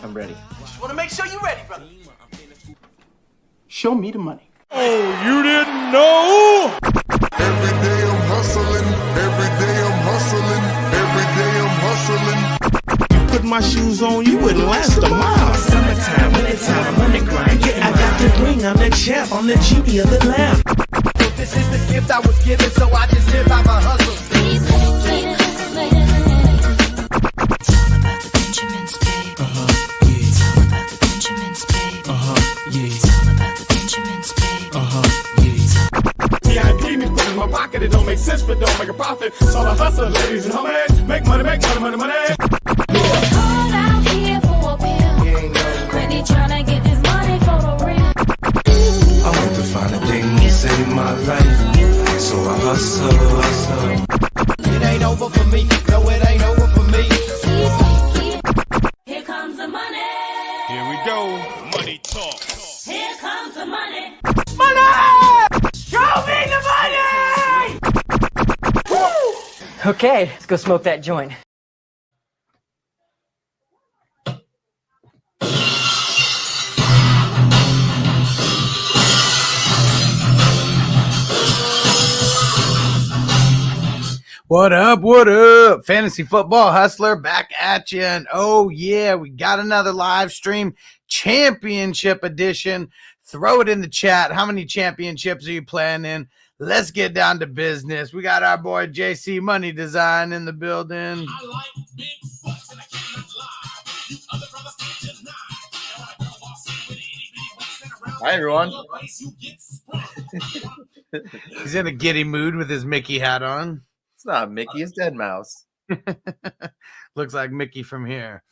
I'm ready. Just want to make sure you're ready, brother. Show me the money. Oh, you didn't know? Every day I'm hustling. Every day I'm hustling. Every day I'm hustling. Put my shoes on, you wouldn't last a mile. Summertime, wintertime, I'm on the grind. Yeah, I got the ring, I'm the champ, I'm the genie of the lamp. This is the gift I was given, so I just live by my hustle. It's all about the Benjamins, baby. Yeah. It's all about the Benjamins, baby. Yeah. It's all about the Benjamins, baby. Yeah. VIP me put in my pocket, it don't make sense, but don't make a profit. So I hustle, ladies and homies. Make money, money, money. It's hard out here for a pill. Really tryna get this money for the real. I want to find a thing to save my life, so I hustle. It ain't over for me. No, it ain't over for me. Here comes the money. Here we go. Money talk. Here comes the money. Show me the money! Okay, let's go smoke that joint. What up? What up? Fantasy Football Hustler back at you. And oh, yeah, we got another live stream championship edition. Throw it in the chat. How many championships are you playing in? Let's get down to business. We got our boy JC Money Design in the building. I like big butts and I cannot lie. You other brothers can't deny. Hi, everyone. He's in a giddy mood with his Mickey hat on. It's not Mickey, it's Dead Mouse. Looks like Mickey from here.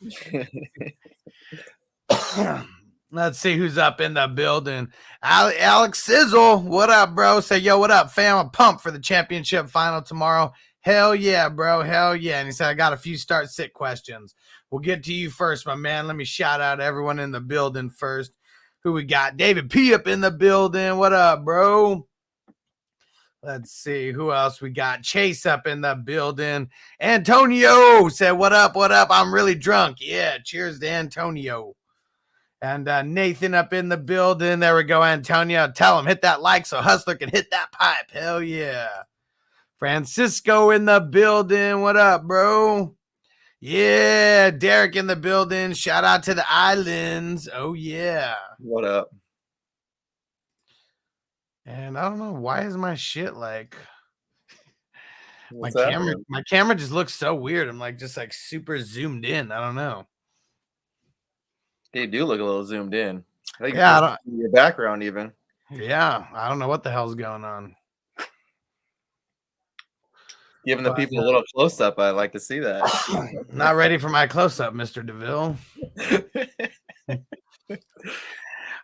Let's see who's up in the building. Alex Sizzle, what up, bro? Say, yo, what up, fam? I'm pumped for the championship final tomorrow. Hell yeah, bro. Hell yeah. And he said, I got a few start-sit questions. We'll get to you first, my man. Let me shout out everyone in the building first. Who we got? David P. up in the building. What up, bro? Let's see who else we got. Chase up in the building. Antonio said, what up? What up? I'm really drunk. Yeah, cheers to Antonio. And Nathan up in the building. There we go, Antonio. Tell him, hit that like so Hustler can hit that pipe. Hell yeah. Francisco in the building. What up, bro? Yeah, Derek in the building. Shout out to the islands. Oh, yeah. What up? And I don't know, why is my shit like my What's that? camera just looks so weird. I'm like just like super zoomed in. I don't know. You do look a little zoomed in. I think Yeah, I don't, your background even. yeah, I don't know what the hell's going on. Giving the people a little close up, I like to see that. Not ready for my close up, Mr. DeVille.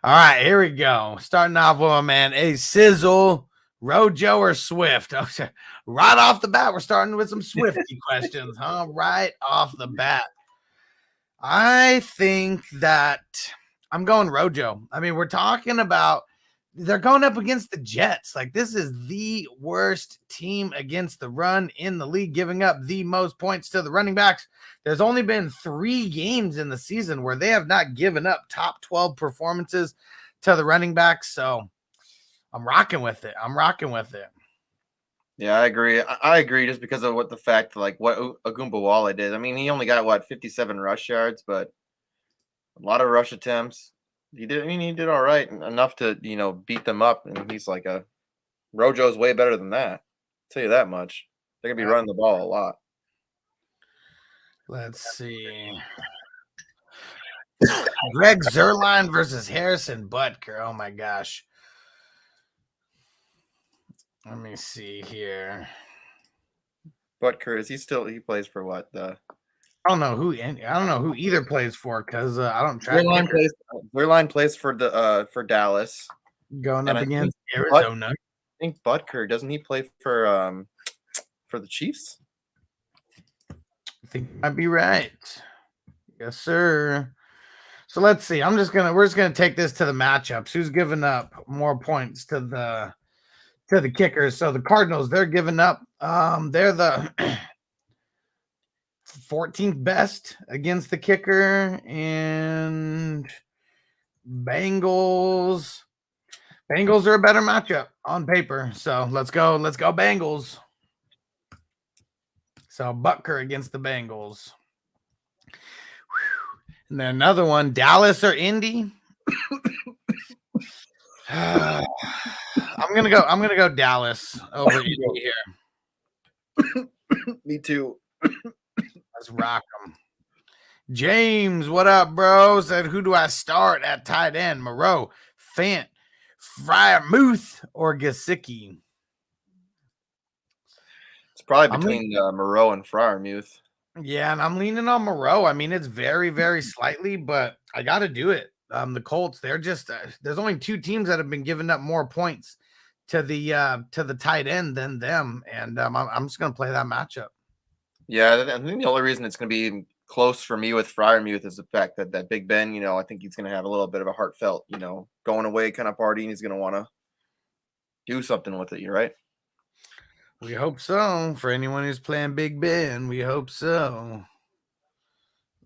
All right, here we go. Starting off with my man, A Sizzle, Rojo or Swift. Okay. Right off the bat, we're starting with some Swifty questions, huh? Right off the bat. I think that I'm going Rojo. I mean, we're talking about they're going up against the Jets. Like, this is the worst team against the run in the league, giving up the most points to the running backs. There's only been 3 games in the season where they have not given up top 12 performances to the running backs. So I'm rocking with it. Yeah, I agree. I agree just because of what the fact, like what Ogunbowale did. I mean, he only got 57 rush yards, but a lot of rush attempts. He did all right, enough to, beat them up. And he's like Rojo's way better than that. I'll tell you that much. They're gonna be running the ball a lot. Let's see. Greg Zuerlein versus Harrison Butker. Oh my gosh. Let me see here. Butker, he plays for what? I don't know who either plays for because I don't track. Zuerlein plays for Dallas. Going up against Arizona. I think Butker, doesn't he play for the Chiefs? I think you might be right. Yes, sir. So let's see. We're just gonna take this to the matchups. Who's giving up more points to the kickers? So the Cardinals, they're giving up. They're the 14th best against the kicker, and Bengals. Bengals are a better matchup on paper. So let's go. Let's go Bengals. So Butker against the Bengals. And then another one, Dallas or Indy. I'm gonna go Dallas over Indy here. Me too. Let's rock them. James, what up, bro? Said, who do I start at tight end? Moreau, Fant, Fryermuth, or Gesicki? It's probably between Moreau and Fryermuth. Yeah, and I'm leaning on Moreau. I mean, it's very, very slightly, but I got to do it. The Colts, they're just there's only two teams that have been giving up more points to the tight end than them, and I'm just gonna play that matchup. Yeah, I think the only reason it's going to be close for me with Fryermuth is the fact that Big Ben, I think he's going to have a little bit of a heartfelt, going away kind of party, and he's going to want to do something with it. You're right. We hope so. For anyone who's playing Big Ben, we hope so.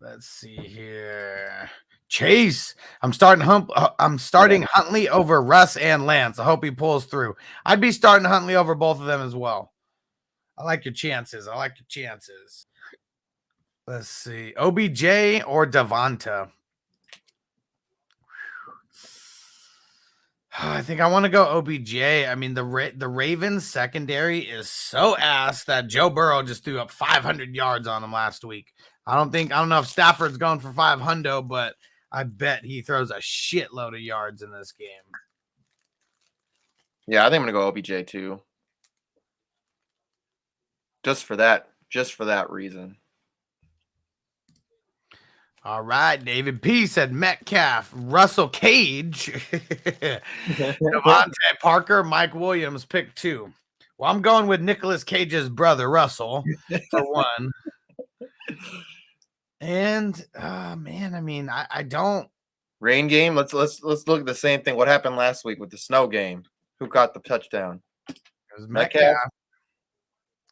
Let's see here. Chase, I'm starting Huntley over Russ and Lance. I hope he pulls through. I'd be starting Huntley over both of them as well. I like your chances. Let's see. OBJ or Devonta? I think I want to go OBJ. I mean, the Ravens secondary is so ass that Joe Burrow just threw up 500 yards on them last week. I don't know if Stafford's going for 500, but I bet he throws a shitload of yards in this game. Yeah, I think I'm going to go OBJ too. Just for that reason. All right, David P said Metcalf, Russell Cage, Devontae Parker, Mike Williams, pick 2. Well, I'm going with Nicolas Cage's brother, Russell, for 1. And man, I mean, I don't rain game. Let's look at the same thing. What happened last week with the snow game? Who caught the touchdown? It was Metcalf.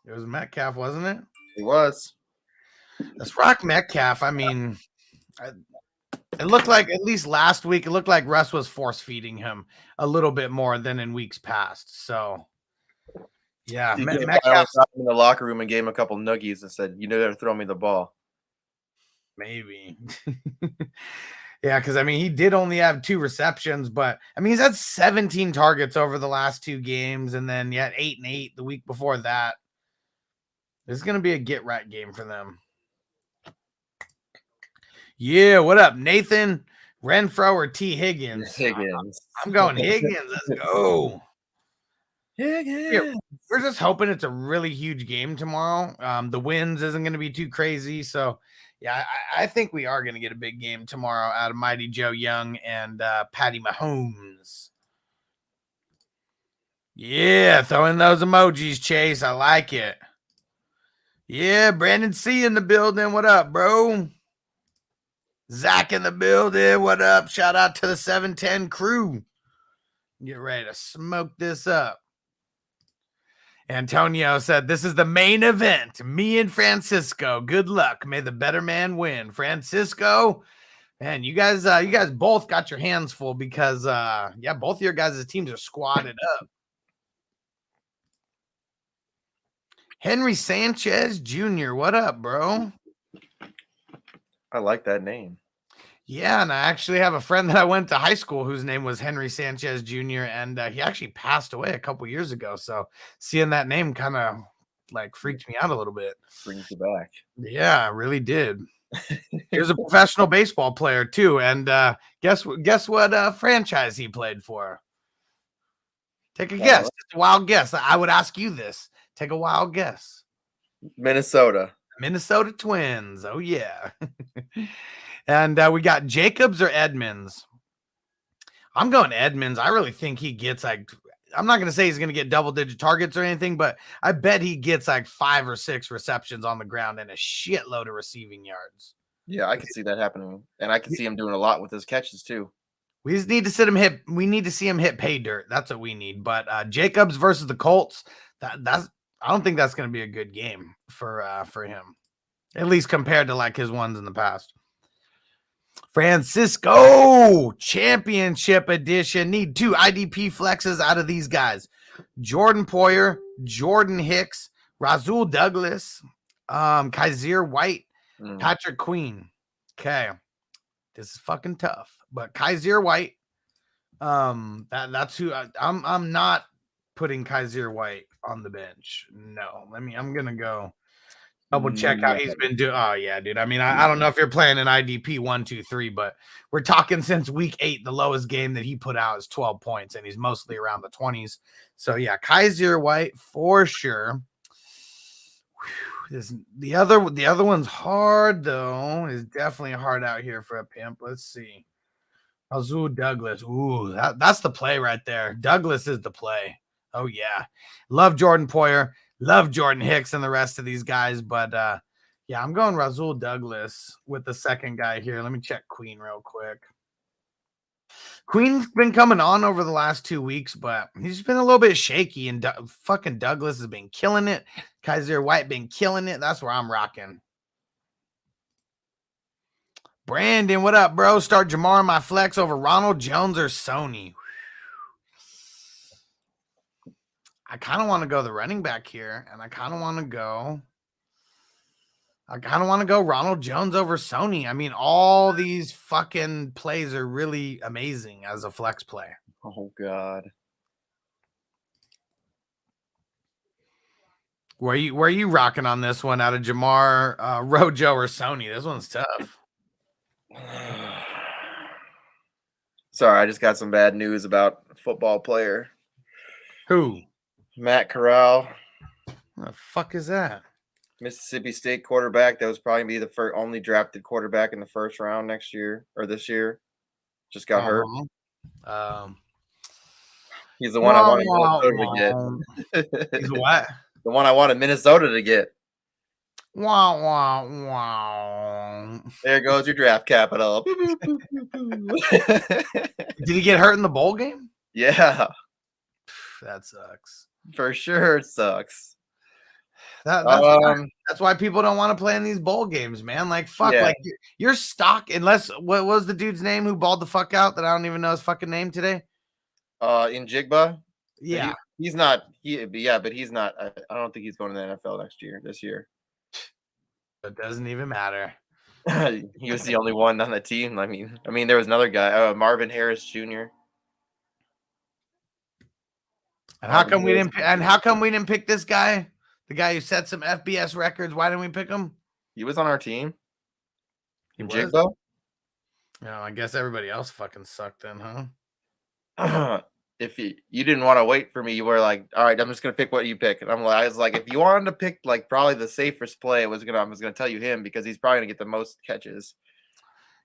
It was Metcalf, wasn't it? It was. Let's rock Metcalf. I mean, it looked like, at least last week, it looked like Russ was force feeding him a little bit more than in weeks past. So, yeah, Metcalf in the locker room and gave him a couple nuggies and said, "You know, to throw me the ball." Maybe. Yeah, because I mean, he did only have 2 receptions, but I mean, he's had 17 targets over the last 2 games, and then 8 and 8 the week before that. This is going to be a get right game for them. Yeah, what up, Nathan? Renfro or T. Higgins? Higgins. I'm going Higgins. Let's go. Higgins. Yeah, we're just hoping it's a really huge game tomorrow. The winds isn't going to be too crazy. So, yeah, I think we are going to get a big game tomorrow out of Mighty Joe Young and Patty Mahomes. Yeah, throw in those emojis, Chase. I like it. Yeah, Brandon C in the building. What up, bro? Zach in the building. What up? Shout out to the 710 crew. Get ready to smoke this up. Antonio said, this is the main event. Me and Francisco. Good luck. May the better man win. Francisco, man, you guys both got your hands full because, both of your guys' teams are squatted up. Henry Sanchez Jr., what up, bro? I like that name. Yeah, and I actually have a friend that I went to high school whose name was Henry Sanchez Jr., and he actually passed away a couple years ago. So seeing that name kind of like freaked me out a little bit. Brings you back. Yeah, it really did. He was a professional baseball player too, and guess what franchise he played for? Take a guess. Just a wild guess. I would ask you this. Take a wild guess. Minnesota Twins. Oh yeah. And we got Jacobs or Edmonds. I'm going Edmonds. I really think he gets like, I'm not going to say he's going to get double-digit targets or anything, but I bet he gets like 5 or 6 receptions on the ground and a shitload of receiving yards. Yeah, I can see that happening, and I can see him doing a lot with his catches too. We just need to we need to see him hit pay dirt. That's what we need. But Jacobs versus the Colts, that's I don't think that's going to be a good game for him. at least compared to like his ones in the past. Francisco Championship Edition. Need 2 IDP flexes out of these guys: Jordan Poyer, Jordan Hicks, Razul Douglas, Kaiser White, Patrick Queen. Okay, this is fucking tough, but Kaiser White. That's who I'm not putting Kaiser White on the bench. No, I'm gonna go double check how he's been doing. Oh yeah, dude. I mean, I don't know if you're playing an IDP 1, 2, 3, but we're talking since week 8. The lowest game that he put out is 12 points, and he's mostly around the 20s. So yeah, Kaiser White for sure. The other one's hard though. Is definitely hard out here for a pimp. Let's see. Azul Douglas. Ooh, that's the play right there. Douglas is the play. Oh yeah, love Jordan Poyer. Love Jordan Hicks and the rest of these guys, but yeah, I'm going Razul Douglas with the second guy here. Let me check Queen real quick. Queen's been coming on over the last 2 weeks, but he's been a little bit shaky, and fucking Douglas has been killing it. Kaiser White been killing it. That's where I'm rocking. Brandon, what up, bro? Start Jamar in my flex over Ronald Jones or Sony. I kind of want to go the running back here, and I kind of want to go Ronald Jones over Sony. I mean, all these fucking plays are really amazing as a flex play. Oh God. Where you rocking on this one out of Jamar, Rojo, or Sony? This one's tough. Sorry, I just got some bad news about a football player. Who? Matt Corral. What the fuck is that? Mississippi State quarterback that was probably be the only drafted quarterback in the first round next year or this year. Just got hurt. He's the one I wanted Minnesota to get. He's what? The one I wanted Minnesota to get. Wow, wow, wow. There goes your draft capital. Did he get hurt in the bowl game? Yeah. That sucks. For sure it sucks. That's why people don't want to play in these bowl games, man. Like, fuck, Yeah. like your stock, unless what was the dude's name who balled the fuck out that I don't even know his fucking name today? In Jigba? Yeah. He's not but he's not. I don't think he's going to the NFL this year. It doesn't even matter. He was the only one on the team. I mean, there was another guy, Marvin Harris Jr. And how come we didn't pick this guy? The guy who set some FBS records. Why didn't we pick him? He was on our team. He was? Jigba? No, I guess everybody else fucking sucked then, huh? If you didn't want to wait for me, you were like, all right, I'm just gonna pick what you pick. And I was like, if you wanted to pick like probably the safest play, I was gonna tell you him because he's probably gonna get the most catches.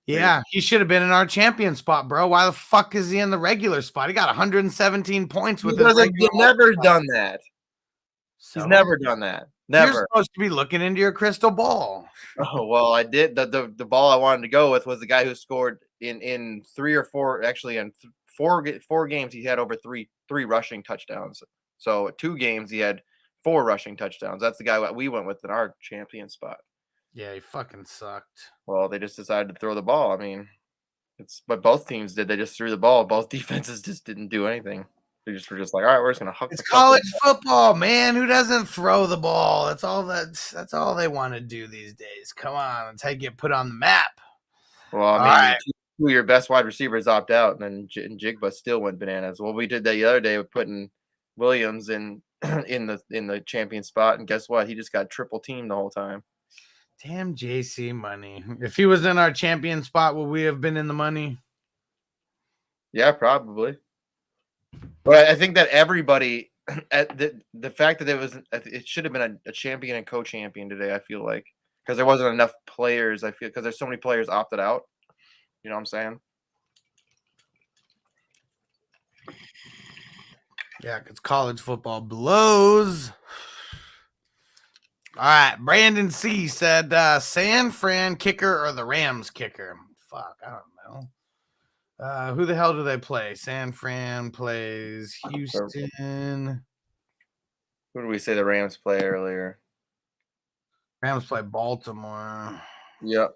Yeah, he should have been in our champion spot, bro. Why the fuck is he in the regular spot? He got 117 points with his He's never done that. So, He's never done that. Never. You're supposed to be looking into your crystal ball. Oh well, I did. The ball I wanted to go with was the guy who scored in 3 or 4, actually in 4 games he had over three rushing touchdowns. So 2 games he had 4 rushing touchdowns. That's the guy that we went with in our champion spot. Yeah, he fucking sucked. Well, they just decided to throw the ball. I mean, it's what both teams did. They just threw the ball. Both defenses just didn't do anything. They just were just like, all right, we're just gonna huck. It's college football, man. Who doesn't throw the ball? That's all they want to do these days. Come on, that's how you get put on the map. Well, I mean, 2 of your best wide receivers opt out, and then Jigba still went bananas. Well, we did that the other day with putting Williams in the champion spot, and guess what? He just got triple teamed the whole time. Damn JC money. If he was in our champion spot, would we have been in the money? Yeah, probably. But I think that everybody, at the fact that it should have been a champion and co-champion today. I feel like because there wasn't enough players. I feel because there's so many players opted out. You know what I'm saying? Yeah, because college football blows. All right, Brandon C said San Fran kicker or the Rams kicker. Fuck, I don't know. Who the hell do they play? San Fran plays Houston. Who did we say the Rams play earlier? Rams play Baltimore. Yep.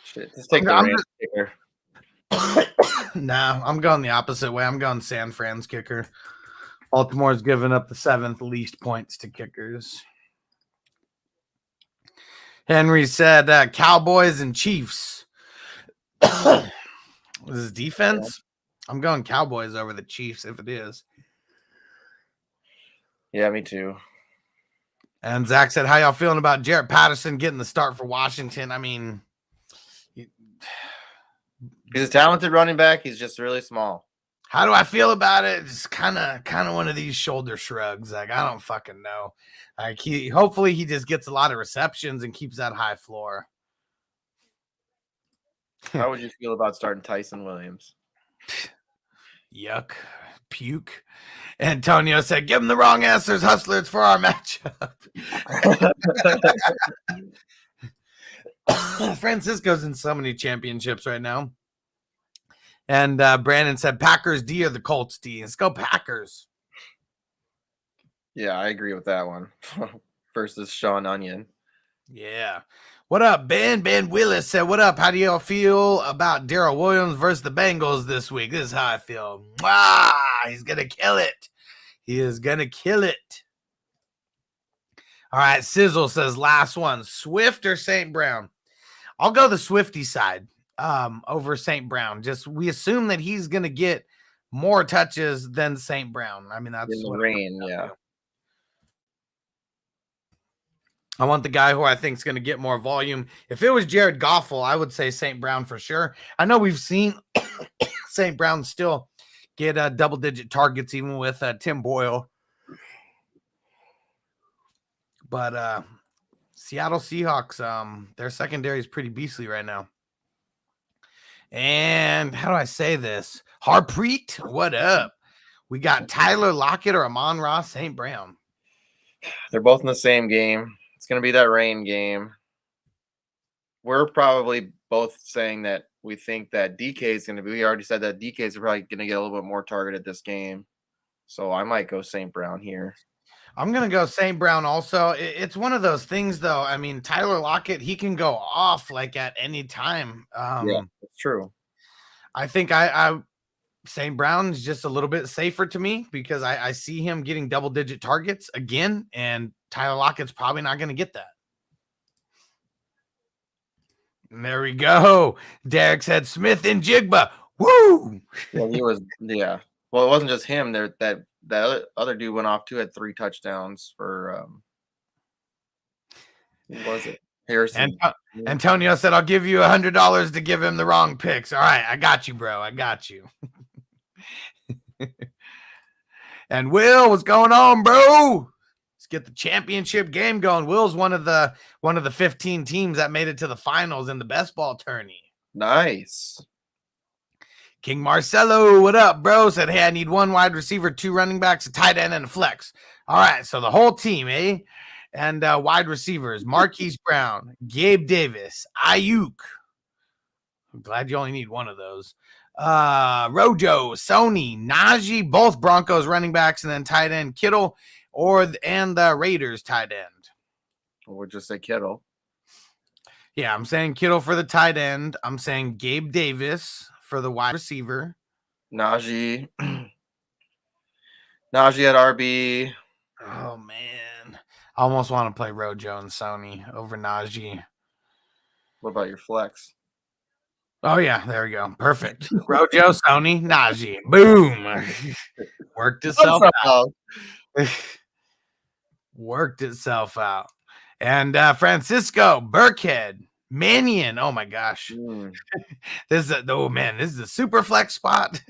Shit. Just take the I'm Rams kicker. Nah, I'm going the opposite way. I'm going San Fran's kicker. Baltimore's given up the 7th least points to kickers. Henry said Cowboys and Chiefs. This is defense. I'm going Cowboys over the Chiefs if it is. Yeah, me too. And Zach said, how y'all feeling about Jarrett Patterson getting the start for Washington? I mean, He's a talented running back. He's just really small. how do I feel about it? It's kind of one of these shoulder shrugs. Like, I don't fucking know. Like, hopefully he just gets a lot of receptions and keeps that high floor. How would you feel about starting Tyson Williams? Yuck. Puke. Antonio said, give him the wrong answers, Hustlers, for our matchup. Francisco's in so many championships right now. And Brandon said, Packers D or the Colts D? Let's go Packers. Yeah, I agree with that one. Versus Sean Onion. Yeah. What up, Ben? Ben Willis said, what up? How do y'all feel about Darrell Williams versus the Bengals this week? This is how I feel. Wow, he's going to kill it. He is going to kill it. All right, Sizzle says, last one, Swift or St. Brown? I'll go the Swifty side over St. Brown. Just we assume that he's going to get more touches than St. Brown. I mean, that's in the what rain, yeah. I want the guy who I think is going to get more volume. If it was Jared Goffel, I would say St. Brown for sure. I know we've seen St. Brown still get double-digit targets even with Tim Boyle. But Seattle Seahawks, their secondary is pretty beastly right now. And how do I say this? Harpreet, what up? We got Tyler Lockett or Amon-Ra St. Brown. They're both in the same game. It's going to be that rain game. We're probably both saying that we think that DK is going to be. We already said that DK is probably going to get a little bit more targeted this game. So I might go St. Brown here. I'm going to go St. Brown also. It's one of those things, though. I mean, Tyler Lockett, he can go off like at any time. Yeah, that's true. I think St. Brown's just a little bit safer to me because I see him getting double-digit targets again, and Tyler Lockett's probably not going to get that. And there we go. Derek said Smith and Jigba. Woo! Well, he was, yeah. Well, it wasn't just him. There, that other dude went off too. Had 3 touchdowns for. Who was it? Harrison. Antonio said, "I'll give you $100 to give him the wrong picks." All right, I got you, bro. I got you. And Will, what's going on, bro? Let's get the championship game going. Will's one of the 15 teams that made it to the finals in the best ball tourney. Nice. King Marcelo, what up, bro? Said, hey, I need 1 wide receiver, 2 running backs, a tight end, and a flex. All right, so the whole team, eh? And wide receivers, Marquise Brown, Gabe Davis, Ayuk. I'm glad you only need 1 of those. Rojo, Sony, Najee, both Broncos running backs, and then tight end Kittle, and the Raiders tight end. We'll just say Kittle. Yeah, I'm saying Kittle for the tight end. I'm saying Gabe Davis for the wide receiver. Najee at RB. Oh, man. I almost want to play Rojo and Sony over Najee. What about your flex? Oh, yeah. There we go. Perfect. Rojo, Sony, Najee. Boom. Worked itself out. Worked itself out. And Francisco, Burkhead, Mannion. Oh, my gosh. This is a super flex spot.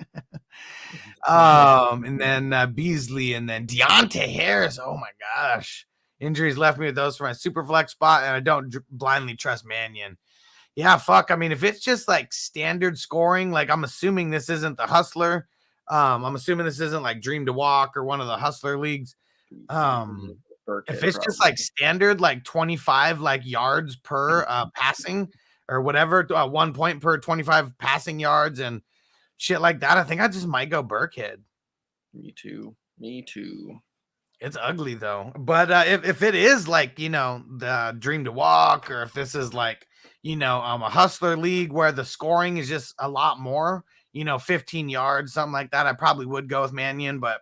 And then Beasley and then Deontay Harris. Oh, my gosh. Injuries left me with those for my super flex spot, and I don't blindly trust Mannion. Yeah, fuck. I mean, if it's just like standard scoring, like I'm assuming this isn't the Hustler. I'm assuming this isn't like Dream to Walk or one of the Hustler leagues. If it's just like standard, like 25 like yards per passing or whatever, 1 point per 25 passing yards and shit like that, I think I just might go Burkhead. Me too. It's ugly though. But if it is like, the dream to walk, or if this is like, a hustler league where the scoring is just a lot more, 15 yards, something like that, I probably would go with Mannion. But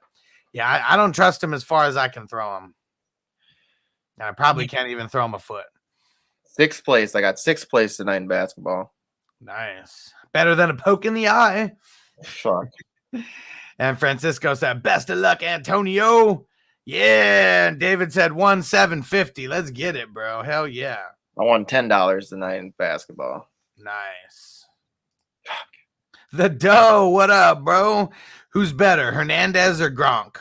yeah, I don't trust him as far as I can throw him. I probably can't even throw him a foot. Sixth place. I got sixth place tonight in basketball. Nice. Better than a poke in the eye. Fuck. And Francisco said, best of luck, Antonio. Yeah. And David said 1,750. Let's get it, bro. Hell yeah. I won $10 tonight in basketball. Nice. The dough. What up, bro? Who's better, Hernandez or Gronk?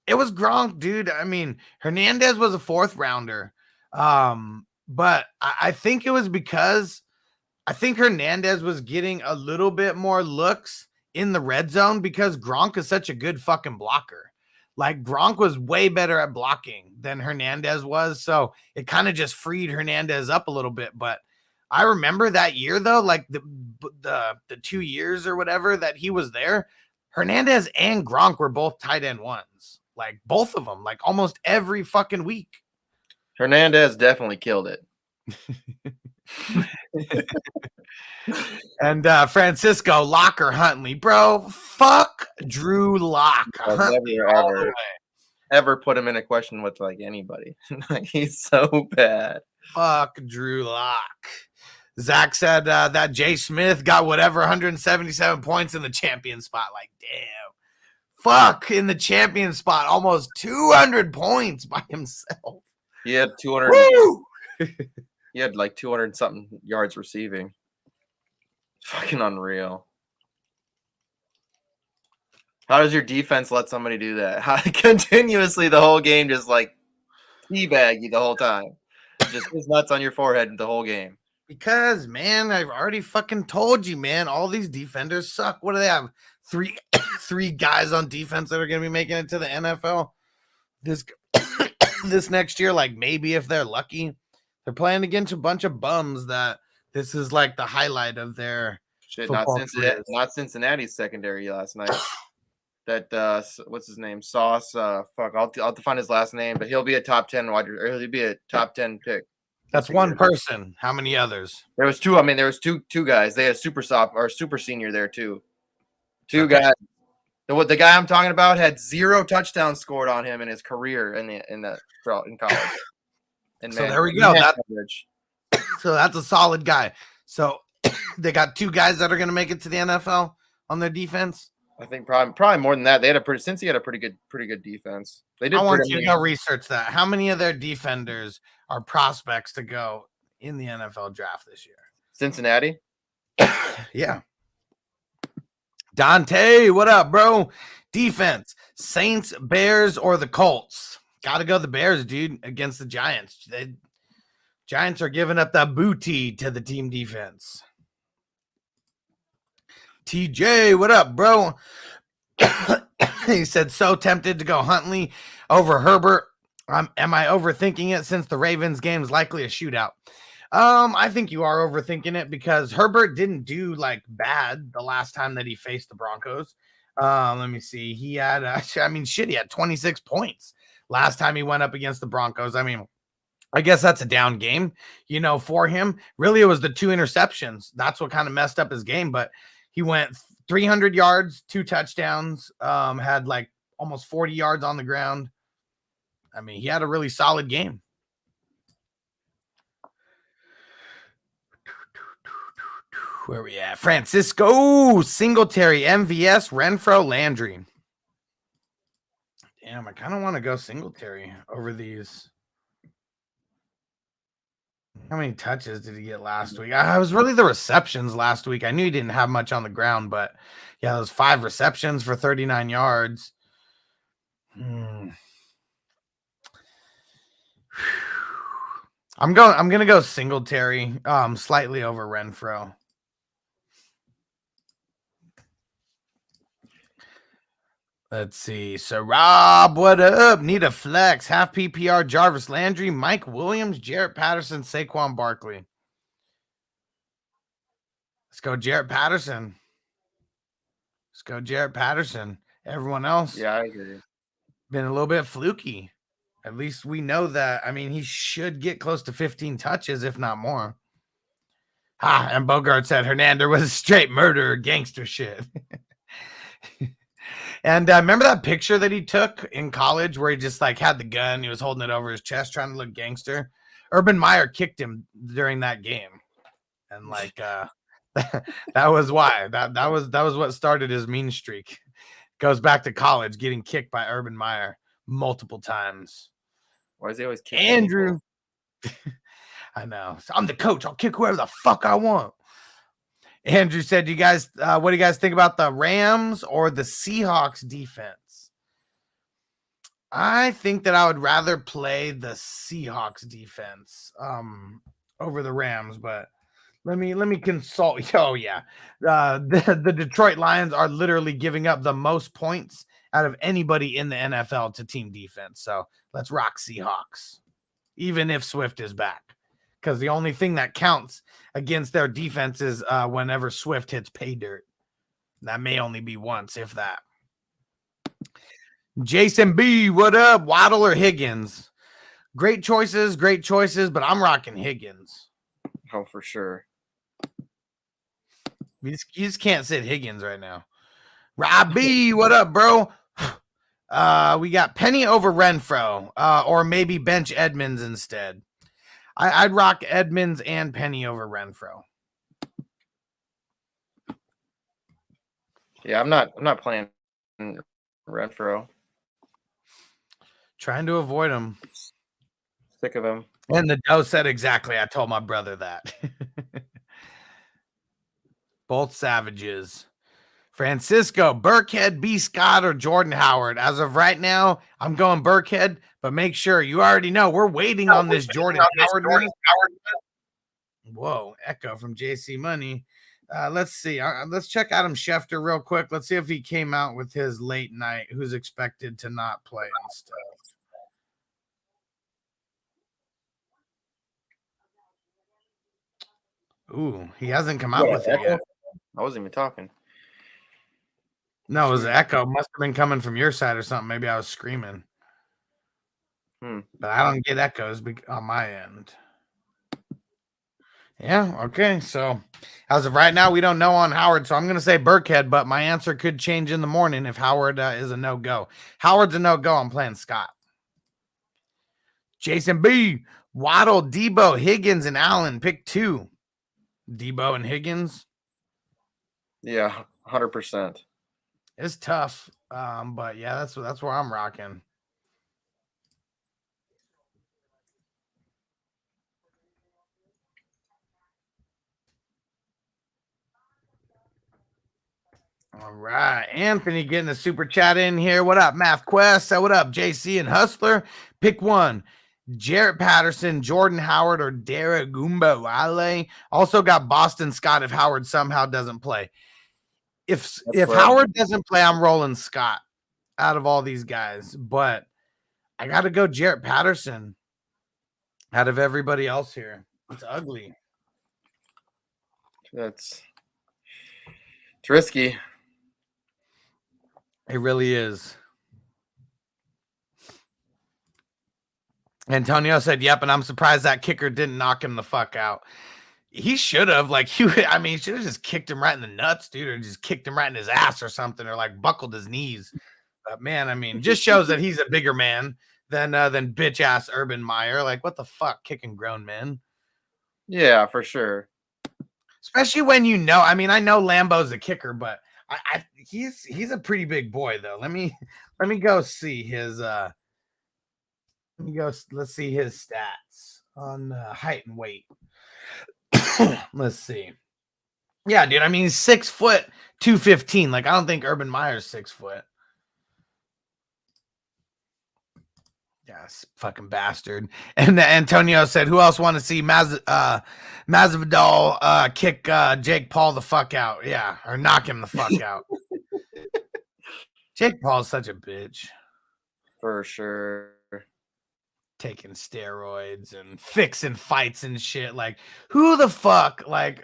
It was Gronk, dude. I mean, Hernandez was a fourth rounder. But I think it was because I think Hernandez was getting a little bit more looks in the red zone because Gronk is such a good fucking blocker. Like Gronk was way better at blocking than Hernandez was. So it kind of just freed Hernandez up a little bit. But I remember that year though, like the 2 years or whatever that he was there, Hernandez and Gronk were both tight end ones. Like both of them, like almost every fucking week. Hernandez definitely killed it. And Francisco Locker Huntley, bro, fuck Drew Lock. I've never ever put him in a question with like anybody. Like he's so bad. Fuck Drew Lock. Zach said that Jay Smith got whatever 177 points in the champion spot. Like, damn. Fuck, in the champion spot, almost 200 points by himself. He had 200. Woo! He had like 200 something yards receiving. Fucking unreal. How does your defense let somebody do that? How continuously the whole game just like teabag you the whole time? Just his nuts on your forehead the whole game. Because, man, I've already fucking told you, man, all these defenders suck. What do they have? Three guys on defense that are going to be making it to the NFL this next year. Like maybe if they're lucky, they're playing against a bunch of bums that this is like the highlight of their shit. Not Cincinnati's secondary last night. That what's his name? Sauce. Fuck. I'll have to find his last name, but he'll be a top 10 wide, or he'll be a top 10 pick. That's one person. How many others? There was two. I mean, there was two guys. They had a super senior there too. Two guys. The guy I'm talking about had 0 touchdowns scored on him in his career in college. And So man, there we go. Coverage. So that's a solid guy. So they got 2 guys that are going to make it to the NFL on their defense. I think probably more than that. They had a pretty good defense. They did. I want you to go research that. How many of their defenders are prospects to go in the NFL draft this year? Cincinnati. Yeah. Dante, what up, bro? Defense, Saints, Bears, or the Colts? Got to go the Bears, dude, against the Giants. Giants are giving up that booty to the team defense. TJ, what up, bro? He said, so tempted to go Huntley over Herbert. Am I overthinking it since the Ravens game is likely a shootout? I think you are overthinking it because Herbert didn't do like bad the last time that he faced the Broncos. Let me see. He had, he had 26 points last time he went up against the Broncos. I mean, I guess that's a down game, for him. Really, it was the 2 interceptions. That's what kind of messed up his game, but he went 300 yards, 2 touchdowns, had like almost 40 yards on the ground. I mean, he had a really solid game. Where we at? Francisco, Singletary, MVS, Renfro, Landry. Damn, I kind of want to go Singletary over these. How many touches did he get last week? I was really the receptions last week. I knew he didn't have much on the ground, but yeah, those 5 receptions for 39 yards. I'm gonna go Singletary, slightly over Renfro. Let's see. So Rob, what up? Need a flex. Half PPR, Jarvis Landry, Mike Williams, Jarrett Patterson, Saquon Barkley. Let's go Jarrett Patterson. Everyone else. Yeah, I agree. been a little bit fluky. At least we know that. I mean, he should get close to 15 touches, if not more. And Bogart said Hernandez was straight murder, gangster shit. And remember that picture that he took in college where he just like had the gun, he was holding it over his chest, trying to look gangster. Urban Meyer kicked him during that game, and like that was why that was what started his mean streak. Goes back to college, getting kicked by Urban Meyer multiple times. Why is he always kicking Andrew? I know. I'm the coach. I'll kick whoever the fuck I want. Andrew said, "You guys, what do you guys think about the Rams or the Seahawks defense?" I think that I would rather play the Seahawks defense over the Rams, but let me consult. Oh yeah, the Detroit Lions are literally giving up the most points out of anybody in the NFL to team defense. So let's rock Seahawks, even if Swift is back. Because the only thing that counts against their defense is whenever Swift hits pay dirt. That may only be once, if that. Jason B, what up? Waddle or Higgins? Great choices, but I'm rocking Higgins. Oh, for sure. You just can't sit Higgins right now. Rob B, what up, bro? We got Penny over Renfro, or maybe bench Edmonds instead. I'd rock Edmonds and Penny over Renfro. Yeah, I'm not playing Renfro. Trying to avoid him. Sick of him. And the Doe said exactly. I told my brother that. Both savages. Francisco, Burkhead, B. Scott, or Jordan Howard. As of right now, I'm going Burkhead, but make sure you already know we're waiting on this Jordan Howard. Whoa, echo from JC Money. Let's see. Let's check Adam Schefter real quick. Let's see if he came out with his late night, who's expected to not play and stuff. Ooh, he hasn't come out with it yet. I wasn't even talking. No, it was an echo. Must have been coming from your side or something. Maybe I was screaming. But I don't get echoes on my end. Yeah, okay. So as of right now, we don't know on Howard. So I'm going to say Burkhead, but my answer could change in the morning if Howard is a no-go. Howard's a no-go. I'm playing Scott. Jason B, Waddle, Debo, Higgins, and Allen. Pick two. Debo and Higgins. Yeah, 100%. It's tough, but yeah, that's where I'm rocking. All right, Anthony getting the super chat in here. What up, Math Quest? What up, JC and Hustler? Pick one. Jarrett Patterson, Jordan Howard, or Derek Wale. Also got Boston Scott if Howard somehow doesn't play. If Howard doesn't play, I'm rolling Scott out of all these guys. But I got to go Jarrett Patterson out of everybody else here. It's ugly. It's risky. It really is. Antonio said, yep, and I'm surprised that kicker didn't knock him the fuck out. He should have, he should have just kicked him right in the nuts, dude, or just kicked him right in his ass or something, or buckled his knees. But man, just shows that he's a bigger man than bitch ass Urban Meyer. What the fuck, kicking grown men? Yeah, for sure. Especially when I know Lambo's a kicker, but he's a pretty big boy though. Let me go see his let's see his stats on height and weight. Let's see. Yeah, dude. He's 6 foot 215. I don't think Urban Meyer's 6 foot. Yes, fucking bastard. And Antonio said, who else want to see Masvidal kick Jake Paul the fuck out? Yeah, or knock him the fuck out. Jake Paul's such a bitch. For sure. Taking steroids and fixing fights and shit. Who the fuck? I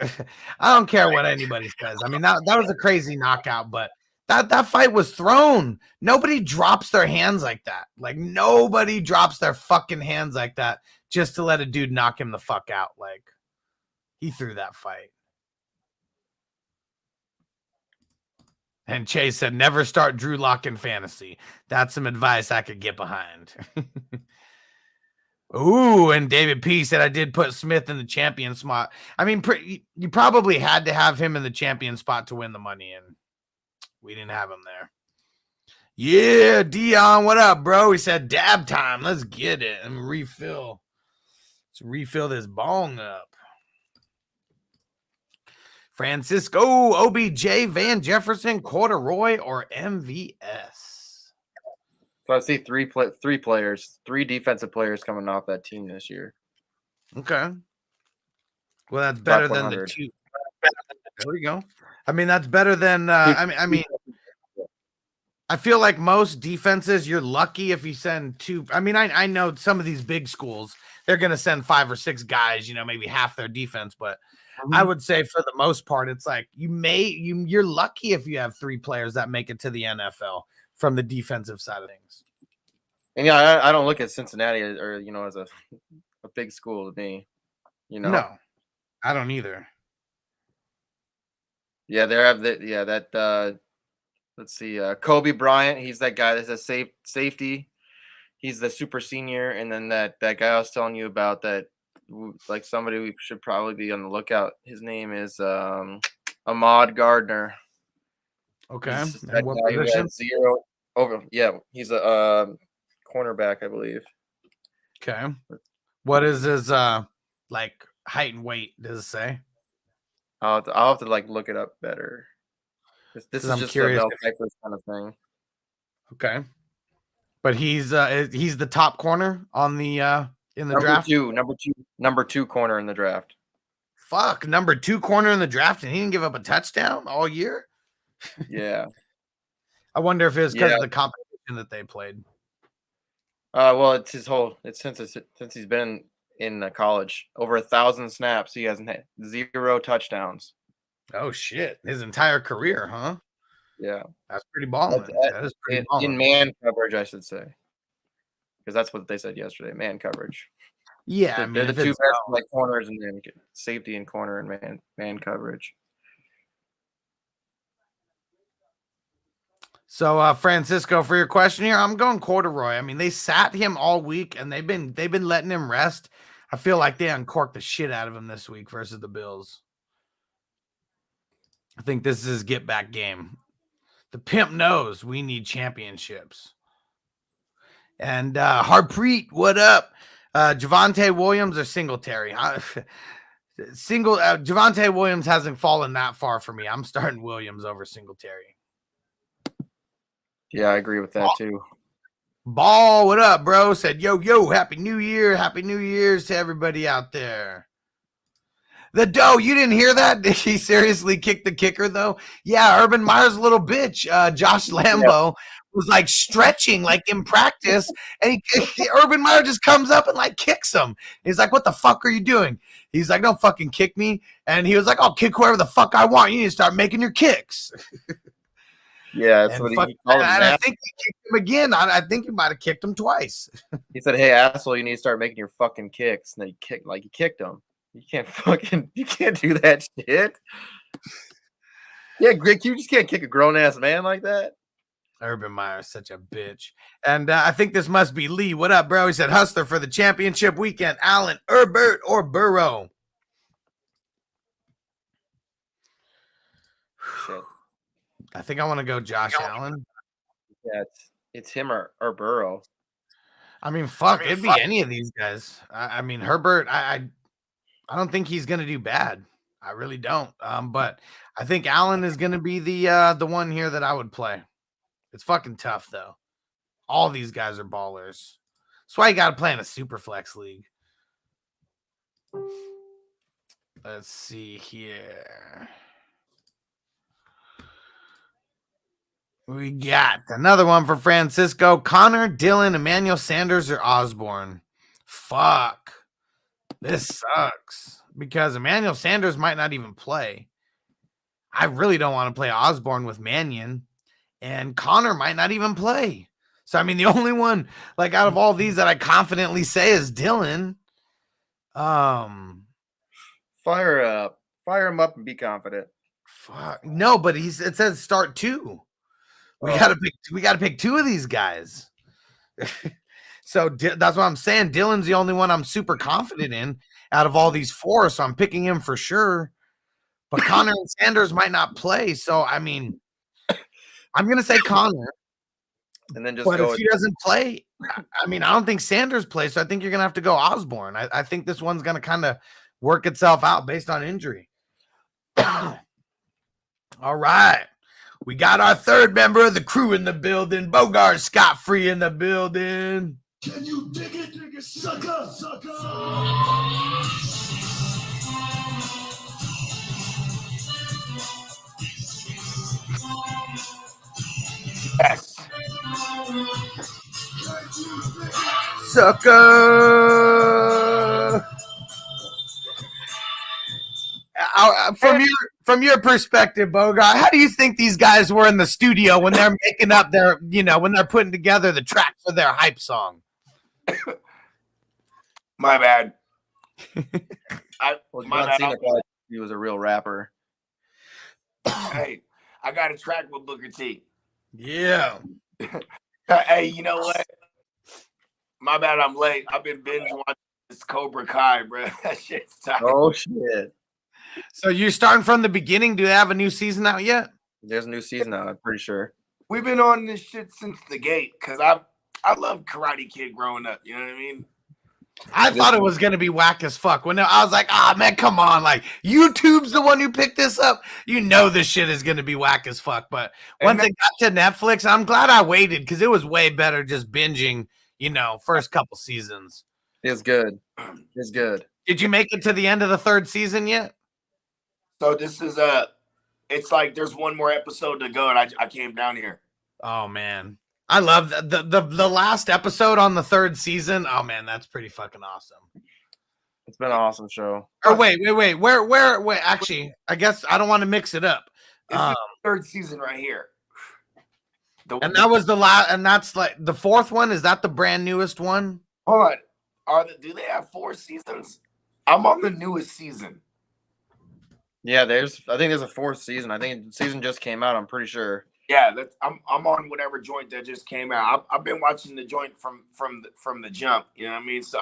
don't care what anybody says. That was a crazy knockout, but That fight was thrown. Nobody drops their hands like that. Like, nobody drops their fucking hands like that just to let a dude knock him the fuck out. Like, he threw that fight. And Chase said, never start Drew Lock in fantasy. That's some advice I could get behind. Ooh, and David P said, I did put Smith in the champion spot. I mean, you probably had to have him in the champion spot to win the money, and we didn't have him there. Yeah, Dion, what up, bro? He said, dab time. Let's get it and refill. Let's refill this bong up. Francisco, OBJ, Van Jefferson, Corduroy, or MVS? So I see three players, 3 defensive players coming off that team this year. Okay. Well, that's better Top than the 100. 2. There we go. I mean, that's better than I mean, I feel like most defenses, you're lucky if you send 2. I mean, I know some of these big schools, they're going to send 5 or 6 guys, maybe half their defense, but I would say for the most part, it's like you're lucky if you have 3 players that make it to the NFL from the defensive side of things. And yeah, I don't look at Cincinnati or as a big school to me. No, I don't either. Yeah, they have that. Let's see, Kobe Bryant. He's that guy that's a safety. He's the super senior, and then that guy I was telling you about that. Like somebody we should probably be on the lookout. His name is Ahmad Gardner. Okay. He's And what guy who position? has 0 over. Yeah, he's a cornerback, I believe. Okay. What is his like height and weight? Does it say? I'll have to like look it up better. This is I'm just curious a Mel Kiper's kind of thing. Okay. But he's the top corner on the in the draft. Number two corner in the draft. Fuck, number 2 corner in the draft, and he didn't give up a touchdown all year. Yeah. I wonder if it's because of the competition that they played. Well, it's since he's been in college, over 1,000 snaps. He hasn't had 0 touchdowns. Oh shit, his entire career, huh? Yeah, that's pretty balling. That is pretty balling. In man coverage, I should say, because that's what they said yesterday. Man coverage. Yeah, they're the 2 best like corners, and then safety and corner and man coverage. So, Francisco, for your question here, I'm going Corduroy. I mean, they sat him all week, and they've been letting him rest. I feel like they uncorked the shit out of him this week versus the Bills. I think this is his get back game. The pimp knows we need championships. And Harpreet, what up? Javonte Williams or Singletary? Javonte Williams hasn't fallen that far for me. I'm starting Williams over Singletary. Yeah, I agree with that too. Ball, what up, bro? Said, yo, happy New Year. Happy New Year's to everybody out there. The dough, you didn't hear that? Did he seriously kick the kicker, though? Yeah, Urban Meyer's little bitch, Josh Lambo, was like stretching like in practice, and Urban Meyer just comes up and like kicks him. He's like, what the fuck are you doing? He's like, don't fucking kick me. And he was like, I'll kick whoever the fuck I want. You need to start making your kicks. Yeah, that's what he called him. I think he kicked him again. I think he might have kicked him twice. He said, hey, asshole, you need to start making your fucking kicks. And then he kicked him. You can't do that shit. Yeah, Greg, you just can't kick a grown ass man like that. Urban Meyer is such a bitch. And I think this must be Lee. What up, bro? He said, Hustler for the championship weekend. Allen, Herbert, or Burrow? Shit. I think I want to go Josh Allen. Yeah, it's him or Burrow. I mean, it'd be any of these guys. I mean, Herbert, I don't think he's going to do bad. I really don't. But I think Allen is going to be the one here that I would play. It's fucking tough, though. All these guys are ballers. That's why you got to play in a super flex league. Let's see here. We got another one for Francisco. Connor, Dillon, Emmanuel Sanders, or Osborne? Fuck. This sucks because Emmanuel Sanders might not even play. I really don't want to play Osborne with Mannion. and Connor might not even play. So I mean, the only one like out of all these that I confidently say is Dylan. Fire him up and be confident. Fuck. No, but it says start 2. We gotta pick 2 of these guys. So that's what I'm saying. Dylan's the only one I'm super confident in out of all these 4, so I'm picking him for sure. But Connor and Sanders might not play, so I mean, I'm gonna say Connor. And then just But go if he doesn't play, I mean, I don't think Sanders plays, so I think you're gonna have to go Osborne. I think this one's gonna kind of work itself out based on injury. All right. We got our 3rd member of the crew in the building. Bogart Scott-Free in the building. Can you dig it, sucker? Yes. Sucker. From your perspective, Bogart, how do you think these guys were in the studio when they're making up their, when they're putting together the track for their hype song? My bad. John Cena thought he was a real rapper. Hey, I got a track with Booker T. Yeah. Hey, you know what? My bad, I'm late. I've been binge watching this Cobra Kai, bro. That shit's tight. Oh shit! So you're starting from the beginning. Do they have a new season out yet? There's a new season out. I'm pretty sure. We've been on this shit since the gate because I love Karate Kid growing up. You know what I mean? I thought it was gonna be whack as fuck. When I was like, "Ah, man, come on!" Like YouTube's the one who picked this up. This shit is gonna be whack as fuck. But once it got to Netflix, I'm glad I waited because it was way better just binging. First couple seasons. It's good. It's good. Did you make it to the end of the 3rd season yet? So this is it's like there's one more episode to go, and I came down here. Oh man, I love the last episode on the 3rd season. Oh man, that's pretty fucking awesome. It's been an awesome show. Or wait. Where? Actually, I guess I don't want to mix it up. It's the 3rd season right here. And that was the last, and that's like the 4th one. Is that the brand newest one? Hold on. Do they have 4 seasons? I'm on the newest season. Yeah, I think there's a 4th season. I think the season just came out. I'm pretty sure. Yeah, I'm on whatever joint that just came out. I've been watching the joint from the jump. You know what I mean? So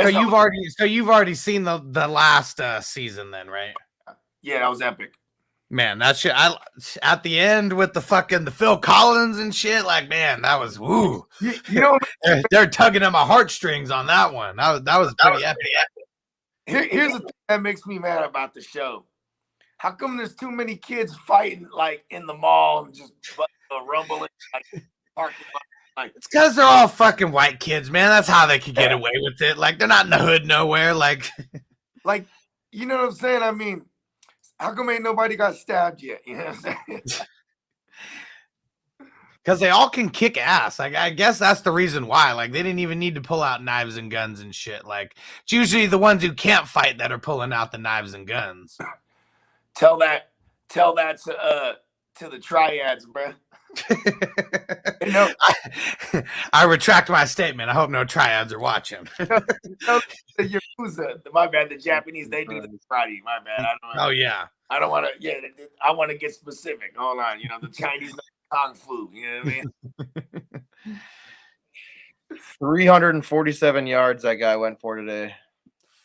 you've already seen the last season then, right? Yeah, that was epic. Man, that shit. At the end with the Phil Collins and shit. Like, man, that was woo. They're tugging at my heartstrings on that one. That was pretty epic. Here's the thing that makes me mad about the show. How come there's too many kids fighting like in the mall and just rumbling like parking lot? Like, it's because they're all fucking white kids, man. That's how they could get away with it. Like, they're not in the hood nowhere. Like, you know what I'm saying? I mean, how come ain't nobody got stabbed yet? You know what I'm saying? Because they all can kick ass. Like, I guess that's the reason why. Like, they didn't even need to pull out knives and guns and shit. Like, it's usually the ones who can't fight that are pulling out the knives and guns. Tell that to the triads, bro. I retract my statement. I hope no triads are watching. The Yakuza, my bad. The Japanese, they do the karate. My bad. I don't want to. Yeah, I want to get specific. Hold on. The Chinese kung fu. You know what I mean? 347 yards that guy went for today.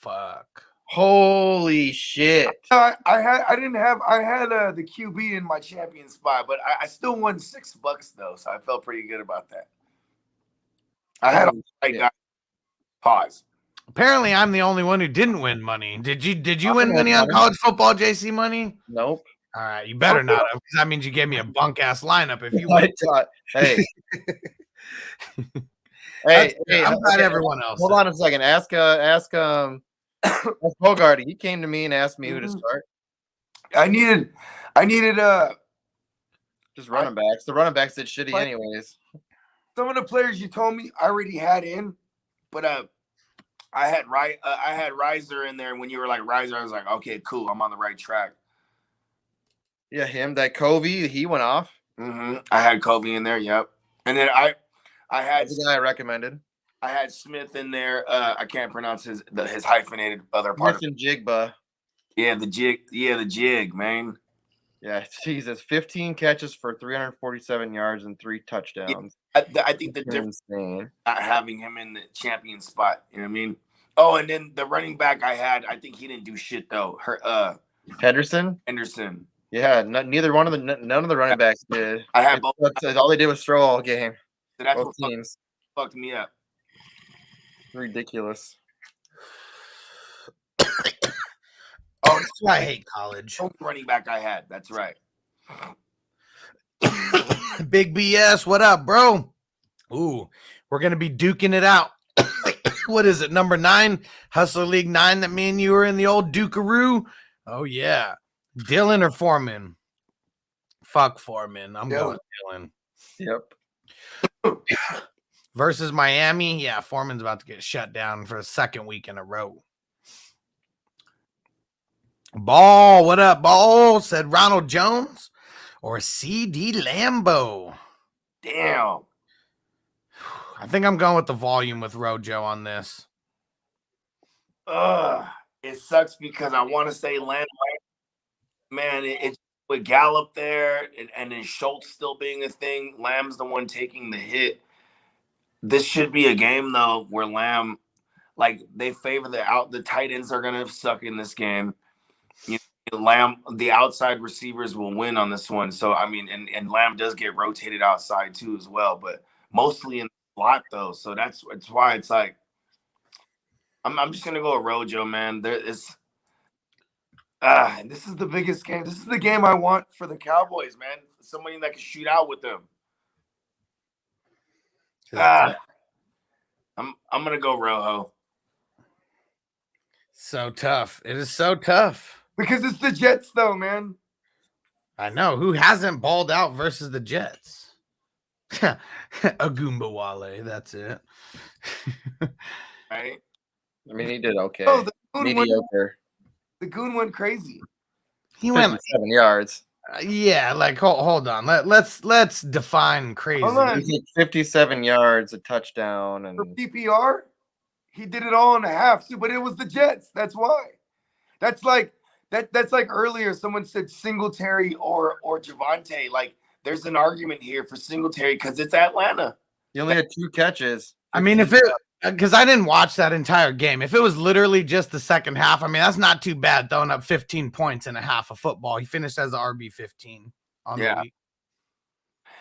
Fuck. Holy shit! I had the QB in my champion spot, but I still won $6 though, so I felt pretty good about that. I had a right guy. Pause. Apparently, I'm the only one who didn't win money. Did you win money on college football, JC money? Nope. All right, you better not have, because that means you gave me a bunk ass lineup. If you hey. Hey, I'm glad everyone else. Hold on a second. Ask Bogart. He came to me and asked me who to start. I needed just running backs. The running backs did shitty anyways. Some of the players you told me I already had in, but I had Riser in there, and when you were like Riser, I was like, okay, cool, I'm on the right track. Yeah, him, that Covey, he went off. I had Covey in there. Yep. And then I had That's the guy I recommended. I had Smith in there. I can't pronounce his hyphenated other part. Smith and Jigba. Yeah, the jig, man. Yeah, Jesus. 15 catches for 347 yards and 3 touchdowns. I think the difference not having him in the champion spot. You know what I mean? Oh, and then the running back I think he didn't do shit though. Henderson. Yeah, neither one of none of the running backs did. I had both. All they did was throw all game. So that's both what teams fucked me up. Ridiculous. Oh, that's why I hate college. Running back I had. That's right. Big BS, what up, bro? Ooh, we're gonna be duking it out. What is it? Number 9, Hustler League 9 that me and you were in the old Dukaroo. Oh yeah, Dylan or Foreman? Fuck Foreman. I'm going Dylan. Yep. Versus Miami. Yeah, Foreman's about to get shut down for the second week in a row. Ball, what up, Ball? Said Ronald Jones or CD Lambo. Damn. I think I'm going with the volume with Rojo on this. It sucks because I want to say Lamb. Man, it's with Gallup there and then Schultz still being a thing. Lamb's the one taking the hit. This should be a game though where Lamb, like they favor the tight ends are gonna suck in this game. You know, Lamb, the outside receivers will win on this one. So I mean, and Lamb does get rotated outside too as well, but mostly in the slot though. So that's why it's like I'm just gonna go with Rojo, man. There is this is the biggest game. This is the game I want for the Cowboys, man. Somebody that can shoot out with them. I'm gonna go Rojo. So tough. It is so tough. Because it's the Jets, though, man. I know. Who hasn't balled out versus the Jets? Agumba Wale. That's it. Right? I mean, he did okay. Oh, the Goon mediocre. The Goon went crazy. He went 7 yards. Yeah, like hold on. Let's define crazy. He 57 yards, a touchdown, and for PPR, he did it all in a half. But it was the Jets. That's why. That's like earlier. Someone said Singletary or Javonte. Like there's an argument here for Singletary because it's Atlanta. He only had 2 catches. I mean, because I didn't watch that entire game. If it was literally just the second half, I mean, that's not too bad throwing up 15 points in a half of football. He finished as the RB15 on the week.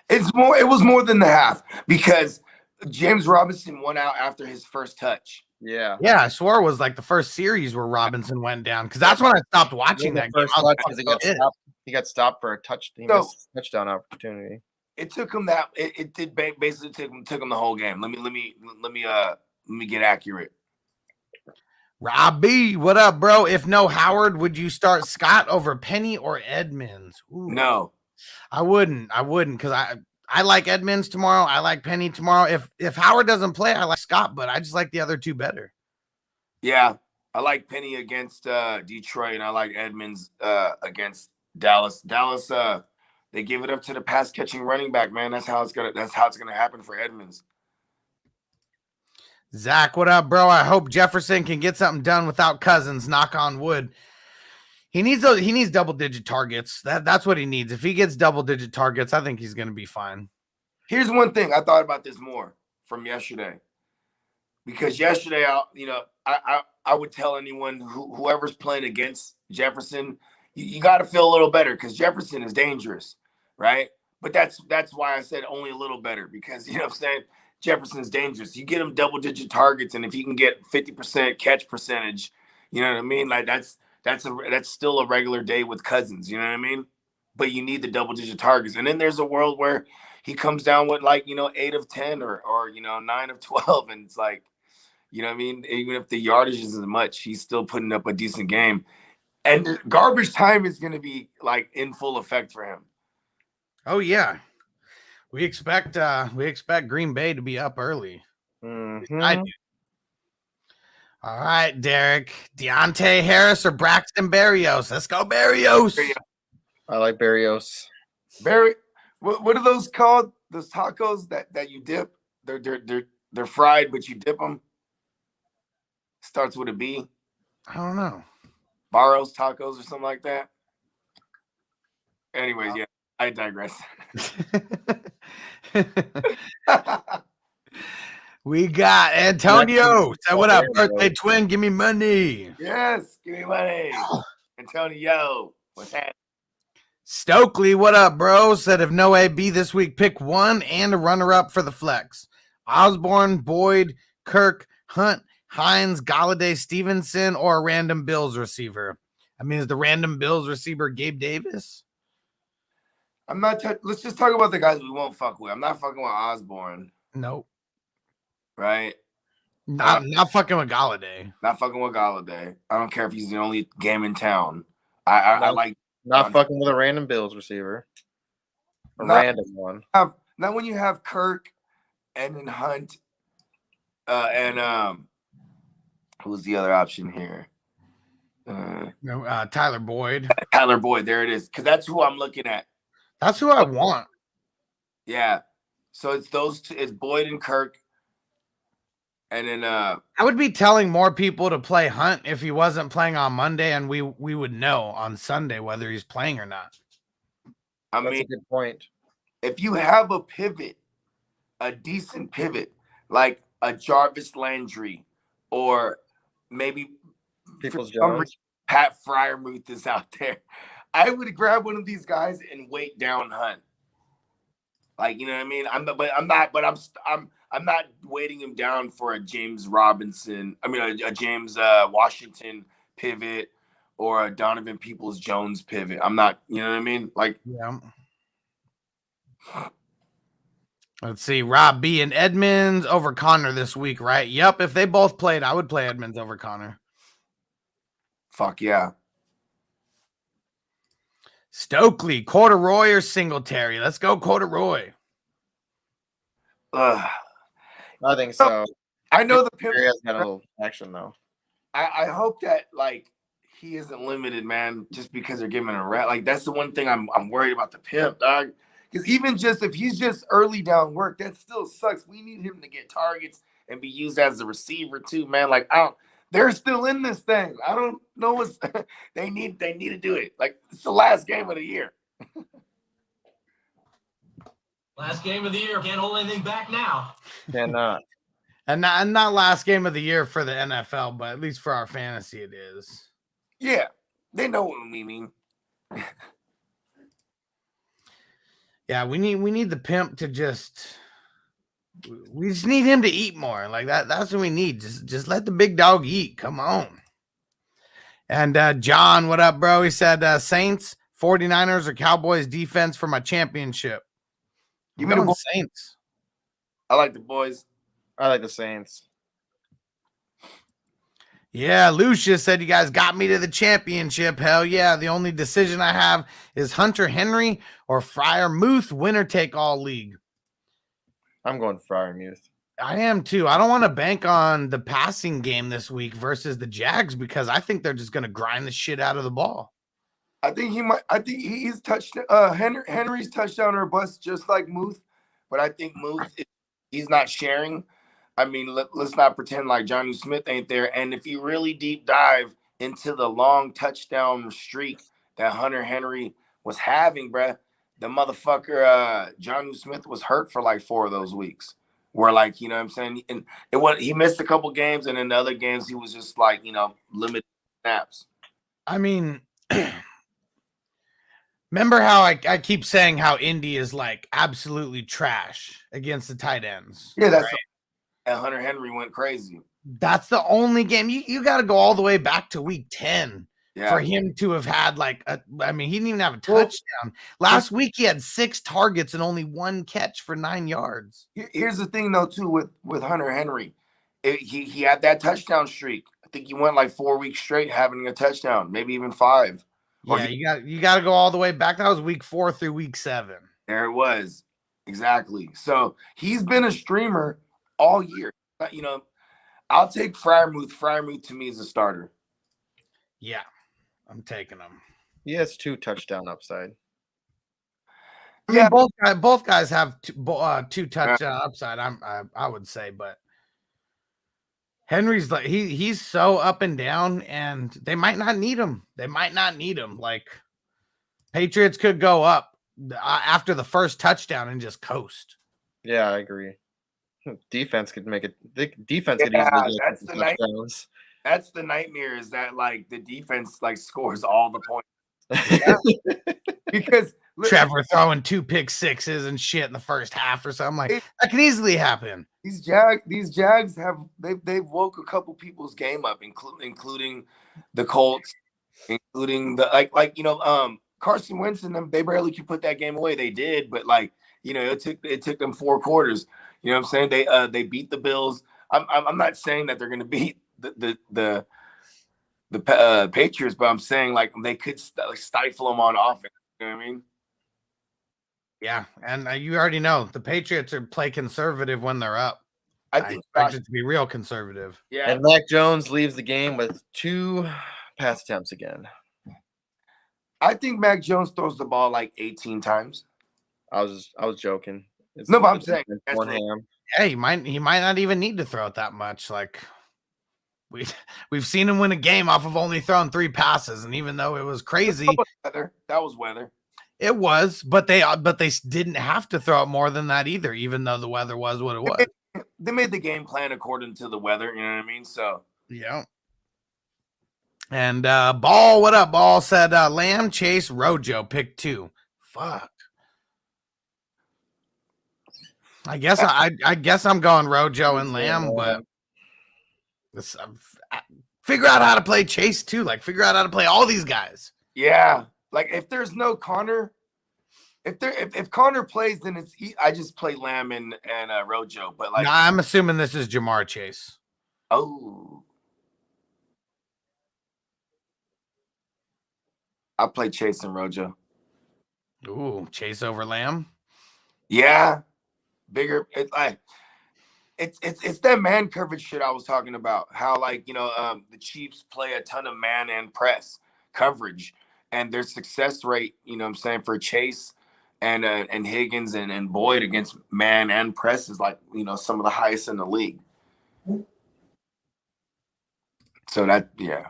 It was more than the half because James Robinson went out after his first touch. Yeah. Yeah, I swore it was like the first series where Robinson went down because that's when I stopped watching that game. He got stopped for a touchdown. He missed a touchdown opportunity. It took him that it did basically took him the whole game. Let me get accurate. Robbie, what up, bro? If no Howard, would you start Scott over Penny or Edmonds? Ooh. No, I wouldn't because I like Edmonds tomorrow. I like Penny tomorrow. If Howard doesn't play, I like Scott, but I just like the other two better. Yeah, I like Penny against Detroit, and I like Edmonds against Dallas. Dallas, they give it up to the pass catching running back, man. That's how it's gonna happen for Edmonds. Zach, what up, bro? I hope Jefferson can get something done without Cousins. Knock on wood. He needs double-digit targets. That's what he needs. If he gets double-digit targets, I think he's going to be fine. Here's one thing. I thought about this more from yesterday. Because yesterday, I would tell anyone, whoever's playing against Jefferson, you got to feel a little better because Jefferson is dangerous, right? But that's why I said only a little better because, you know what I'm saying, Jefferson's dangerous. You get him double-digit targets, and if he can get 50% catch percentage, you know what I mean? Like that's still a regular day with Cousins, you know what I mean? But you need the double-digit targets. And then there's a world where he comes down with 8 of 10 or 9 of 12, and it's like, you know what I mean? Even if the yardage isn't much, he's still putting up a decent game. And garbage time is going to be in full effect for him. Oh yeah. We expect Green Bay to be up early. Mm-hmm. I do. All right, Derek. Deontay Harris or Braxton Berrios? Let's go, Berrios. I like Berrios. What are those called? Those tacos that you dip? They're fried, but you dip them. Starts with a B. I don't know. Barro's tacos or something like that. Anyways, yeah, I digress. We got Antonio. Say what up, birthday twin? Give me money. Yes, give me money. Antonio, what's that? Stokely, what up, bro? Said if no AB this week, pick one and a runner-up for the flex. Osborne, Boyd, Kirk, Hunt, Hines, Galladay, Stevenson, or a random Bills receiver. I mean, is the random Bills receiver Gabe Davis? I'm not. Let's just talk about the guys we won't fuck with. I'm not fucking with Osborne. Nope. Right? Not fucking with Galladay. Not fucking with Galladay. I don't care if he's the only game in town. I like not fucking with a random Bills receiver. Random one. Not when you have Kirk and then Hunt and who's the other option here? Tyler Boyd. Tyler Boyd. There it is. Because that's who I'm looking at. That's who I want. Yeah. So it's those two. It's Boyd and Kirk. And then I would be telling more people to play Hunt if he wasn't playing on Monday, and we would know on Sunday whether he's playing or not. That's a good point. If you have a pivot, a decent pivot, like a Jarvis Landry or maybe Peoples-Jones, Pat Fryermuth is out there, I would grab one of these guys and weight down Hunt. Like, you know what I mean? I'm not weighting him down for a James Robinson. I mean, a James Washington pivot or a Donovan Peoples-Jones pivot. I'm not, you know what I mean? Like, yeah. Let's see. Rob B and Edmonds over Connor this week, right? Yep. If they both played, I would play Edmonds over Connor. Fuck yeah. Stokely, Corduroy or Singletary? Let's go Corduroy. I think so. I know the pimp has got a little action though. I hope that like he isn't limited, man, just because they're giving a rat. Like that's the one thing I'm worried about the pimp, dog. Because even just if he's just early down work, that still sucks. We need him to get targets and be used as a receiver too, man. Like they're still in this thing. I don't know what's they need to do it. Like it's the last game of the year. Last game of the year. Can't hold anything back now. Cannot. And not last game of the year for the NFL, but at least for our fantasy, it is. Yeah, they know what we mean. Yeah, we need the pimp to we just need him to eat more. Like that's what we need. Just let the big dog eat. Come on. And John, what up, bro? He said Saints, 49ers, or Cowboys defense for my championship. You mean the Saints? I like the boys. I like the Saints. Yeah, Lucius said you guys got me to the championship. Hell yeah. The only decision I have is Hunter Henry or Fryermuth, winner take all league. I'm going Fryermuth. I am too. I don't want to bank on the passing game this week versus the Jags because I think they're just going to grind the shit out of the ball. I think he's touched Henry's touchdown or bust just like Muth, but I think Muth he's not sharing. I mean, let's not pretend like Jonnu Smith ain't there. And if you really deep dive into the long touchdown streak that Hunter Henry was having, bruh, the motherfucker Jonnu Smith was hurt for like 4 of those weeks. Where like, you know what I'm saying? And he missed a couple games, and in the other games he was just like, you know, limited snaps. I mean, remember how I keep saying how Indy is like absolutely trash against the tight ends? Yeah, that's right? And Hunter Henry went crazy. That's the only game you got to go all the way back to week 10 for him to have had like he didn't even have a touchdown. Last week he had 6 targets and only 1 catch for 9 yards. Here's the thing though too with Hunter Henry, he had that touchdown streak. I think he went like 4 weeks straight having a touchdown, maybe even 5. Yeah, you got to go all the way back. That was week 4 through week 7. There it was. Exactly. So he's been a streamer all year. You know, I'll take Fryermuth. Fryermuth to me is a starter. Yeah, I'm taking him. He has 2 touchdown upside. I mean, both guys have two touch upside. I would say, but Henry's like he's so up and down, and they might not need him. Like Patriots could go up after the first touchdown and just coast. Yeah, I agree. Defense could make it. Defense could easily get that's touchdowns. That's the nightmare, is that like the defense like scores all the points. Because Trevor throwing 2 pick sixes and shit in the first half or something, like that could easily happen. These Jags have they've woke a couple people's game up, including the Colts, including the like Carson Wentz and them. They barely could put that game away. They did, but it took them 4 quarters. You know what I'm saying? They beat the Bills. I'm not saying that they're going to beat the Patriots, but I'm saying like they could stifle them on offense. You know what I mean? Yeah, and you already know the Patriots play conservative when they're up. I expect it to be real conservative. Yeah, and Mac Jones leaves the game with 2 pass attempts again. I think Mac Jones throws the ball like 18 times. I was joking. No, but I'm saying one hand. Yeah, he might not even need to throw it that much. Like we've seen him win a game off of only throwing 3 passes, and even though it was crazy, that was weather. It was, but they didn't have to throw it more than that either, even though the weather was what it was. They made the game plan according to the weather, you know what I mean? So yeah. And Ball, what up? Ball said Lamb, Chase, Rojo, pick 2. Fuck. I guess I'm going Rojo and Lamb, but figure out how to play Chase too. Like figure out how to play all these guys. Yeah. Like if there's no Connor, if Connor plays, then I just play Lamb and Rojo. But like, I'm assuming this is Jamar Chase. Oh, I play Chase and Rojo. Ooh, Chase over Lamb. Yeah, bigger. It's that man coverage shit I was talking about. How the Chiefs play a ton of man and press coverage. And their success rate, you know what I'm saying, for Chase and Higgins and Boyd against man and press is like, some of the highest in the league. So that, yeah.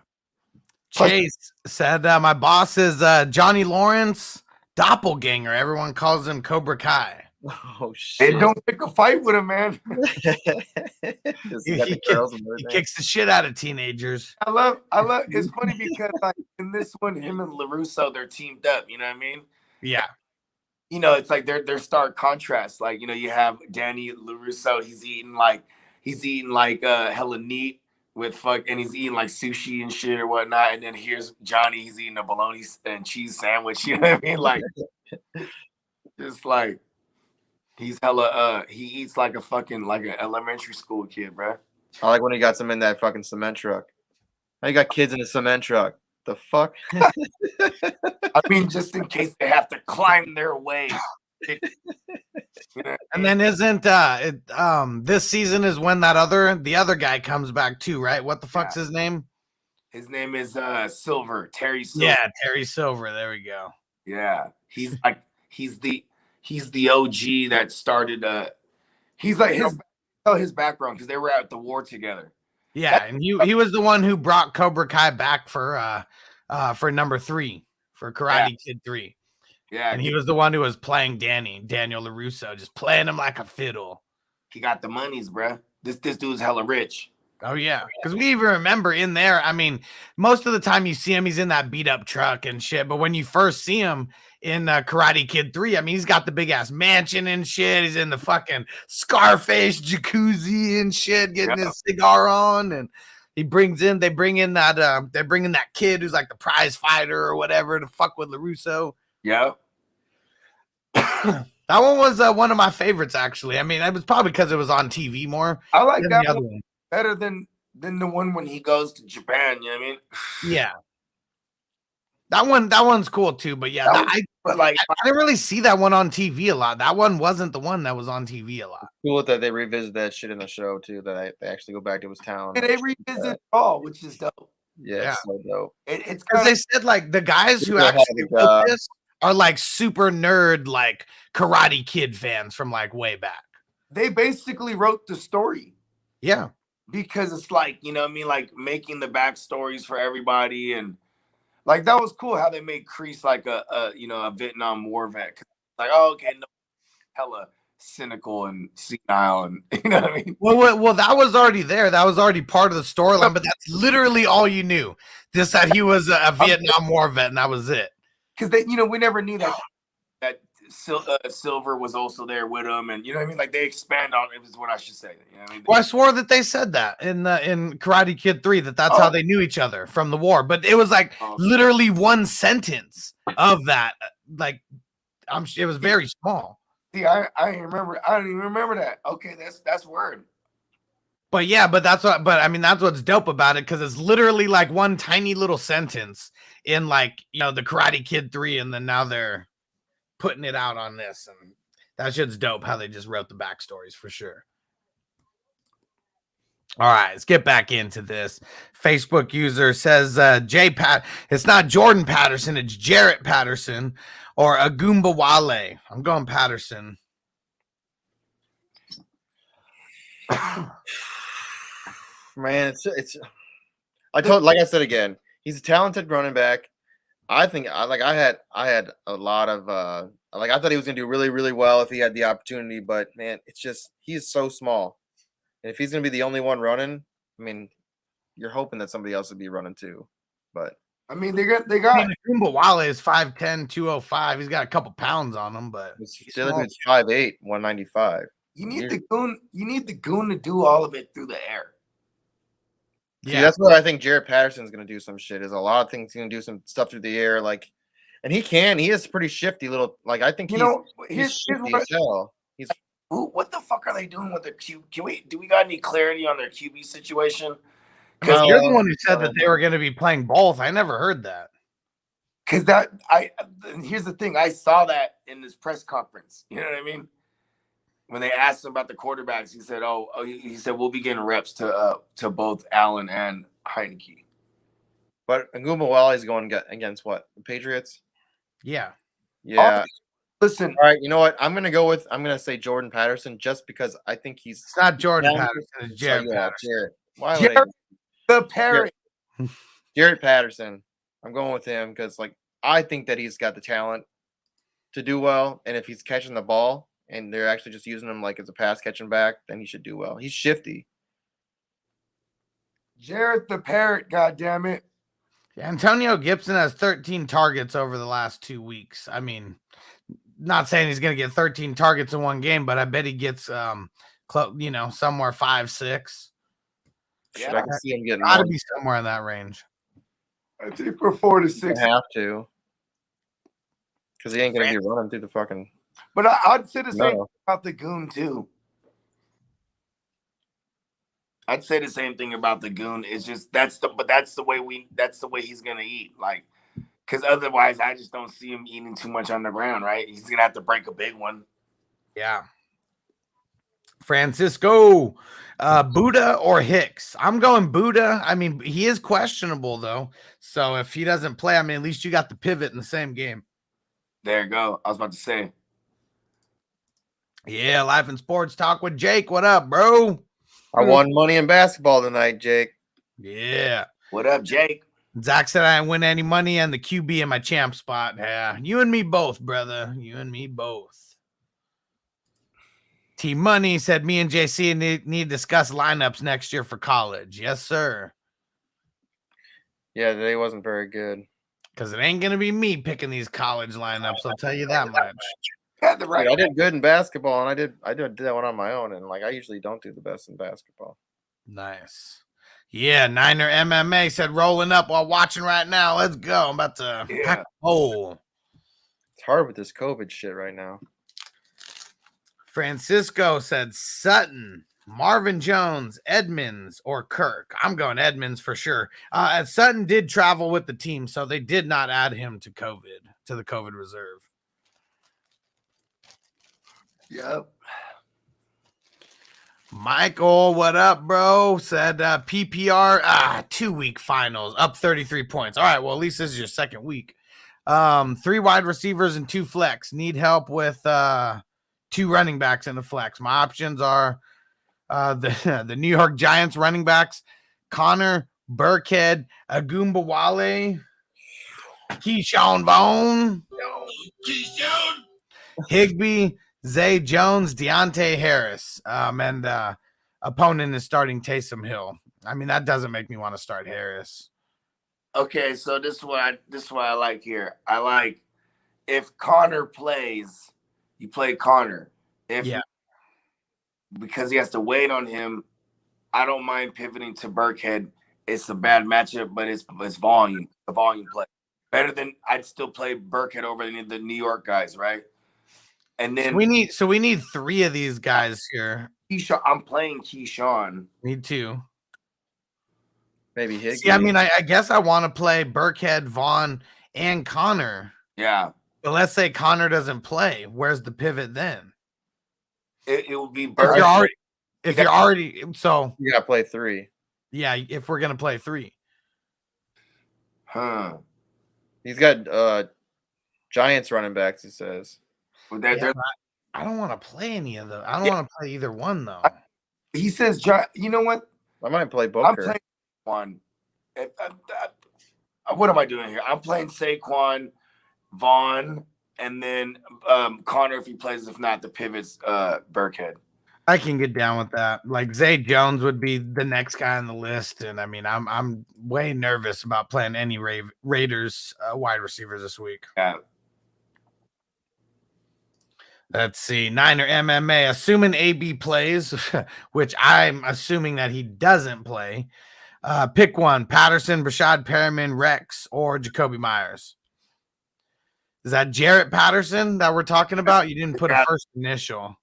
Chase said, my boss is Johnny Lawrence doppelganger. Everyone calls him Cobra Kai. Oh, shit. Hey, don't pick a fight with him, man. He kicks the shit out of teenagers. I love it's funny because like in this one, him and LaRusso, they're teamed up, you know what I mean? Yeah. It's like they're stark contrast. Like, you have Danny LaRusso, he's eating like hella neat with and he's eating like sushi and shit or whatnot. And then here's Johnny, he's eating a bologna and cheese sandwich, you know what I mean? Like just like he's hella he eats like an elementary school kid, bro. I like when he got some in that fucking cement truck. How you got kids in a cement truck? The fuck? I mean, just in case they have to climb their way. And then isn't this season is when the other guy comes back too, right? What the fuck's his name? His name is Silver, Terry Silver. Yeah, Terry Silver. There we go. Yeah, he's the OG that started. He's like his background because they were at the war together. Yeah, and he was the one who brought Cobra Kai back for number 3 for Karate Kid 3. Yeah, and he was the one who was playing Daniel LaRusso, just playing him like a fiddle. He got the monies, bro. This dude's hella rich. Oh yeah, because we even remember in there. I mean, most of the time you see him, he's in that beat up truck and shit. But when you first see him in Karate Kid 3, I mean, he's got the big ass mansion and shit. He's in the fucking Scarface jacuzzi and shit, getting his cigar on, and they bring in that kid who's like the prize fighter or whatever to fuck with LaRusso. Yeah. That one was one of my favorites, actually. I mean, it was probably because it was on TV more. I like that one better than the one when he goes to Japan. You know what I mean? Yeah. That one's cool too. But yeah, I didn't really see that one on TV a lot. That one wasn't the one that was on TV a lot. Cool that they revisit that shit in the show too. That they actually go back to his town. And they revisit it all, which is dope. Yeah. It's so dope. It's because they said like the guys who actually wrote this are like super nerd, like Karate Kid fans from like way back. They basically wrote the story. Yeah. Because it's like, you know what I mean? Like making the backstories for everybody. And like, that was cool how they made Kreese like a Vietnam War vet. Like, oh, okay, no, hella cynical and senile, and you know what I mean? Well, that was already there. That was already part of the storyline, but that's literally all you knew. Just that he was a Vietnam War vet, and that was it. Because we never knew that Silver was also there with him, and you know what I mean? Like they expand on it is what I should say. You know what I mean? Well, I swore that they said that in Karate Kid 3 that's how they knew each other from the war, but it was like literally one sentence of that. Like, it was very small. See, I don't even remember that. Okay, that's word. But yeah, that's what's dope about it, because it's literally like one tiny little sentence in like, you know, the Karate Kid 3, and then now they're putting it out on this, and that shit's dope how they just wrote the backstories for sure. All right, let's get back into this. Facebook user says it's not Jordan Patterson, it's Jarrett Patterson or Agumba Wale. I'm going Patterson. Man, like I said again, he's a talented running back. I think I had a lot of I thought he was gonna do really, really well if he had the opportunity, but man, it's just he's so small. And if he's gonna be the only one running, I mean, you're hoping that somebody else would be running too. But I mean, they got Agumba Wale is 5'10", 205. He's got a couple pounds on him, but it's 5'8", 195. You need the goon to do all of it through the air. Yeah, that's what I think Jarrett Patterson's gonna do. Some shit is a lot of things. He's gonna do some stuff through the air, like, and he is pretty shifty little. Like I think he's shifty as hell. What the fuck are they doing with their QB? Do we got any clarity on their QB situation? Because you're the one who said that they were going to be playing both. I never heard that. Because here's the thing. I saw that in this press conference. You know what I mean? When they asked him about the quarterbacks, he said, he said we'll be getting reps to both Allen and Heineke. But Agumba Wale is going against what? The Patriots? Yeah. Yeah. Listen. All right, you know what? I'm gonna say Jordan Patterson just because I think it's not Jordan Patterson, it's Jarrett Patterson. Jarrett. Why Jarrett the parrot. Jarrett Patterson. I'm going with him because I think that he's got the talent to do well, and if he's catching the ball and they're actually just using him like as a pass catching back, then he should do well. He's shifty. Jarrett the parrot, goddammit. Antonio Gibson has 13 targets over the last 2 weeks. I mean, not saying he's going to get 13 targets in one game, but I bet he gets, somewhere 5, 6. Yeah, I can see him getting. Got to be somewhere in that range. I think for 4 to 6. I have to, because he ain't going to be running through the fucking. But I'd say the same about the goon too. I'd say the same thing about the goon. It's just that's the way he's gonna eat. Like, because otherwise, I just don't see him eating too much on the ground. Right? He's gonna have to break a big one. Yeah. Francisco, Buddha or Hicks? I'm going Buddha. I mean, he is questionable though. So if he doesn't play, I mean, at least you got the pivot in the same game. There you go. I was about to say. Yeah, Life and Sports Talk with Jake. What up, bro? I won money in basketball tonight, Jake. Yeah. What up, Jake? Zach said I didn't win any money and the QB in my champ spot. Yeah, you and me both, brother. You and me both. T Money said me and JC need to discuss lineups next year for college. Yes, sir. Yeah, today wasn't very good. Because it ain't going to be me picking these college lineups. I'll tell you that much. The right. I did good in basketball, and I did that one on my own, and I usually don't do the best in basketball. Nice. Yeah, Niner MMA said rolling up while watching right now. Let's go. I'm about to pack a hole. It's hard with this COVID shit right now. Francisco said Sutton, Marvin Jones, Edmonds, or Kirk. I'm going Edmonds for sure. Sutton did travel with the team, so they did not add him to the COVID reserve. Yep. Michael, what up, bro? Said PPR, 2-week finals, up 33 points. All right, well, at least this is your second week. 3 wide receivers and 2 flex. Need help with 2 running backs in the flex. My options are the New York Giants running backs, Connor, Burkhead, Agumbawale, Keyshawn Vaughn, Higbee, Zay Jones, Deontay Harris, and opponent is starting Taysom Hill. I mean, that doesn't make me want to start Harris. Okay, so this is what I like here. I like if Connor plays, you play Connor. Because he has to wait on him, I don't mind pivoting to Burkhead. It's a bad matchup, but it's volume, a volume play. Better than I'd still play Burkhead over the New York guys, right? And then we need 3 of these guys here. Keyshawn, I'm playing Keyshawn. Me too. Maybe Higbee. See, I mean, I guess I want to play Burkhead, Vaughn, and Connor. Yeah. But let's say Connor doesn't play. Where's the pivot then? It will be Burkhead. If you're already so you gotta play 3. Yeah, if we're gonna play 3. Huh. He's got Giants running backs, he says. I don't want to play any of them. I don't want to play either one though. He says, you know what? I might play Booker. I'm playing one. What am I doing here? I'm playing Saquon, Vaughn, and then Connor if he plays. If not, the pivot's Burkhead. I can get down with that. Like Zay Jones would be the next guy on the list, and I mean, I'm way nervous about playing any Raiders wide receivers this week. Yeah. Let's see. Niner MMA, assuming AB plays, which I'm assuming that he doesn't play. Pick one: Patterson, Rashad Perriman, Rex, or Jacoby Myers. Is that Jarrett Patterson that we're talking about? You didn't put a first initial.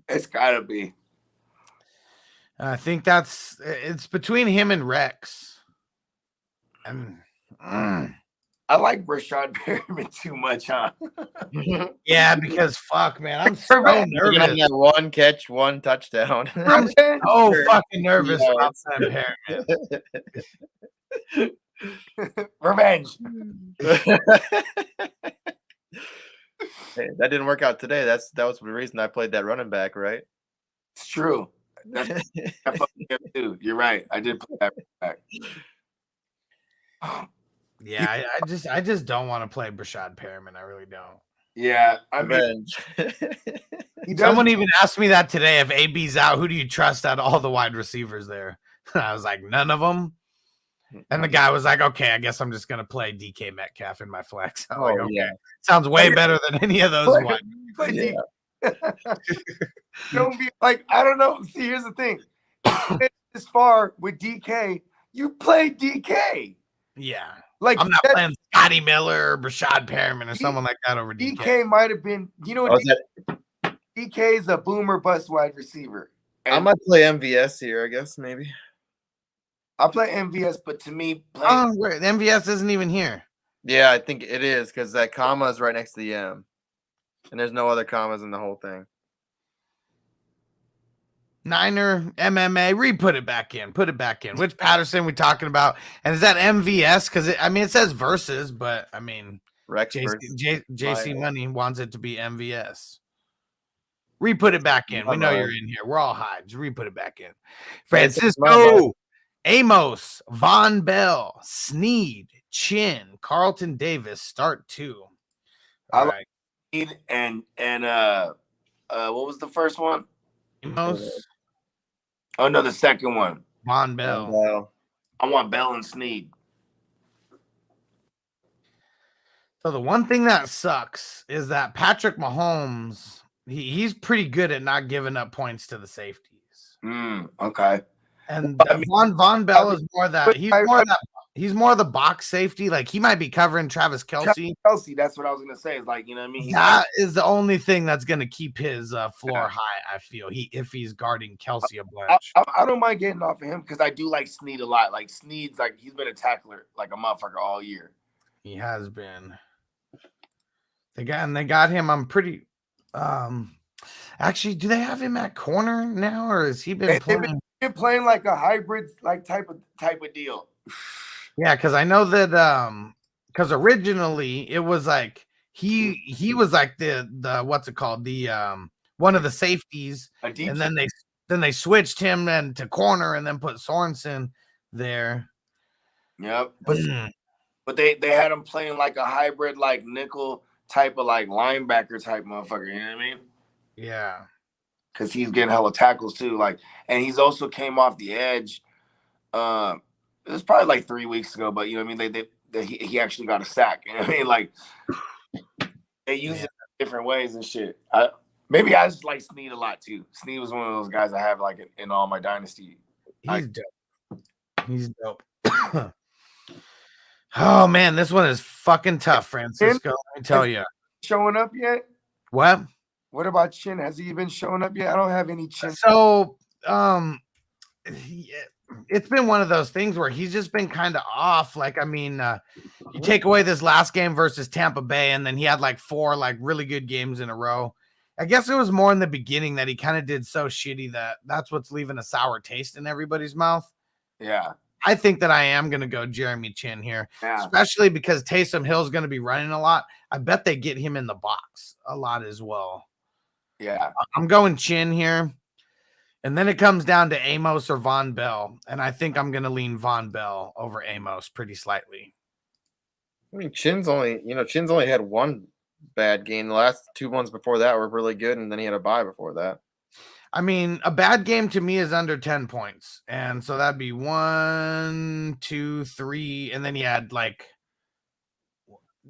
It's gotta be. I think it's between him and Rex. And I like Rashad Perriman too much, huh? Yeah, because fuck, man, I'm so nervous. That 1 catch, 1 touchdown. I'm so fucking nervous about Sam Perriman. Revenge. Hey, that didn't work out today. That was the reason I played that running back, right? It's true. That's fucking him too. You're right. I did play that running back. Yeah, I just don't want to play Rashad Perriman. I really don't. Yeah, I mean, someone even asked me that today. If AB's out, who do you trust out of all the wide receivers there? I was like, none of them. And the guy was like, okay, I guess I'm just gonna play DK Metcalf in my flex. I'm like, okay, sounds way better than any of those wide. Don't be like, I don't know. See, here's the thing. This far with DK, you play DK. Yeah. Like I'm not playing Scotty Miller or Rashad Perriman or someone like that over DK. DK might have been, you know what? DK is a boomer bust wide receiver. I might play MVS here, I guess, maybe. I play MVS, but to me, wait, MVS isn't even here. Yeah, I think it is because that comma is right next to the M. And there's no other commas in the whole thing. Niner, MMA, put it back in. Put it back in. Which Patterson we talking about? And is that MVS? Because it says versus, but I mean, Rex JC Money wants it to be MVS. Put it back in. We know you're in here. We're all high. Just put it back in. Francisco, Amos, Von Bell, Sneed, Chin, Carlton Davis, start 2. All right. And what was the first one? Amos. Oh no, the second one. Von Bell. I want Bell and Sneed. So the one thing that sucks is that Patrick Mahomes, he's pretty good at not giving up points to the safeties. Okay. And Von Bell is more that he's more the box safety. Like he might be covering Travis Kelce. That's what I was gonna say. Is like, you know what I mean? That is the only thing that's gonna keep his floor high. I feel if he's guarding Kelce a bunch. I don't mind getting off of him because I do like Sneed a lot. Like Sneed's like he's been a tackler like a motherfucker all year. He has been. They got him. I'm pretty. Actually, do they have him at corner now, or has he been playing? They're playing like a hybrid like type of deal. Yeah, because I know that because originally it was like he was like the what's it called, the one of the safeties, and then they switched him then to corner and then put Sorensen there. Yep, but they had him playing like a hybrid, like nickel type of like linebacker type motherfucker. You know what I mean? Yeah, because he's getting hella tackles too. Like, and he's also came off the edge. It was probably like 3 weeks ago, but you know what I mean. He actually got a sack. You know what I mean? Like they use it in different ways and shit. Maybe I just like Snead a lot too. Snead was one of those guys I have like in all my dynasty. He's dope. He's dope. Oh man, this one is fucking tough, Francisco. Let me tell you. Showing up yet? What? What about Chin? Has he been showing up yet? I don't have any Chin. So, it's been one of those things where he's just been kind of off. Like, I mean, you take away this last game versus Tampa Bay, and then he had like 4 like really good games in a row. I guess it was more in the beginning that he kind of did so shitty that's what's leaving a sour taste in everybody's mouth. Yeah. I think that I am going to go Jeremy Chin here, especially because Taysom Hill's going to be running a lot. I bet they get him in the box a lot as well. Yeah. I'm going Chin here. And then it comes down to Amos or Von Bell. And I think I'm going to lean Von Bell over Amos pretty slightly. I mean, Chin's only had one bad game. The last 2 ones before that were really good, and then he had a bye before that. I mean, a bad game to me is under 10 points. And so that'd be 1, 2, 3. And then he had like,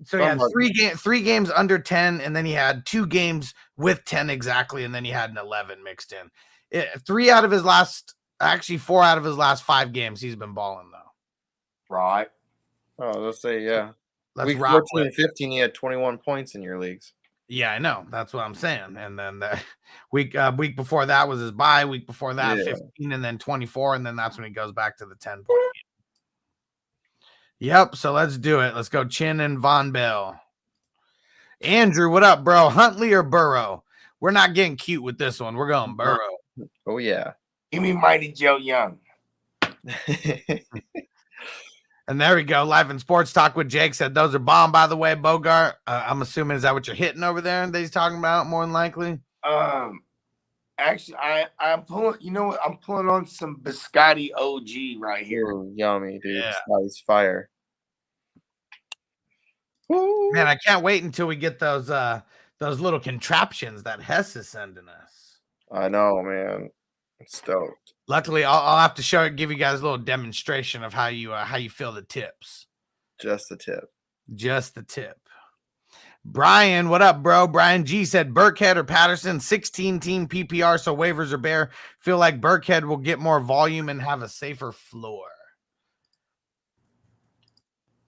so he had 3 games under 10. And then he had 2 games with 10 exactly. And then he had an 11 mixed in. 4 out of his last 5 games, he's been balling though. Right. Oh, let's say, yeah. Let's Week rock 14 and 15, he had 21 points in your leagues. Yeah, I know. That's what I'm saying. And then the week before that was his bye. Week before that, 15, and then 24, and then that's when he goes back to the 10-point game. Yep. So let's do it. Let's go Chin and Von Bell. Andrew, what up, bro? Huntley or Burrow? We're not getting cute with this one. We're going Burrow. Oh yeah. Give me Mighty Joe Young. And there we go. Live in Sports Talk with Jake said those are bomb, by the way, Bogart. I'm assuming, is that what you're hitting over there that he's talking about more than likely? Actually, I'm pulling, you know what? I'm pulling on some Biscotti OG right here. Ooh, yummy, dude. Yeah. Nice fire. Man, I can't wait until we get those little contraptions that Hess is sending us. I know, man. I'm stoked. Luckily, I'll have to give you guys a little demonstration of how you feel the tips. Just the tip. Just the tip. Brian, what up, bro? Brian G said Burkhead or Patterson, 16-team PPR, so waivers are bare. Feel like Burkhead will get more volume and have a safer floor.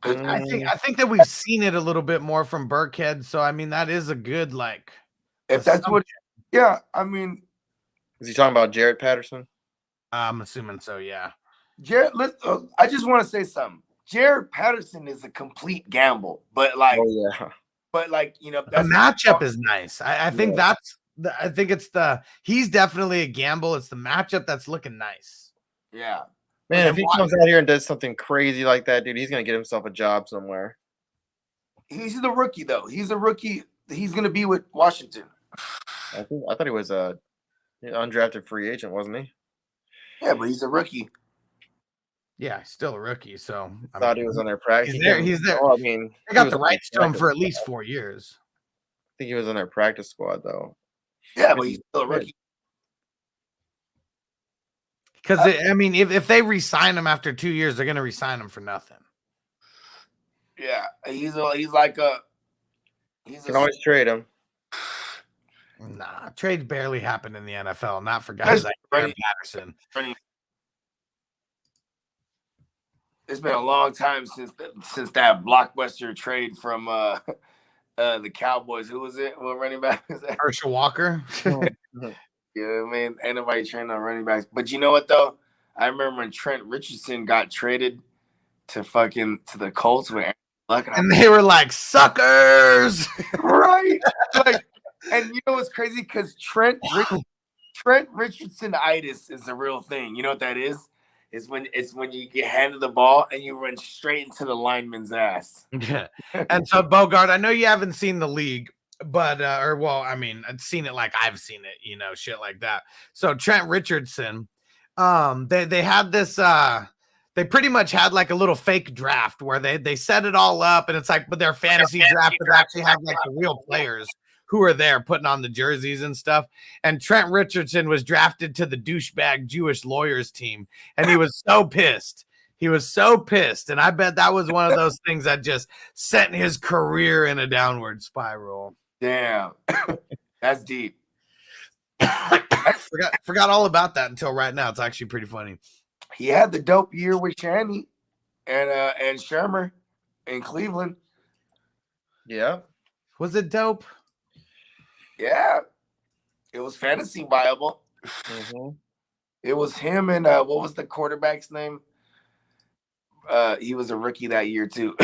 I think that we've seen it a little bit more from Burkhead, so I mean that is a good like. If that's what, yeah, I mean, is he talking about Jared Patterson? I'm assuming so, yeah. Jared, I just want to say something. Jared Patterson is a complete gamble, but like, oh yeah, but like, you know, the matchup is nice. I think he's definitely a gamble. It's the matchup that's looking nice. Yeah. Man, if he comes out here and does something crazy like that, dude, he's gonna get himself a job somewhere. He's the rookie, though. He's a rookie. He's gonna be with Washington. I thought he was a undrafted free agent, wasn't he? Yeah, but he's a rookie. Yeah, he's still a rookie. So I thought he was on their practice. He's there. Oh, I mean, they got the rights to him for at least 4 years. I think he was on their practice squad, though. Yeah, but he's still a rookie. Because I mean, if they re-sign him after 2 years, they're gonna re-sign him for nothing. Yeah, he's like a. You can always trade him. Nah, trades barely happen in the NFL. Not for guys like Patterson. It's been a long time since that blockbuster trade from the Cowboys. Who was it? What running back was that? Herschel Walker. Yeah, man, ain't nobody trained on running backs. But you know what though? I remember when Trent Richardson got traded to the Colts with Aaron Luck, and they were like suckers, right? Like, and you know what's crazy? Because Trent Richardson-itis is the real thing. You know what that is? is when you get handed the ball and you run straight into the lineman's ass. Yeah. And so Bogart, I know you haven't seen the league, but I've seen it like I've seen it, shit like that. So Trent Richardson, they had this they pretty much had like a little fake draft where they set it all up, and it's like, but their fantasy draft would actually have like the real players who are there putting on the jerseys and stuff. And Trent Richardson was drafted to the douchebag Jewish lawyers team, and he was so pissed. He was so pissed, and I bet that was one of those things that just sent his career in a downward spiral. Damn, that's deep. I forgot all about that until right now. It's actually pretty funny. He had the dope year with Shanny and Shermer in Cleveland. Yeah. Was it dope? Yeah. It was fantasy viable. Mm-hmm. It was him and what was the quarterback's name? He was a rookie that year too.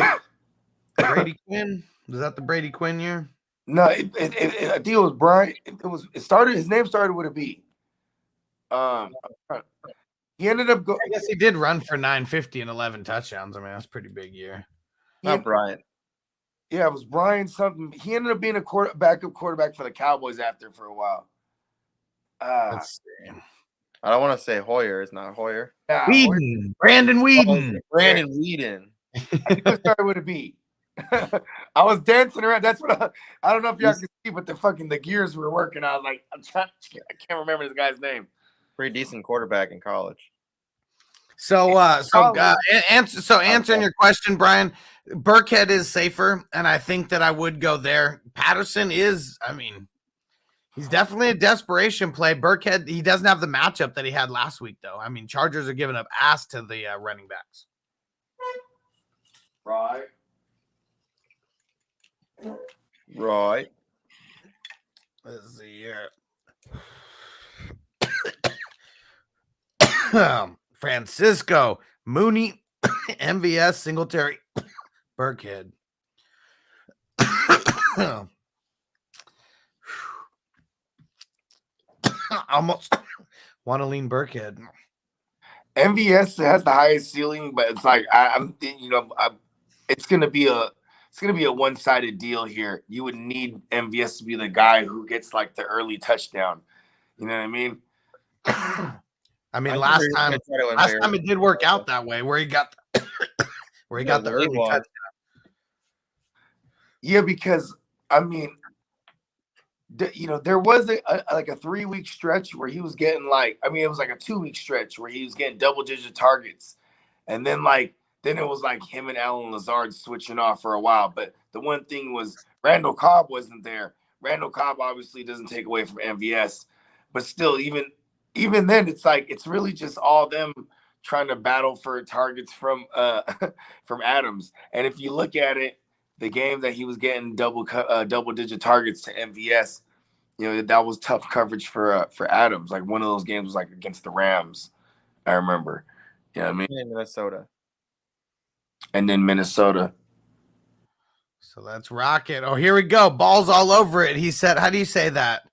Brady Quinn? Was that the Brady Quinn year? No, I think it was Brian. His name started with a B. He ended up I guess he did run for 950 and 11 touchdowns. I mean, that's a pretty big year. Not Brian. Yeah, it was Brian something. He ended up being a backup quarterback for the Cowboys after for a while. Let's see. I don't want to say Hoyer. It's not Hoyer. Nah, Whedon. Brandon Whedon. Brandon Whedon. I think it started with a B. I was dancing around. That's what I don't know if y'all can see, but the gears were working. I was like, I can't remember this guy's name. Pretty decent quarterback in college. Answering your question, Brian, Burkhead is safer, and I think that I would go there. Patterson is, he's definitely a desperation play. Burkhead, he doesn't have the matchup that he had last week, though. I mean, Chargers are giving up ass to the running backs. Right. Let's see here. Francisco, Mooney, MVS, Singletary, Burkhead. Almost want to lean Burkhead. MVS has the highest ceiling, but it's like I'm thinking, it's gonna be a one-sided deal here. You would need MVS to be the guy who gets like the early touchdown. You know what I mean? Last time it did work out that way, where he got the early touchdown. Yeah, because there was a 3-week stretch where he was getting it was like a 2-week stretch where he was getting double-digit targets, and then it was like him and Alan Lazard switching off for a while. But the one thing was Randall Cobb wasn't there. Randall Cobb obviously doesn't take away from MVS, but still, even then, it's really just all them trying to battle for targets from Adams. And if you look at it, the game that he was getting double-digit targets to MVS, that was tough coverage for Adams. Like one of those games was like against the Rams, I remember. You know what I mean? In Minnesota. And then Minnesota. So let's rock it. Oh, here we go. Balls all over it. He said, how do you say that?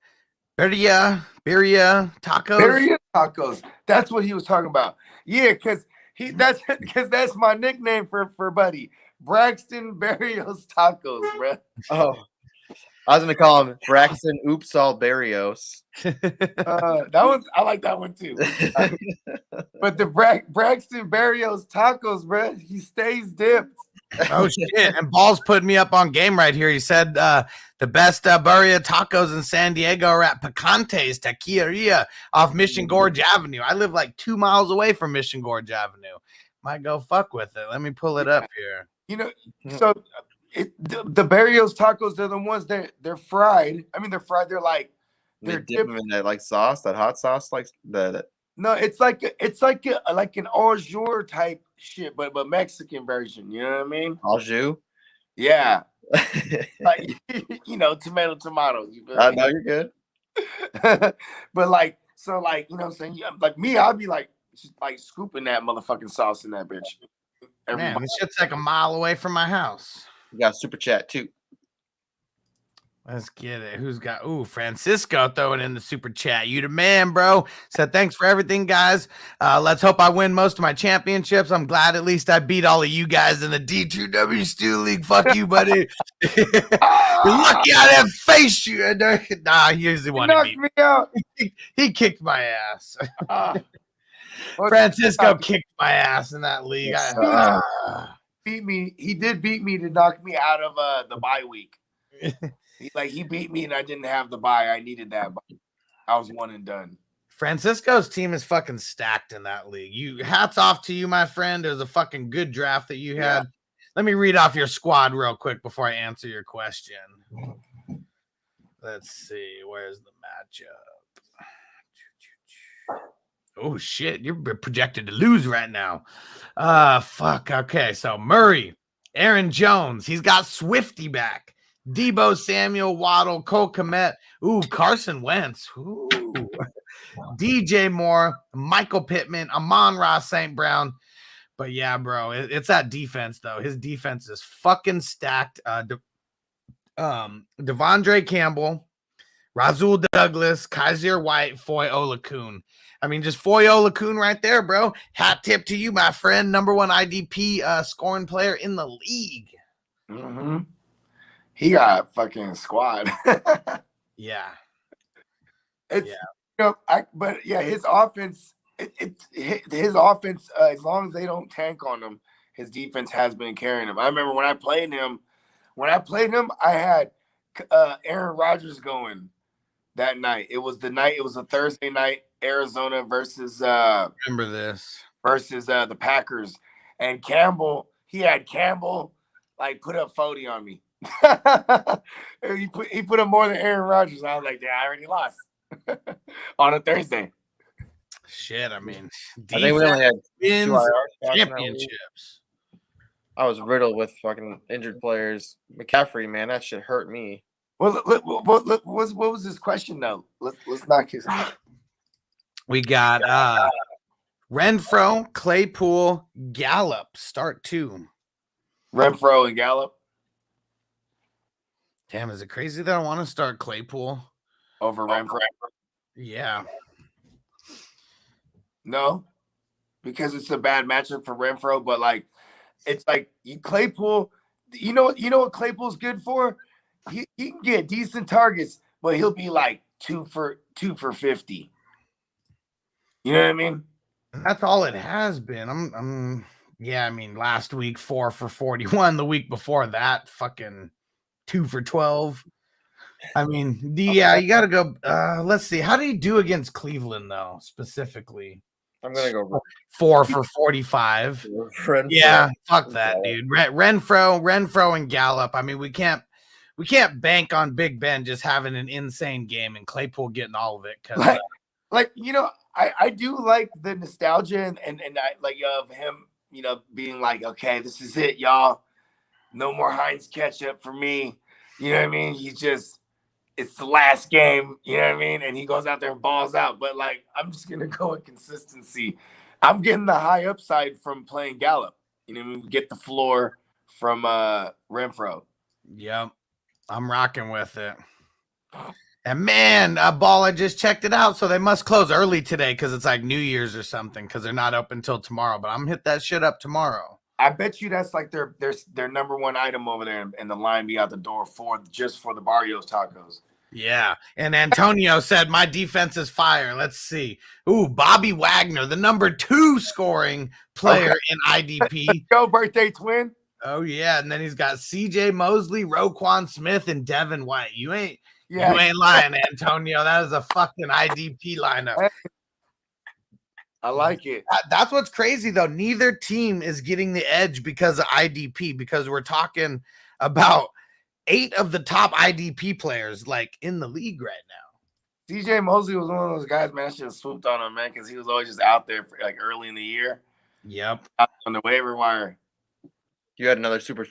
Birria tacos. Birria tacos. That's what he was talking about. Yeah, because that's my nickname for Buddy. Braxton Berrios Tacos, bro. Oh, I was gonna call him Braxton Oops All Barrios. I like that one too. But the Braxton Berrios Tacos, bro, he stays dipped. Oh shit! And Ball's putting me up on game right here. He said the best burrito tacos in San Diego are at Picante's Taqueria off Mission Gorge Avenue. I live like 2 miles away from Mission Gorge Avenue. Might go fuck with it. Let me pull it up here. So the Berrios tacos, they're the ones that they're fried. They're fried. They're like they're dipped in that sauce, that hot sauce, like the. No, it's like an au jour type shit, but Mexican version. You know what I mean? Au jus? Yeah. Tomato. You feel me? No, you're good. But you know what I'm saying? Like me, I'll be like scooping that motherfucking sauce in that bitch. Man, this shit's like a mile away from my house. You got super chat too. Let's get it. Who's got Francisco throwing in the super chat. You the man, bro. Said thanks for everything, guys. Let's hope I win most of my championships. I'm glad at least I beat all of you guys in the D2W Steel League. Fuck you, buddy. You're lucky I didn't face you. Nah, he usually wanted knocked me out. He kicked my ass. Francisco kicked my ass in that league. Beat me. He did beat me to knock me out of the bye week. He beat me and I didn't have the bye. I needed that bye. I was one and done. Francisco's team is fucking stacked in that league. Hats off to you, my friend. It was a fucking good draft that you had. Yeah. Let me read off your squad real quick before I answer your question. Let's see. Where's the matchup? Oh shit, you're projected to lose right now. Fuck. Okay, so Murray, Aaron Jones, he's got Swifty back. Debo Samuel, Waddle, Cole Kmet, Carson Wentz, DJ Moore, Michael Pittman, Amon-Ra St. Brown. But yeah, bro, it's that defense though. His defense is fucking stacked. Devondre Campbell, Razul Douglas, Kaiser White, Foy Olakun. I mean, just Foy Olakun right there, bro. Hat tip to you, my friend. Number 1 IDP scoring player in the league. Mm-hmm. He got fucking squad. Yeah. His offense, his offense, as long as they don't tank on him, his defense has been carrying him. I remember when I played him, I had Aaron Rodgers going that night. It was a Thursday night, Arizona versus remember this. Versus the Packers. And Campbell, he had Campbell put up 40 on me. he put up more than Aaron Rodgers. I was like, yeah, I already lost on a Thursday. Shit, I mean, I think we only had 2 IR championships. I was riddled with fucking injured players. McCaffrey, man, that shit hurt me. Well, what was his question though? Let's knock his. We got Renfro, Claypool, Gallup. Start 2. Renfro and Gallup. Damn, is it crazy that I want to start Claypool over Renfro? Yeah. No, because it's a bad matchup for Renfro. But Claypool. You know what Claypool's good for? He can get decent targets, but he'll be 2 for 50. You know what I mean? That's all it has been. Yeah, I mean, last week 4 for 41. The week before that, fucking 2 for 12. I mean, you got to go. Let's see. How did he do against Cleveland, though, specifically? I'm going to go 4 for 45. Yeah, fuck that, dude. Renfro and Gallup. I mean, we can't bank on Big Ben just having an insane game and Claypool getting all of it. Cause, I do like the nostalgia and I of him, being okay, this is it, y'all. No more Heinz ketchup for me. You know what I mean? It's the last game, you know what I mean? And he goes out there and balls out. But I'm just gonna go with consistency. I'm getting the high upside from playing Gallup. You know what I mean? Get the floor from Renfro. Yep. I'm rocking with it. And man, Ball, I just checked it out. So they must close early today because it's New Year's or something because they're not open until tomorrow. But I'm going to hit that shit up tomorrow. I bet you that's their number 1 item over there, and the line be out the door just for the Barrios tacos. Yeah. And Antonio said, my defense is fire. Let's see. Bobby Wagner, the number 2 scoring player in IDP. Go, birthday twin. Oh, yeah. And then he's got CJ Mosley, Roquan Smith, and Devin White. You ain't lying, Antonio. That is a fucking IDP lineup. I like it. That's what's crazy, though. Neither team is getting the edge because of IDP, because we're talking about 8 of the top IDP players in the league right now. CJ Mosley was one of those guys, man. I should have swooped on him, man, because he was always just out there for, early in the year. Yep. On the waiver wire. You had another super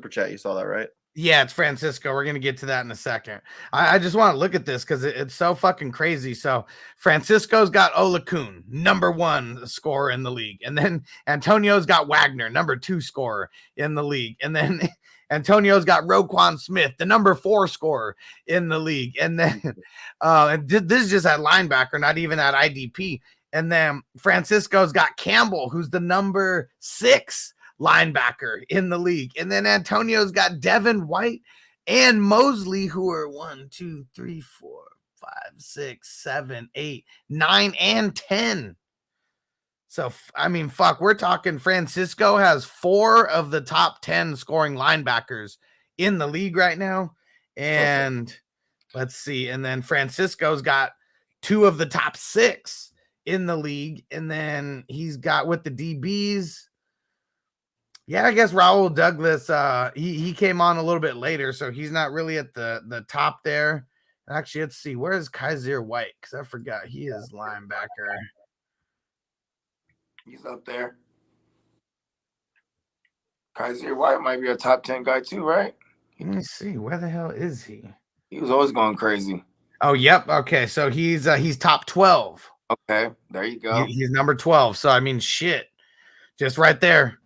chat. You saw that, right? Yeah, it's Francisco. We're gonna get to that in a second. I just want to look at this because it's so fucking crazy. So Francisco's got Olakun, number 1 scorer in the league, and then Antonio's got Wagner, number 2 scorer in the league, and then Antonio's got Roquan Smith, the number 4 scorer in the league, and then and this is just at linebacker, not even at IDP. And then Francisco's got Campbell, who's the number 6 linebacker in the league. And then Antonio's got Devin White and Mosley, who are 1, 2, 3, 4, 5, 6, 7, 8, 9, and 10. So, I mean, fuck, we're talking Francisco has 4 of the top 10 scoring linebackers in the league right now. And let's see. And then Francisco's got 2 of the top 6 in the league. And then he's got with the DBs. Yeah, I guess Raul Douglas, he came on a little bit later, so he's not really at the top there. Actually, let's see. Where is Kaiser White? Because I forgot he is linebacker. He's up there. Kaiser White might be a top 10 guy too, right? Let me see. Where the hell is he? He was always going crazy. Oh, yep. Okay, so he's top 12. Okay, there you go. He's number 12. So I mean, shit, just right there.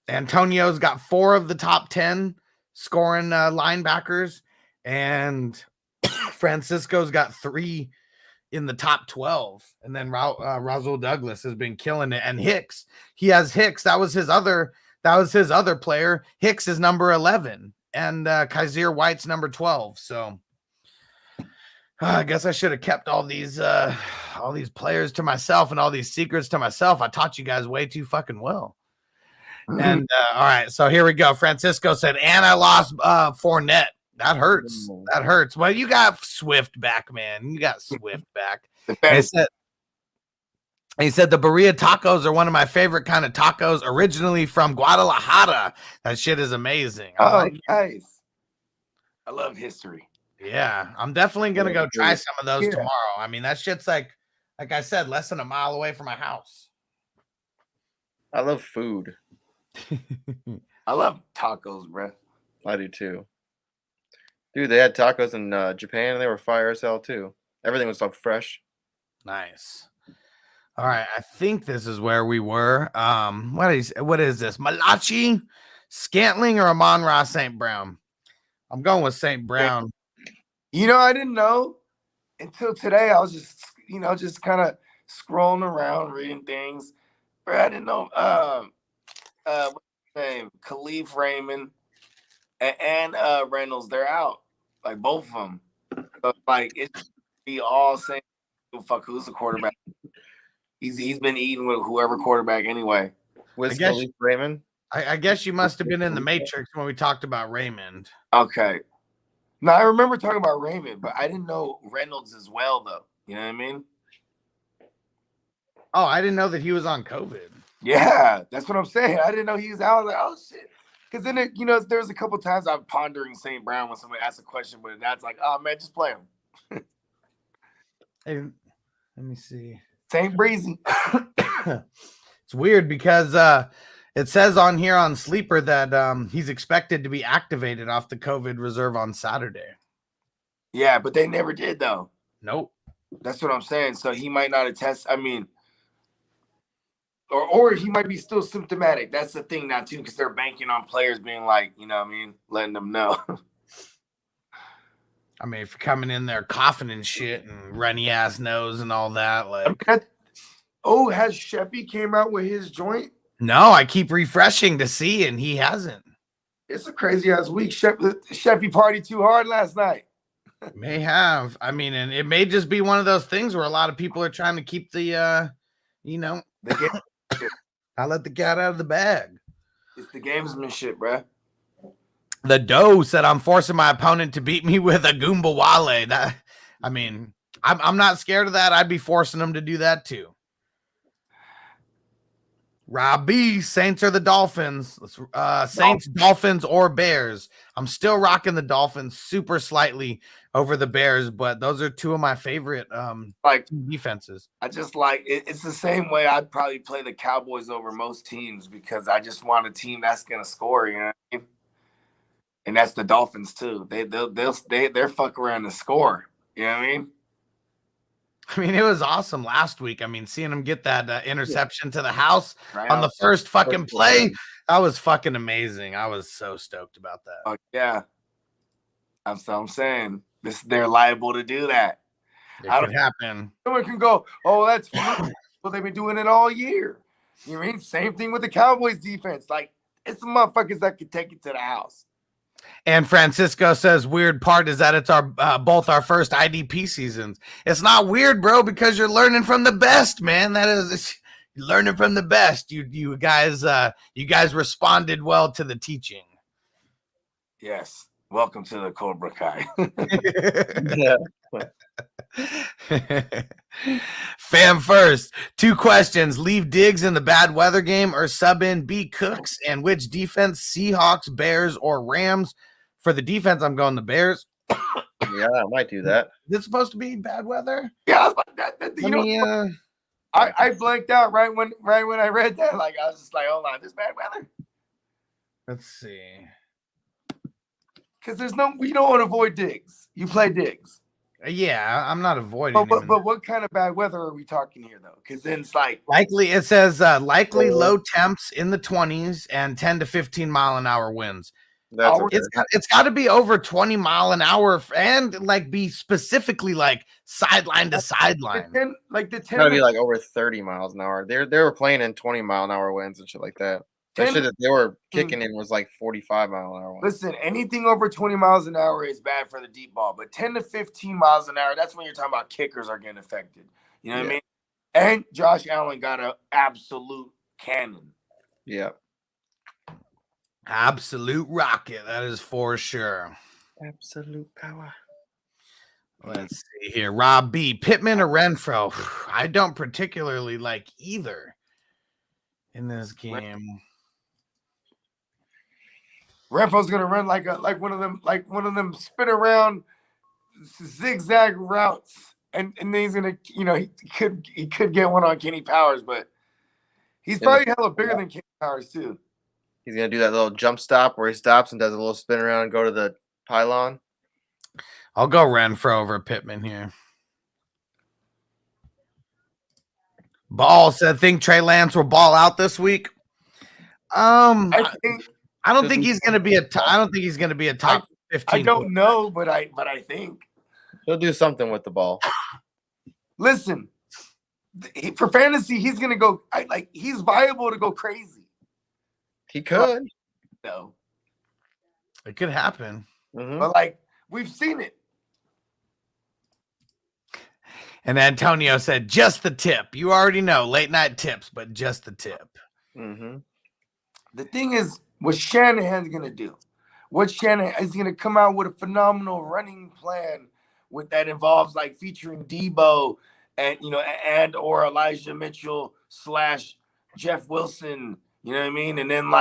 Antonio's got 4 of the top 10 scoring linebackers, and Francisco's got 3 in the top 12. And then Raul Douglas has been killing it. And Hicks, he has Hicks. That was his other player. Hicks is number 11, and Kaiser White's number 12. So I guess I should have kept all these players to myself and all these secrets to myself. I taught you guys way too fucking well. And all right, so here we go. Francisco said, and I lost Fournette. That hurts. That hurts. Well, you got Swift back, man. You got Swift back. He said the burrito tacos are one of my favorite kind of tacos, originally from Guadalajara. That shit is amazing. Nice. I love history. Yeah, I'm definitely gonna go try some of those tomorrow. I mean, that shit's like I said, less than a mile away from my house. I love food. I love tacos, bro. I do too. Dude, they had tacos in Japan, and they were fire as hell too. Everything was so fresh. Nice. All right, I think this is where we were. What is this? Malachi, Scantling, or Amon-Ra St. Brown? I'm going with St. Brown. You know, I didn't know until today. I was just kind of scrolling around, reading things. Bro, I didn't know. What's his name? Khalif Raymond and Reynolds, they're out. Like both of them. So like it's be all saying, fuck, who's the quarterback? He's been eating with whoever quarterback anyway. With Khalif Raymond. I guess you must have been in the Matrix when we talked about Raymond. Okay. No, I remember talking about Raymond, but I didn't know Reynolds as well, though. You know what I mean? Oh, I didn't know that he was on COVID. Yeah, that's what I'm saying. I didn't know he was out. I was like, oh, shit. Because then, there was a couple times I'm pondering St. Brown when somebody asks a question, but that's like, oh, man, just play him. Hey, let me see. St. Breezy. It's weird because it says on here on Sleeper that he's expected to be activated off the COVID reserve on Saturday. Yeah, but they never did, though. Nope. That's what I'm saying. So he might not have tested. I mean, or he might be still symptomatic. That's the thing now, too, because they're banking on players being like, you know what I mean, letting them know. I mean, if you're coming in there coughing and shit and runny ass nose and all that, like. Has Sheffy came out with his joint? No, I keep refreshing to see, and he hasn't. It's a crazy ass week. Sheffy partied too hard last night. May have. I mean, and it may just be one of those things where a lot of people are trying to keep the, I let the cat out of the bag. It's the gamesmanship, bro. The Doe said, I'm forcing my opponent to beat me with a Goomba Wale. That, I mean, I'm not scared of that. I'd be forcing them to do that too. Rob B, Saints or the Dolphins? Saints, Dolphins, or Bears? I'm still rocking the Dolphins super slightly over the Bears, but those are two of my favorite defenses. I just like it's the same way I'd probably play the Cowboys over most teams because I just want a team that's gonna score, you know what I mean? And that's the Dolphins too. They're fuck around and score. You know what I mean? I mean, it was awesome last week. I mean, seeing him get that interception to the house on the first fucking play, that was fucking amazing. I was so stoked about that. Oh yeah, that's what I'm saying. They're liable to do that. It could happen. Someone can go, oh, that's fine. Well, they've been doing it all year. You know what I mean? Same thing with the Cowboys defense. Like, it's the motherfuckers that could take it to the house. And Francisco says, weird part is that it's our both our first IDP seasons. It's not weird, bro, because you're learning from the best, man. That is learning from the best. You guys responded well to the teaching. Yes. Welcome to the Cobra Kai. Fam first. 2 questions. Leave Diggs in the bad weather game or sub in B Cooks, and which defense? Seahawks, Bears, or Rams? For the defense, I'm going the Bears. Yeah, I might do that. Is it supposed to be bad weather? Yeah, I blanked out right when I read that. Like, I was just like, hold on, this bad weather? Let's see. Because you don't want to avoid Diggs. You play Diggs. Yeah, I'm not avoiding. But what kind of bad weather are we talking here, though? Because then it's like likely. It says likely low temps in the 20s and 10 to 15 mile an hour winds. It's got to be over 20 mile an hour and like be specifically like sideline to sideline. It's got to be like over 30 miles an hour. They were playing in 20 mile an hour winds and shit like that. That shit that they were kicking in was like 45 mile an hour. Listen, anything over 20 miles an hour is bad for the deep ball, but 10 to 15 miles an hour, that's when you're talking about kickers are getting affected. You know what I mean? And Josh Allen got an absolute cannon. Yeah. Absolute rocket. That is for sure. Absolute power. Let's see here. Rob B. Pittman or Renfro? I don't particularly like either in this game. Renfro's gonna run like one of them spin around zigzag routes, and then he's gonna, he could get one on Kenny Powers, but he's probably hella bigger than Kenny Powers too. He's gonna do that little jump stop where he stops and does a little spin around and go to the pylon. I'll go Renfro over Pittman here. Ball said, think Trey Lance will ball out this week. I don't think he's going to be a top 15. I don't know, but I think he'll do something with the ball. Listen, for fantasy, he's going to go. He's viable to go crazy. He could. No, it could happen. Mm-hmm. But we've seen it. And Antonio said, just the tip. You already know, late night tips, but just the tip. Mm-hmm. The thing is, what Shanahan's going to do? What Shanahan is going to come out with a phenomenal running plan that involves featuring Debo and or Elijah Mitchell / Jeff Wilson. You know what I mean? And then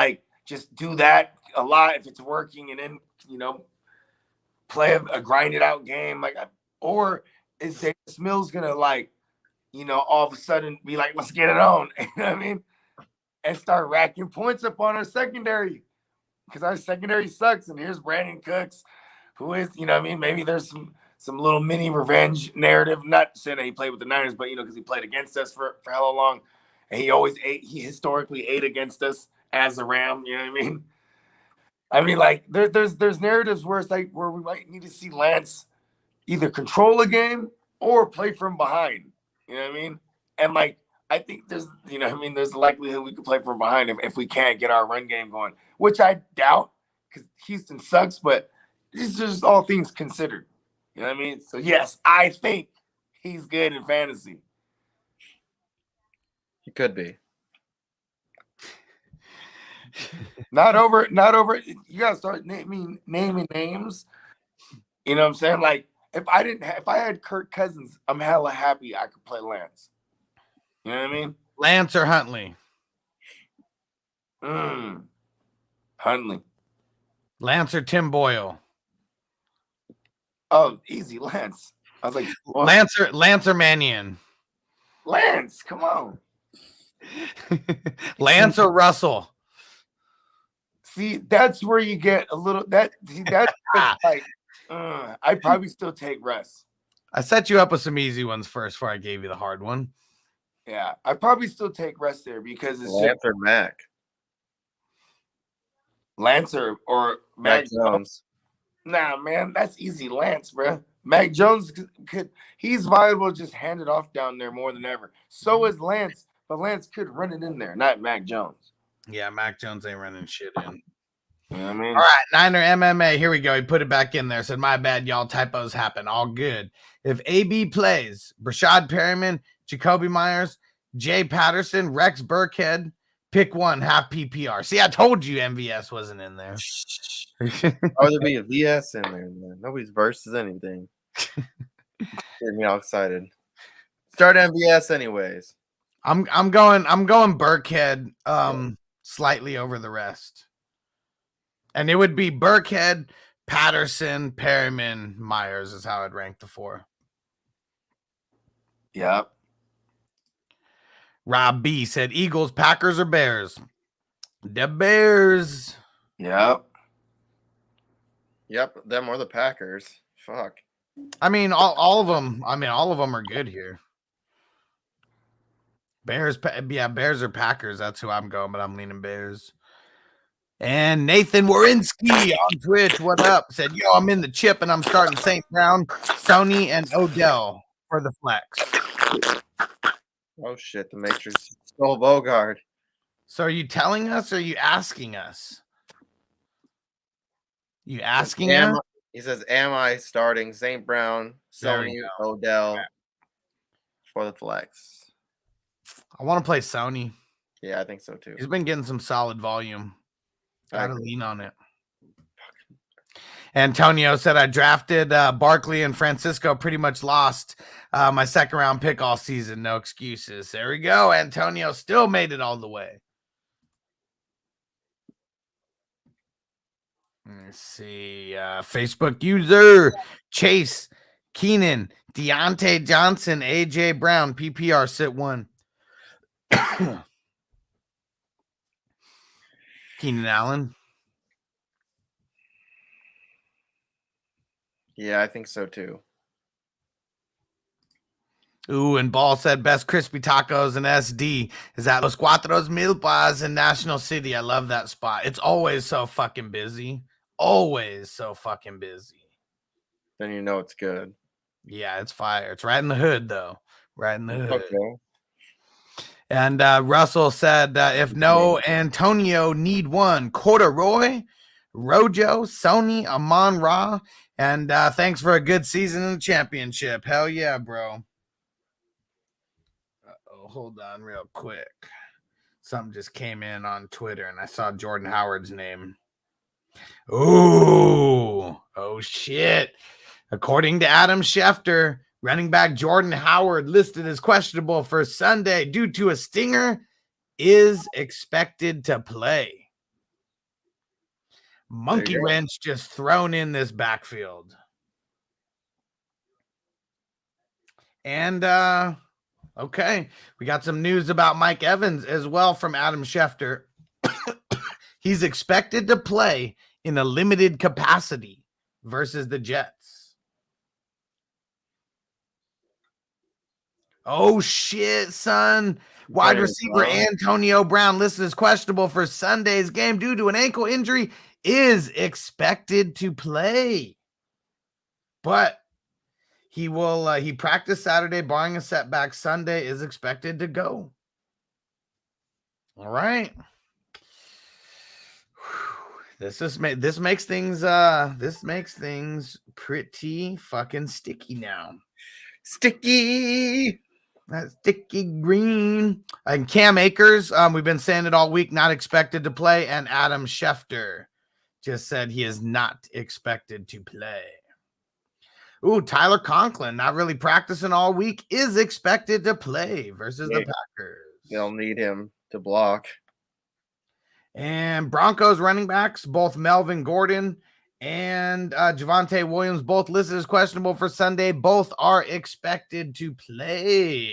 just do that a lot if it's working, and then play a grinded out game or is Davis Mills gonna all of a sudden be like, let's get it on? You know what I mean? And start racking points up on our secondary, because our secondary sucks. And here's Brandon Cooks, who is, maybe there's some little mini revenge narrative. Not saying that he played with the Niners, but because he played against us for hella long, and he historically ate against us as a Ram. You know what I mean? There's narratives where it's where we might need to see Lance either control a game or play from behind. You know what I mean? And I think there's there's a likelihood we could play from behind if we can't get our run game going, which I doubt because Houston sucks, but these are just all things considered. You know what I mean? So yes, I think he's good in fantasy. He could be. Not over. You gotta start naming names. You know what I'm saying? If I had Kirk Cousins, I'm hella happy I could play Lance. You know what I mean? Lance or Huntley? Huntley. Lance or Tim Boyle? Oh, easy, Lance. I was like, what? Lance or Mannion? Lance, come on. Lance or Russell? See, that's where you get a little that's like I'd probably still take Russ. I set you up with some easy ones first before I gave you the hard one. Yeah, I'd probably still take Russ there because it's Lance or Mac. Lance or Mac Jones. Nah, man, that's easy. Lance, bro. Mac Jones he's viable, just hand it off down there more than ever. So is Lance, but Lance could run it in there, not Mac Jones. Yeah, Mac Jones ain't running shit in. You know what I mean? All right, Niner MMA. Here we go. He put it back in there. Said, my bad, y'all. Typos happen. All good. If AB plays, Brashad Perryman, Jacoby Myers, Jay Patterson, Rex Burkhead, pick one, half PPR. See, I told you MVS wasn't in there. Or there'd be a VS in there, man. Nobody's versus anything. Getting me all excited. Start MVS anyways. I'm going Burkhead slightly over the rest. And it would be Burkhead, Patterson, Perryman, Myers is how I'd rank the four. Yep. Rob B said Eagles, Packers, or Bears? The Bears. Yep. Yep, them or the Packers. Fuck. I mean, all of them. I mean, all of them are good here. Bears, Bears or Packers. That's who I'm going, but I'm leaning Bears. And Nathan Warinsky on Twitch, what up? Said, yo, I'm in the chip and I'm starting St. Brown, Sony, and Odell for the flex. Oh shit, the Matrix stole Bogard. So are you telling us or are you asking us? You asking us? He says, am I starting St. Brown, Sony, Odell for the flex? I want to play Sony. Yeah, I think so too. He's been getting some solid volume. Gotta lean on it. Antonio said, I drafted Barkley and Francisco, pretty much lost my second round pick all season. No excuses. There we go. Antonio still made it all the way. Let's see. Facebook user Chase Keenan, Deontay Johnson, AJ Brown, PPR sit one. Keenan Allen. Yeah, I think so too. Ooh, and Ball said best crispy tacos in SD is at Los Cuatros Milpas in National City. I love that spot. It's always so fucking busy. Always so fucking busy. Then you know it's good. Yeah, it's fire. It's right in the hood, though. Right in the hood. Okay. And Russell said, if no Antonio need one, Corduroy, Rojo, Sony, Amon Ra, and thanks for a good season in the championship. Hell yeah, bro. Uh-oh, hold on real quick. Something just came in on Twitter, and I saw Jordan Howard's name. Ooh, oh shit. According to Adam Schefter, running back Jordan Howard, listed as questionable for Sunday due to a stinger, is expected to play. Monkey wrench just thrown in this backfield. And okay, we got some news about Mike Evans as well from Adam Schefter. He's expected to play in a limited capacity versus the Jets. Oh, shit, son. Wide receiver Antonio Brown, listed as questionable for Sunday's game due to an ankle injury, is expected to play. But he will, he practiced Saturday, barring a setback. Sunday is expected to go. All right. This makes things pretty fucking sticky now. Sticky. That sticky green. And Cam Akers, we've been saying it all week, not expected to play. And Adam Schefter just said he is not expected to play. Ooh, Tyler Conklin, not really practicing all week, is expected to play versus the Packers. They'll need him to block. And Broncos running backs, both Melvin Gordon and Javonte Williams, both listed as questionable for Sunday. Both are expected to play.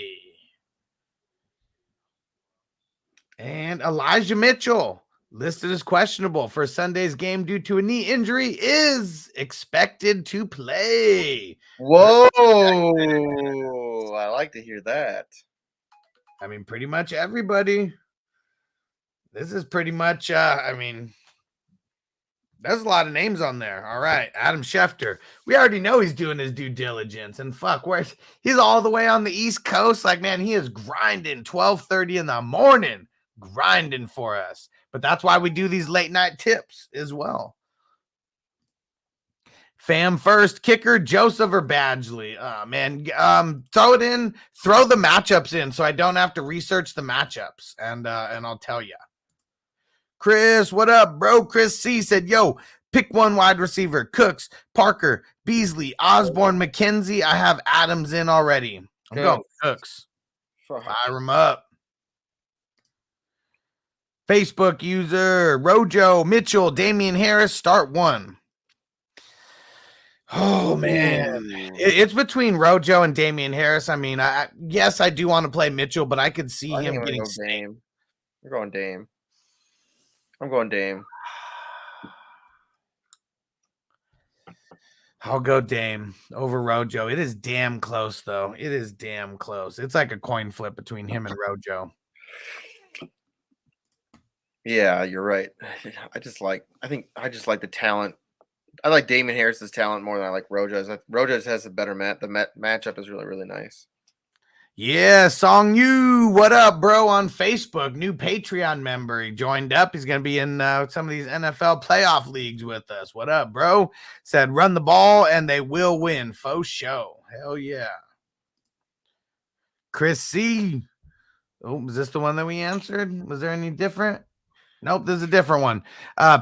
And Elijah Mitchell, listed as questionable for Sunday's game due to a knee injury, is expected to play. Whoa. I like to hear that. I mean, pretty much everybody. This is pretty much, I mean, there's a lot of names on there. All right. Adam Schefter. We already know he's doing his due diligence. And fuck, he's all the way on the East Coast. Like, man, he is grinding 12:30 in the morning, grinding for us. But that's why we do these late night tips as well. Fam first, kicker, Joseph or Badgley? Oh, man, throw it in, throw the matchups in so I don't have to research the matchups. And I'll tell you. Chris, what up, bro? Chris C said, yo, pick one wide receiver. Cooks, Parker, Beasley, Osborne, McKenzie. I have Adams in already. I'm going Cooks. Fire him up. Facebook user, Rojo, Mitchell, Damian Harris, start one. Oh, man. It's between Rojo and Damian Harris. I mean, yes, I do want to play Mitchell, but I could see him getting Dame. We're going Dame. I'm going Dame. I'll go Dame over Rojo. It is damn close, though. It is damn close. It's like a coin flip between him and Rojo. Yeah, you're right. I just like the talent. I like Damon Harris's talent more than I like Rojo's. Rojo's has a better The matchup is really, really nice. Yeah, Song Yu, what up, bro? On Facebook, new Patreon member. He joined up. He's going to be in some of these NFL playoff leagues with us. What up, bro? Said run the ball and they will win. Faux show. Hell yeah. Chris C. Oh, was this the one that we answered? Was there any different? Nope, this is a different one.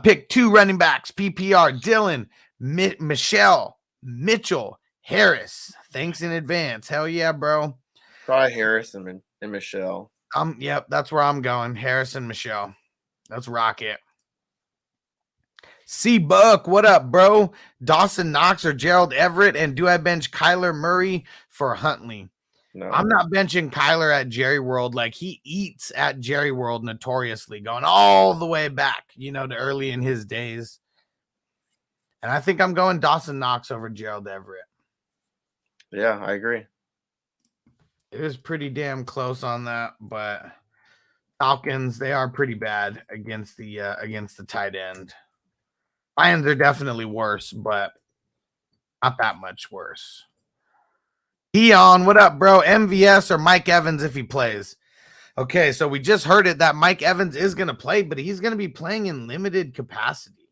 Pick two running backs, PPR, Dylan, Michelle, Mitchell, Harris. Thanks in advance. Hell yeah, bro. Try Harris and Michelle. Yep, that's where I'm going. Harris and Michelle. Let's rock it. C Buck, what up, bro? Dawson Knox or Gerald Everett, and do I bench Kyler Murray for Huntley? No, I'm not benching Kyler at Jerry World. Like, he eats at Jerry World notoriously, going all the way back, to early in his days. And I think I'm going Dawson Knox over Gerald Everett. Yeah, I agree. It is pretty damn close on that, but Falcons, they are pretty bad against the tight end. Lions are definitely worse, but not that much worse. Keon, what up, bro? MVS or Mike Evans if he plays? Okay, so we just heard it that Mike Evans is going to play, but he's going to be playing in limited capacity.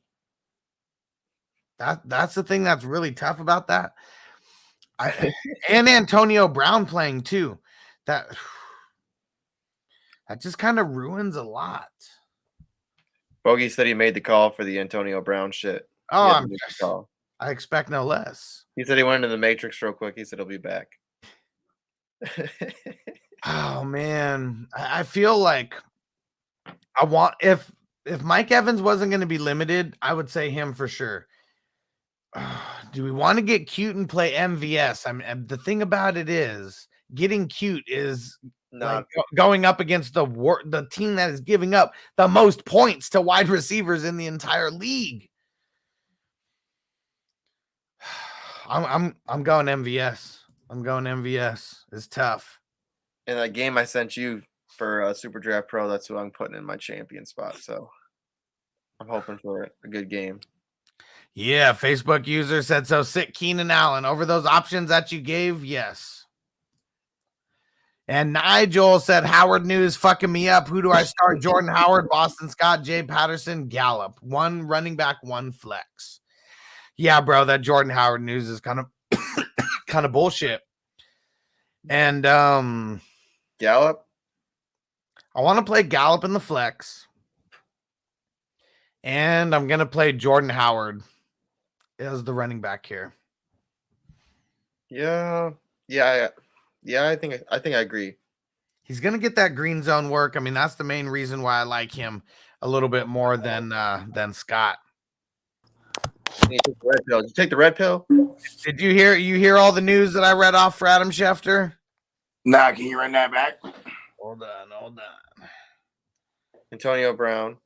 That's the thing that's really tough about that. And Antonio Brown playing too. That just kind of ruins a lot. Bogey said he made the call for the Antonio Brown shit. Oh, I expect no less. He said he went into the Matrix real quick. He said he'll be back. Oh man, I feel like I want if Mike Evans wasn't going to be limited, I would say him for sure. Do we want to get cute and play MVS? I mean, the thing about it is getting cute is like going up against the team that is giving up the most points to wide receivers in the entire league. I'm going MVS. I'm going MVS. It's tough. In that game I sent you for SuperDraft Pro, that's who I'm putting in my champion spot. So I'm hoping for a good game. Yeah, Facebook user said so. Sit Keenan Allen over those options that you gave. Yes. And Nigel said Howard News fucking me up. Who do I start? Jordan Howard, Boston Scott, Jay Patterson, Gallup. One running back, one flex. Yeah, bro, that Jordan Howard news is kind of bullshit. And Gallup? I want to play Gallup in the flex. And I'm going to play Jordan Howard as the running back here. Yeah, I think I agree. He's going to get that green zone work. I mean, that's the main reason why I like him. a little bit more than Scott. You take the red pill. Did you take the red pill? Did you hear all the news that I read off for Adam Schefter? Nah, can you run that back? Hold on. Antonio Brown.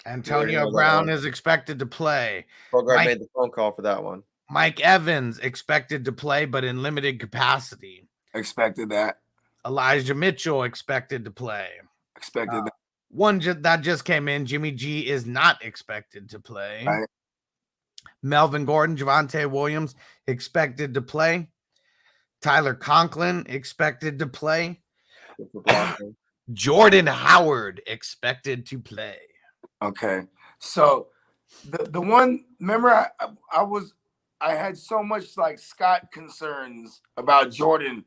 Antonio Brown is expected to play. Bogart made the phone call for that one. Mike Evans expected to play, but in limited capacity. Expected that. Elijah Mitchell expected to play. Expected that. One that just came in, Jimmy G is not expected to play. Right. Melvin Gordon, Javonte Williams expected to play. Tyler Conklin expected to play. Jordan Howard expected to play. Okay. So the one, remember I had so much like Scott concerns about Jordan.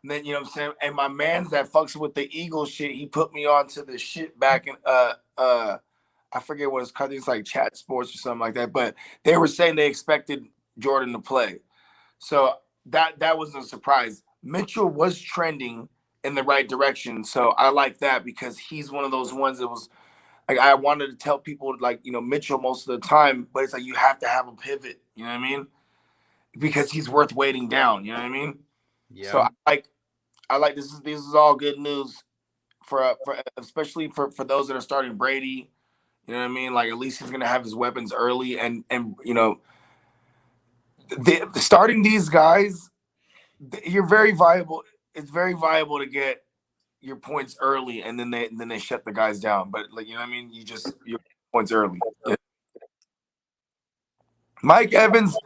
And then, you know what I'm saying? And my man's that fucks with the Eagles shit, he put me on to the shit back in I forget what it's called. It's like Chat Sports or something like that. But they were saying they expected Jordan to play. So that was a surprise. Mitchell was trending in the right direction. So I like that because he's one of those ones that was like, I wanted to tell people like, you know, Mitchell most of the time, but it's like, you have to have a pivot. You know what I mean? Because he's worth waiting down. You know what I mean? Yeah. So I like this is all good news for especially for those that are starting Brady. You know what I mean? Like at least he's gonna have his weapons early, and you know, starting these guys, you're very viable. It's very viable to get your points early, and then they shut the guys down. But like, you know what I mean? Your points early. Yeah. Mike Evans,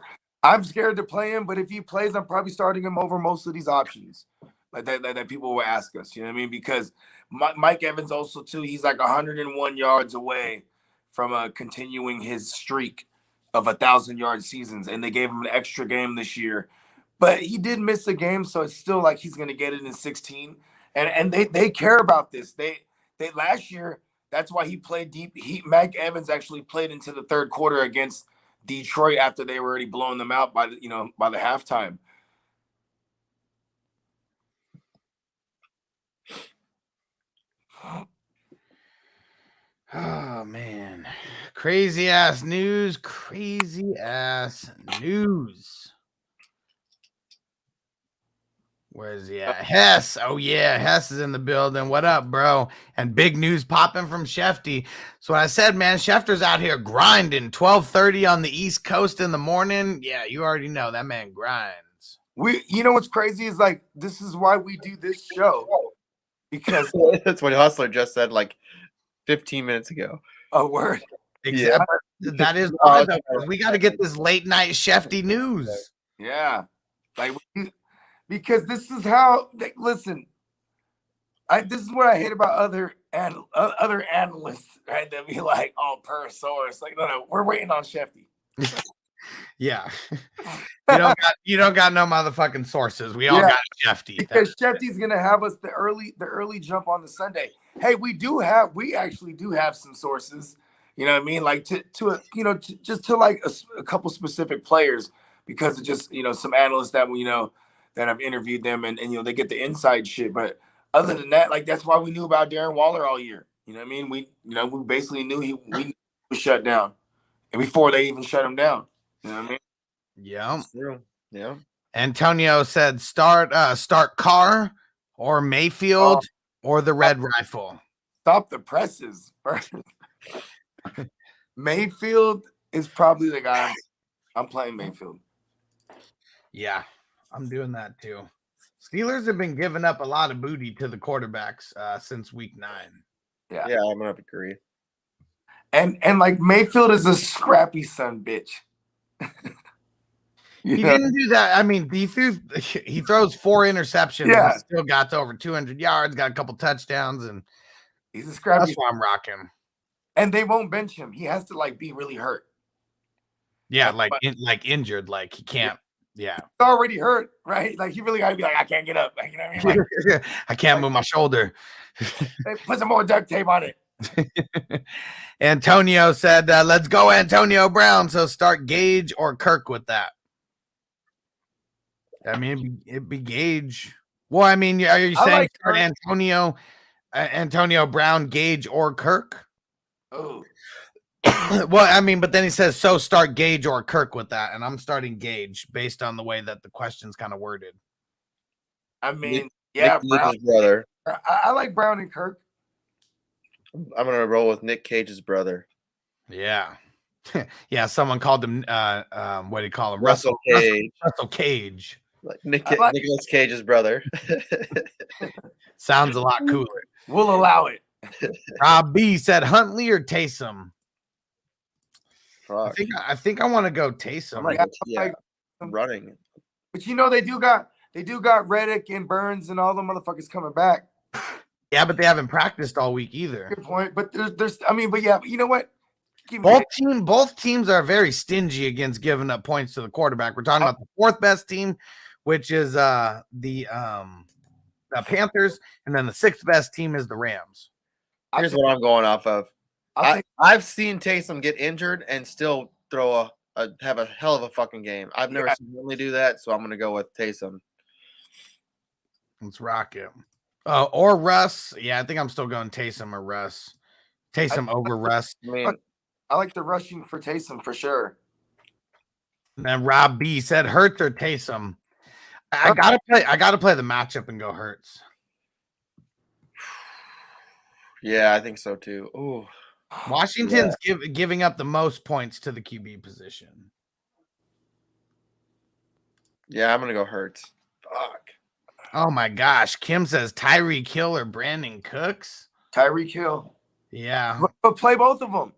I'm scared to play him, but if he plays, I'm probably starting him over most of these options. Like that people will ask us, you know what I mean? Because Mike Evans also too, he's like 101 yards away from continuing his streak of 1,000-yard seasons, and they gave him an extra game this year, but he did miss a game, so it's still like he's gonna get it in 16. And they care about this. They last year, that's why he played deep. Mike Evans actually played into the third quarter against Detroit after they were already blowing them out by the halftime. Oh man, crazy ass news. Where's he at? Hess. Oh yeah, Hess is in the building. What up, bro? And big news popping from Shefty. So I said, man, Schefter's out here grinding. 12:30 on the East Coast in the morning. Yeah, you already know that man grinds. You know what's crazy is like this is why we do this show, because that's what Hustler just said like 15 minutes ago. A word. Exactly. Yeah. That is why, though, we got to get this late night Shefty news. Yeah, like because this is how. Like, listen, this is what I hate about other analysts, right? That be like, oh, per source. Like, no, we're waiting on Shefty. Yeah, you don't got no motherfucking sources. We all got Shefty because Shefty's gonna have us the early jump on the Sunday. Hey, we actually do have some sources. You know what I mean? Like to like a couple specific players, because of just some analysts that that have interviewed them and they get the inside shit. But other than that, like that's why we knew about Darren Waller all year. You know what I mean? We basically knew he was shut down, and before they even shut him down. You know what I mean? Yeah. True. Yeah. Antonio said start Carr or Mayfield or the Red Rifle. Stop the presses. Mayfield is probably the guy. I'm playing Mayfield. Yeah, I'm doing that too. Steelers have been giving up a lot of booty to the quarterbacks since week 9. Yeah, I'm gonna agree. And like Mayfield is a scrappy son bitch. He didn't do that. I mean, he throws 4 interceptions. Yeah, and still got to over 200 yards, got a couple touchdowns, and he's a scrappy. That's why I'm rocking. And they won't bench him. He has to like be really hurt. Yeah, like injured, like he can't. Yeah, he's already hurt, right? Like he really got to be like, I can't get up. Like, you know what I mean? Like, I can't move my shoulder. Put some more duct tape on it. Antonio said, let's go Antonio Brown. So start Gage or Kirk with that. I mean, it'd be Gage. Well, I mean, are you saying start Antonio Brown, Gage, or Kirk? Oh. Well, I mean, but then he says, so start Gage or Kirk with that. And I'm starting Gage based on the way that the question's kind of worded. I mean, Nick Brown. Cage's brother. I like Brown and Kirk. I'm going to roll with Nick Cage's brother. Yeah. Yeah, someone called him, what do you call him? Russell Cage. Russell Cage. Like Nicolas Cage's brother. Sounds a lot cooler. We'll allow it. Rob B said Huntley or Taysom. Fuck. I think I want to go Taysom. I'm running. But they do got Reddick and Burns and all the motherfuckers coming back. Yeah, but they haven't practiced all week either. Good point. But there's but you know what? Both teams are very stingy against giving up points to the quarterback. We're talking about the fourth best team, which is the Panthers, and then the sixth best team is the Rams. Here's what I'm going off of. I've seen Taysom get injured and still throw have a hell of a fucking game. I've never seen him do that, so I'm going to go with Taysom. Let's rock it. Or Russ. Yeah, I think I'm still going Taysom or Russ. Taysom over Russ. I like the rushing for Taysom for sure. And then Rob B said Hurts or Taysom. I gotta play the matchup and go Hurts. Yeah, I think so too. Ooh. Washington's giving up the most points to the QB position. Yeah, I'm gonna go Hurts. Fuck. Oh my gosh. Kim says Tyreek Hill or Brandon Cooks. Tyreek Hill. Yeah. But play both of them.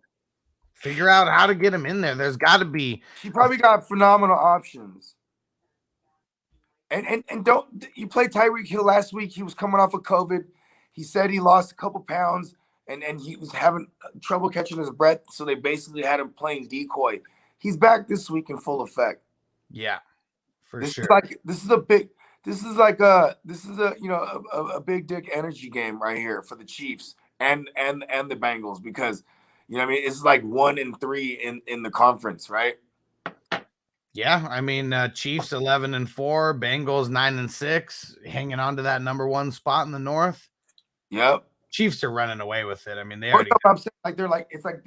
Figure out how to get him in there. There's got to be. He probably got phenomenal options. And don't you play Tyreek Hill last week? He was coming off of COVID. He said he lost a couple pounds and he was having trouble catching his breath. So they basically had him playing decoy. He's back this week in full effect. Yeah, for sure. This is a big dick energy game right here for the Chiefs and the Bengals because. It's like 1-3 in the conference, right? Yeah, I mean, Chiefs 11-4, Bengals 9-6, hanging on to that number one spot in the North. Yep, Chiefs are running away with it. I mean, I'm saying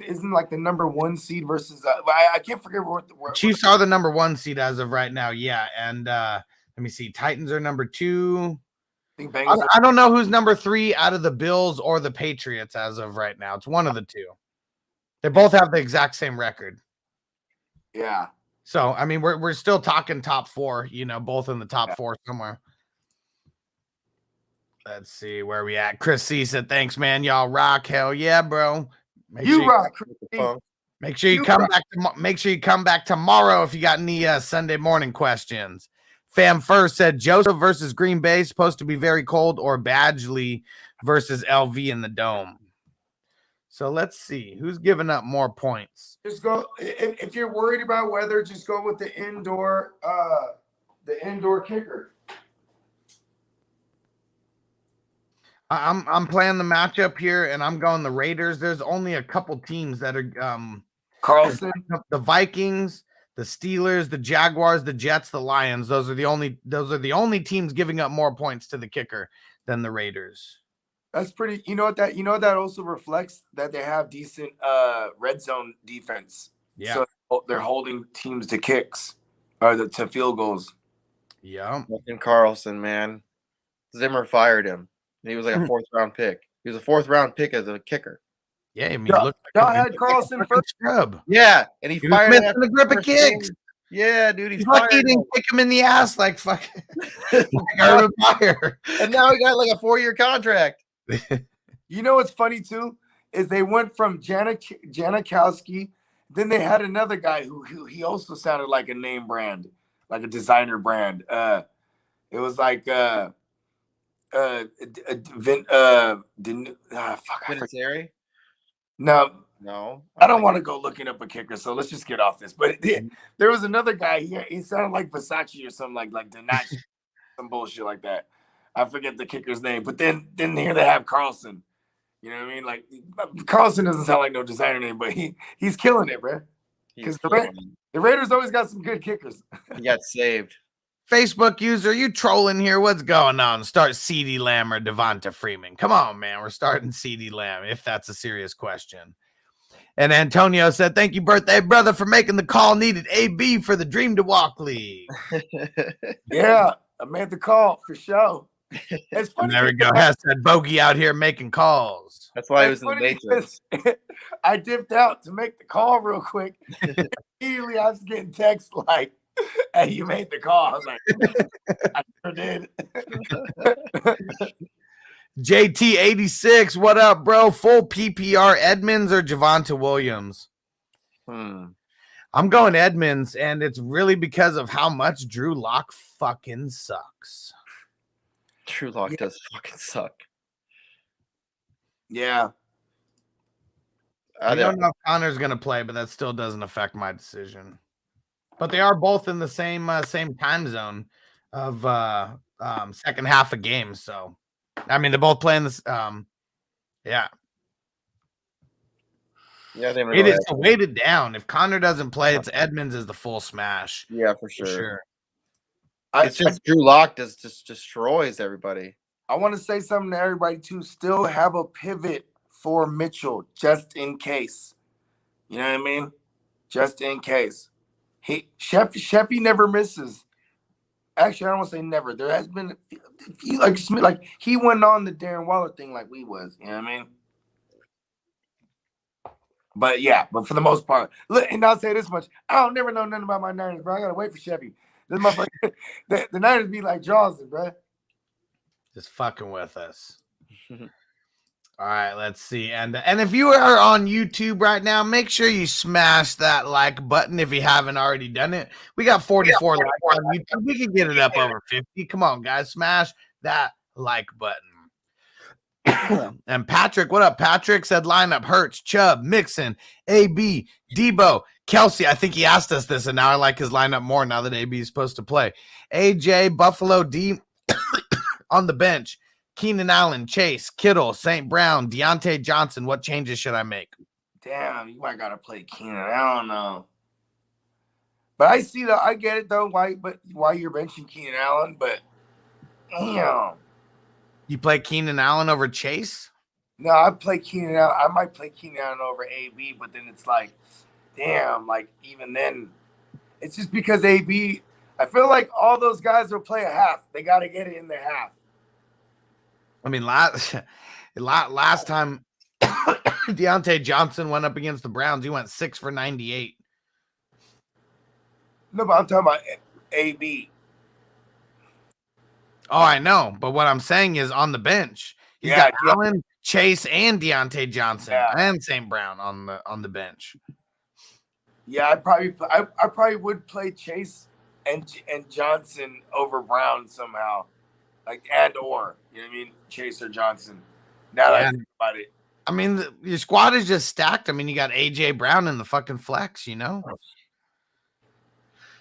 isn't like the number one seed versus I can't forget what Chiefs are the number one seed as of right now. Yeah, and let me see, Titans are number 2. I don't know who's number 3 out of the Bills or the Patriots as of right now. It's one of the two. They both have the exact same record. Yeah. So, I mean, we're still talking top 4, both in the top 4 somewhere. Let's see where we at. Chris C said, thanks, man. Y'all rock. Hell yeah, bro. Rock. Make sure you come back tomorrow if you got any Sunday morning questions. Fam First said Joseph versus Green Bay supposed to be very cold or Badgley versus LV in the Dome. So let's see who's giving up more points. Just go if you're worried about weather. Just go with the indoor kicker. I'm playing the matchup here, and I'm going the Raiders. There's only a couple teams that are Carlson, the Vikings, the Steelers, the Jaguars, the Jets, the Lions. Those are the only teams giving up more points to the kicker than the Raiders. That's pretty. You know what that also reflects that they have decent red zone defense. Yeah. So they're holding teams to kicks or to field goals. Yeah. Fucking Carlson, man. Zimmer fired him. He was like a 4th round pick. He was a 4th round pick as a kicker. Yeah, I mean, y'all had Carlson first. Scrub. Yeah, and he fired him the grip of kicks. Yeah, dude, he's lucky he didn't kick him in the ass like fucking fire. And now he got like a 4-year contract. You know what's funny too is they went from Janikowski, then they had another guy who he also sounded like a name brand, like a designer brand. It was like Vinatieri? No. I don't want to go looking up a kicker, so let's just get off this. But there was another guy here. He sounded like Versace or something like Danachi, some bullshit like that. I forget the kicker's name. But then here they have Carlson. You know what I mean? Like Carlson doesn't sound like no designer name, but he's killing it, bro. Because the Raiders always got some good kickers. He got saved. Facebook user, you trolling here? What's going on? Start CeeDee Lamb or Devonta Freeman. Come on, man. We're starting CeeDee Lamb if that's a serious question. And Antonio said, "Thank you, birthday brother, for making the call needed. AB for the Dream to Walk League." Yeah, I made the call for sure. It's funny. And there we go. Hess said, "Bogey out here making calls." That's why he was It's in the funny Matrix. because I dipped out to make the call real quick. Immediately, I was getting texts like, "Hey, you made the call." I was like, "I sure did." JT86, what up, bro? Full PPR Edmonds or Javonte Williams? I'm going Edmonds, and it's really because of how much Drew Lock fucking sucks. Drew Lock does fucking suck. Yeah. I don't know if Connor's going to play, but that still doesn't affect my decision. But they are both in the same time zone of second half of games, so I mean they're both playing this. Yeah, it is weighted down. If Connor doesn't play, it's Edmonds is the full smash. Yeah, for sure. It's just Drew Lock just destroys everybody. I want to say something to everybody too. Still have a pivot for Mitchell just in case. You know what I mean? Just in case. Sheffy never misses. Actually, I don't want to say never. There has been a few, like he went on the Darren Waller thing like we was. You know what I mean? But yeah, but for the most part, look, and I'll say this much: I don't never know nothing about my Niners, bro. I gotta wait for Chevy. This motherfucker, the Niners be like Jaws, bro. Just fucking with us. All right, let's see. And if you are on YouTube right now, make sure you smash that like button if you haven't already done it. We got 44 likes on YouTube. We can get it up over 50. Come on, guys, smash that like button. And Patrick, what up? Patrick said lineup: Hurts, Chubb, Mixon, AB, Debo, Kelsey. I think he asked us this, and now I like his lineup more now that AB is supposed to play. AJ, Buffalo, D on the bench. Keenan Allen, Chase, Kittle, St. Brown, Deontay Johnson. What changes should I make? Damn, you might gotta play Keenan. I don't know. But I see that. I get it though. Why you're benching Keenan Allen? But damn. You play Keenan Allen over Chase? No, I play Keenan Allen. I might play Keenan Allen over AB, but then it's like, damn, like even then, it's just because AB, I feel like all those guys will play a half. They got to get it in their half. I mean, last time Deontay Johnson went up against the Browns, he went 6 for 98. No, but I'm talking about AB. Oh, I know. But what I'm saying is on the bench, he's got Allen, Chase, and Deontay Johnson and St. Brown on the bench. Yeah, I probably would play Chase and Johnson over Brown somehow, like you know what I mean, Chase or Johnson. Now that I think about it, I mean your squad is just stacked. I mean you got AJ Brown in the fucking flex, you know.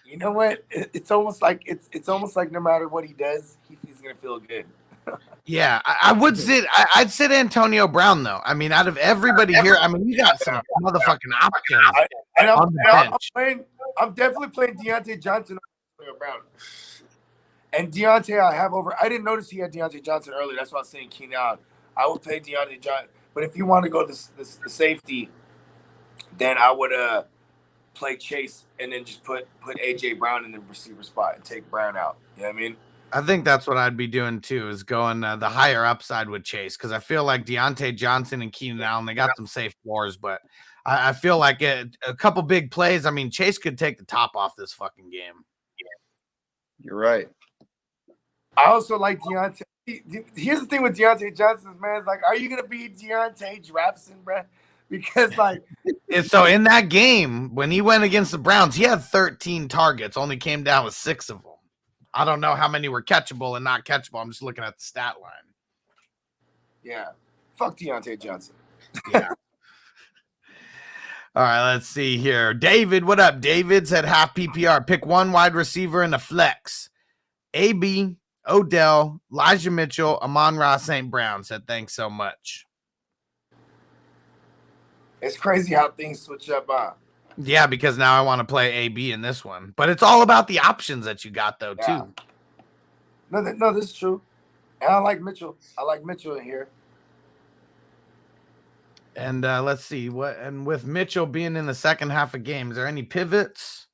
You know what? It's almost like no matter what he does, he's gonna feel good. Yeah, I would sit. I'd sit Antonio Brown though. I mean, out of everybody here, I mean, you got some motherfucking options. I'm definitely playing Deontay Johnson over Antonio Brown. And Deontay, I have over. I didn't notice he had Deontay Johnson earlier. That's why I was saying Keenan Allen. I would play Deontay Johnson. But if you want to go the safety, then I would play Chase and then just put AJ Brown in the receiver spot and take Brown out. You know what I mean? I think that's what I'd be doing too, is going the higher upside with Chase, because I feel like Deontay Johnson and Keenan Allen, they got some safe floors, but I feel like a couple big plays. I mean, Chase could take the top off this fucking game. You're right. I also like Deontay. Here's the thing with Deontay Johnson, man. It's like, are you gonna be Deontay Drapson, bro? Because like, so in that game when he went against the Browns, he had 13 targets, only came down with 6 of them. I don't know how many were catchable and not catchable. I'm just looking at the stat line. Yeah, fuck Deontay Johnson. Yeah. All right, let's see here. David, what up? David said half PPR. Pick one wide receiver in the flex. AB, Odell, Elijah Mitchell, Amon-Ra St. Brown. Said thanks so much. It's crazy how things switch up. Yeah, because now I want to play AB in this one. But it's all about the options that you got, though, too. No, this is true. And I like Mitchell. I like Mitchell in here. And let's see what. And with Mitchell being in the second half of games, are there any pivots?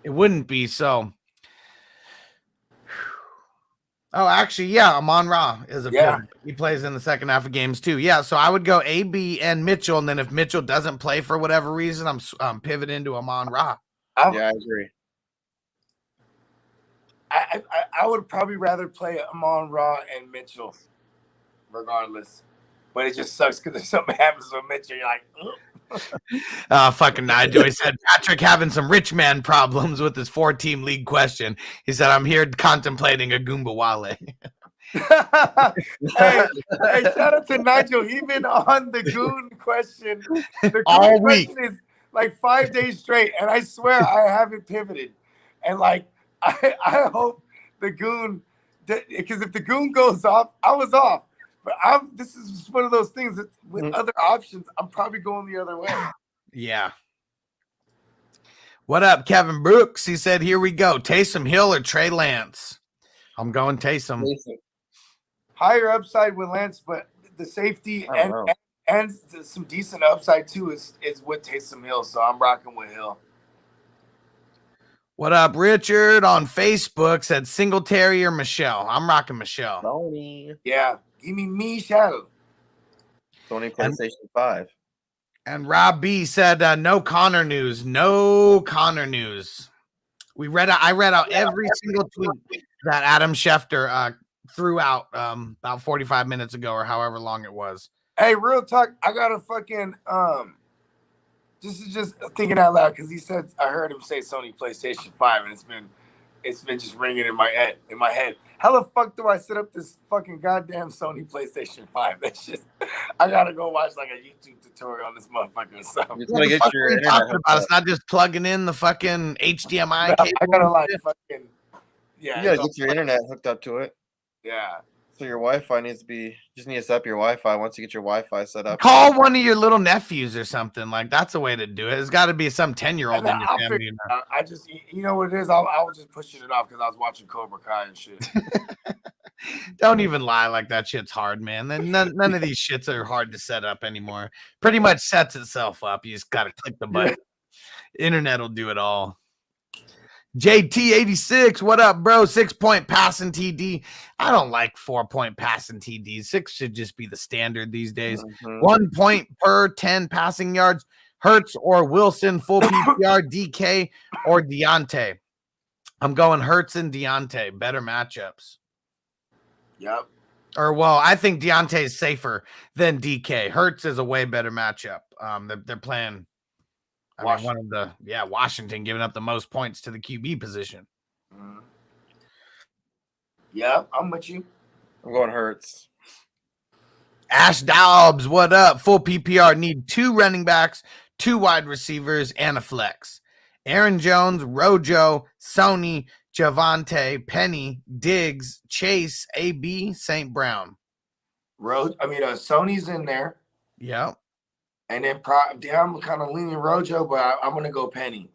It wouldn't be so. Oh, actually, yeah, Amon-Ra is a pivot. He plays in the second half of games too. Yeah, so I would go AB and Mitchell, and then if Mitchell doesn't play for whatever reason, I'm pivoting to Amon-Ra. Yeah, I agree. I would probably rather play Amon-Ra and Mitchell, regardless. But it just sucks because if something happens with Mitchell, you're like, fucking Nigel. He said Patrick having some rich man problems with his 4-team league question. He said, I'm here contemplating a Goomba Wale. hey, shout out to Nigel. He been on the Goon question. The Goon all week question is like 5 days straight, and I swear I haven't pivoted. And like I hope the Goon, because if the Goon goes off, I was off. But this is one of those things that with other options, I'm probably going the other way. Yeah. What up, Kevin Brooks? He said, here we go. Taysom Hill or Trey Lance? I'm going Taysom. Higher upside with Lance, but the safety and some decent upside too is with Taysom Hill. So I'm rocking with Hill. What up, Richard on Facebook said Singletary or Michelle. I'm rocking Michelle. Sony. Yeah, give me Michelle. Sony PlayStation 5. And Rob B said no Connor news. No Connor news. I read out every single tweet that Adam Schefter threw out about 45 minutes ago or however long it was. Hey, real talk. I got a fucking this is just thinking out loud because he said I heard him say Sony PlayStation 5 and it's been just ringing in my head. How the fuck do I set up this fucking goddamn Sony PlayStation 5? That's just I gotta go watch like a YouTube tutorial on this motherfucker. So you gotta get your internet hooked up. It's not just plugging in the fucking HDMI cable. I gotta like fucking you gotta get your internet hooked up to it. Yeah. So your Wi-Fi needs to be just need to set up your Wi-Fi. Once you get your Wi-Fi set up, call one of your little nephews or something. Like that's a way to do it. It's got to be some 10-year-old in your family. I just, you know what it is. I was just pushing it off because I was watching Cobra Kai and shit. Don't even lie like that shit's hard, man. Then none of these shits are hard to set up anymore. Pretty much sets itself up. You just gotta click the button. Internet will do it all. JT86, what up, bro? 6-point passing TD. I don't like 4-point passing TDs. 6 should just be the standard these days. 1 point per 10 passing yards. Hurts or Wilson, full PPR, DK or Deontay. I'm going Hurts and Deontay. Better matchups. Yep. Or, well, I think Deontay is safer than DK. Hurts is a way better matchup. They're playing... Washington giving up the most points to the QB position. Yeah, I'm with you. I'm going Hurts. Ash Dobbs, what up? Full PPR need 2 running backs, 2 wide receivers, and a flex. Aaron Jones, Rojo, Sony, Javante, Penny, Diggs, Chase, AB, St. Brown. Sony's in there. Yep. And then I'm kind of leaning Rojo, but I'm going to go Penny.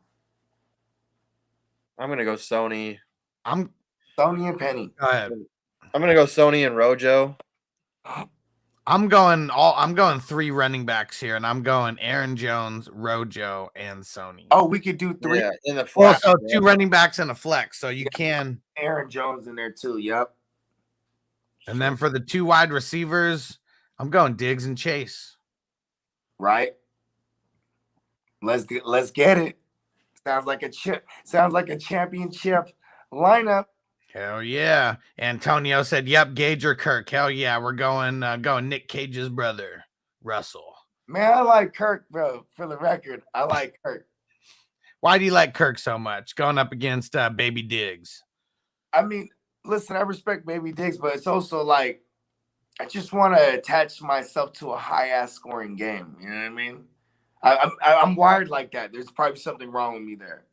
I'm going to go Sony. I'm Sony and Penny. Go ahead. I'm going to go Sony and Rojo. I'm going 3 running backs here, and I'm going Aaron Jones, Rojo, and Sony. Oh, we could do 3 in the flex. Also, 2 running backs and a flex, so you can Aaron Jones in there too. Yep. And then for the 2 wide receivers, I'm going Diggs and Chase. Right. Let's get it. Sounds like a championship lineup. Hell yeah. Antonio said, yep, Gage or Kirk. Hell yeah. We're going Nick Cage's brother, Russell. Man, I like Kirk, bro. For the record, I like Kirk. Why do you like Kirk so much? Going up against Baby Diggs. I mean, listen, I respect Baby Diggs, but it's also like I just want to attach myself to a high-ass scoring game. You know what I mean? I'm wired like that. There's probably something wrong with me there.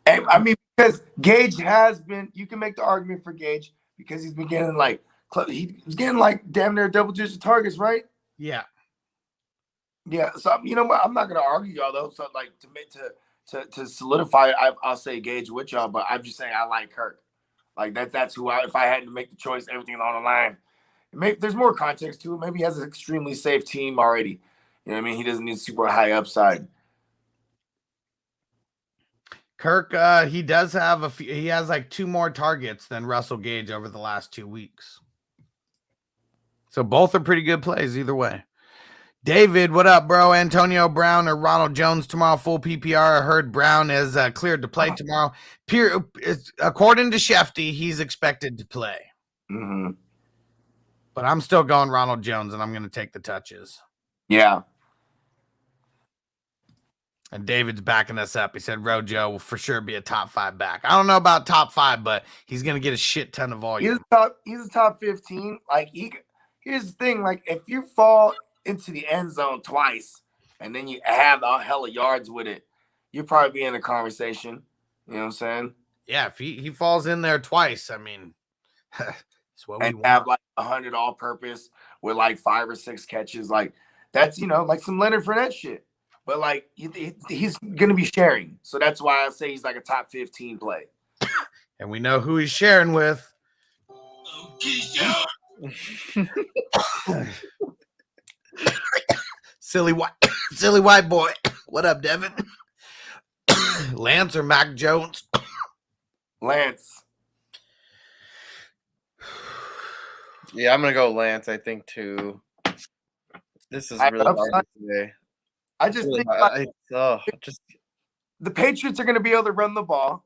And, I mean, because Gage has been – you can make the argument for Gage because he's been getting he's getting damn near double-digit targets, right? Yeah. Yeah, so you know what? I'm not going to argue y'all, though. So, to solidify it, I'll say Gage with y'all, but I'm just saying I like Kirk. Like, that's who if I had to make the choice, everything on the line, Maybe there's more context to it. Maybe he has an extremely safe team already. You know what I mean? He doesn't need super high upside. Kirk, he does have he has like 2 more targets than Russell Gage over the last 2 weeks. So both are pretty good plays either way. David, what up, bro? Antonio Brown or Ronald Jones tomorrow, full PPR. I heard Brown is cleared to play tomorrow. According to Shefty, he's expected to play. Mm-hmm. But I'm still going Ronald Jones, and I'm going to take the touches. Yeah. And David's backing us up. He said Rojo will for sure be a top 5 back. I don't know about top 5, but he's going to get a shit ton of volume. He's a top 15. Like, here's the thing. Like, if you fall into the end zone twice and then you have a hell of yards with it, you'll probably be in a conversation. You know what I'm saying? Yeah, if he falls in there twice, I mean, that's what we want. Have like 100 all-purpose with like 5 or 6 catches. Like, that's, like some Leonard Fournette shit. But, like, he's going to be sharing. So that's why I say he's like a top 15 play. And we know who he's sharing with. Silly white boy. What up, Devin? Lance or Mac Jones? Lance. Yeah, I'm gonna go Lance. I think too. This is really hard today. I just think the Patriots are going to be able to run the ball,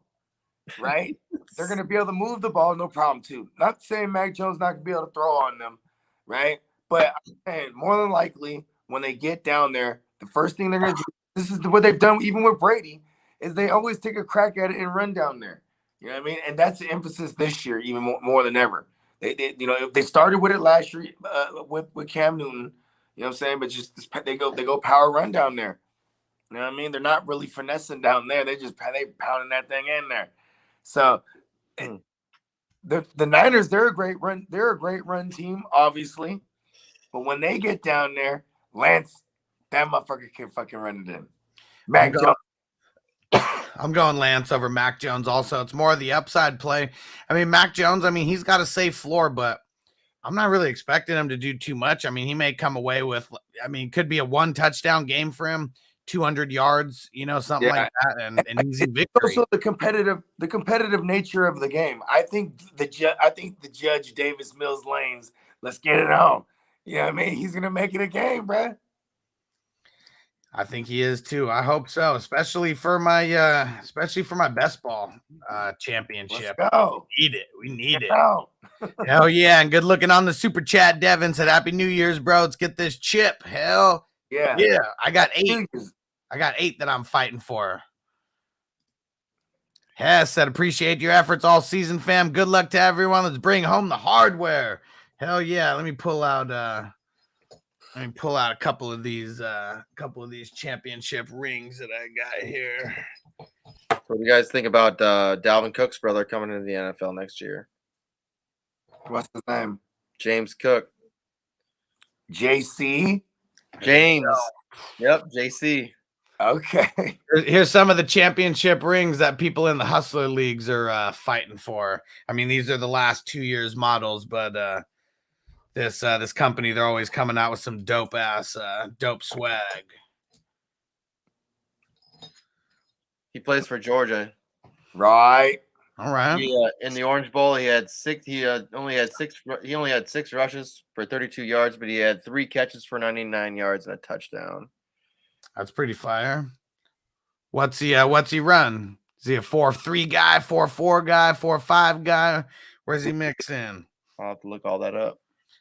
right? They're going to be able to move the ball, no problem too. Not saying Mac Jones not going to be able to throw on them, right? But I'm saying more than likely when they get down there, the first thing they're going to do, this is what they've done even with Brady, is they always take a crack at it and run down there. You know what I mean? And that's the emphasis this year, even more than ever. They started with it last year with Cam Newton. You know what I'm saying? But just they go power run down there. You know what I mean? They're not really finessing down there. They pounding that thing in there. So the Niners, they're a great run team, obviously. But when they get down there, Lance, that motherfucker can fucking run it in. Mac Jones. I'm going Lance over Mac Jones also. It's more of the upside play. I mean, Mac Jones, he's got a safe floor, but I'm not really expecting him to do too much. I mean, he may come away with, it could be a 1 touchdown game for him, 200 yards, something like that, and an easy victory. Also the competitive nature of the game. I think the judge Davis Mills Lanes, let's get it on. You know what I mean? He's gonna make it a game, bro. I think he is too. I hope so, especially for my best ball championship. Let's go. We need it. Hell yeah. And good looking on the super chat. Devin said, Happy New Year's, bro. Let's get this chip. Hell yeah. I got 8. I got 8 that I'm fighting for. Hess said, appreciate your efforts all season, fam. Good luck to everyone. Let's bring home the hardware. Hell yeah. Let me pull out a couple of these championship rings that I got here. What do you guys think about Dalvin Cook's brother coming into the NFL next year? What's his name? James Cook. JC? James. Yep, JC. Okay. Here's some of the championship rings that people in the Hustler Leagues are fighting for. These are the last 2 years models, but this company, they're always coming out with some dope swag. He plays for Georgia. Right. All right. In the Orange Bowl, he only had 6 rushes for 32 yards, but he had 3 catches for 99 yards and a touchdown. That's pretty fire. What's he run? Is he a 4-3 guy, 4-4 guy, 4-5 guy? Where's he mix in? I'll have to look all that up.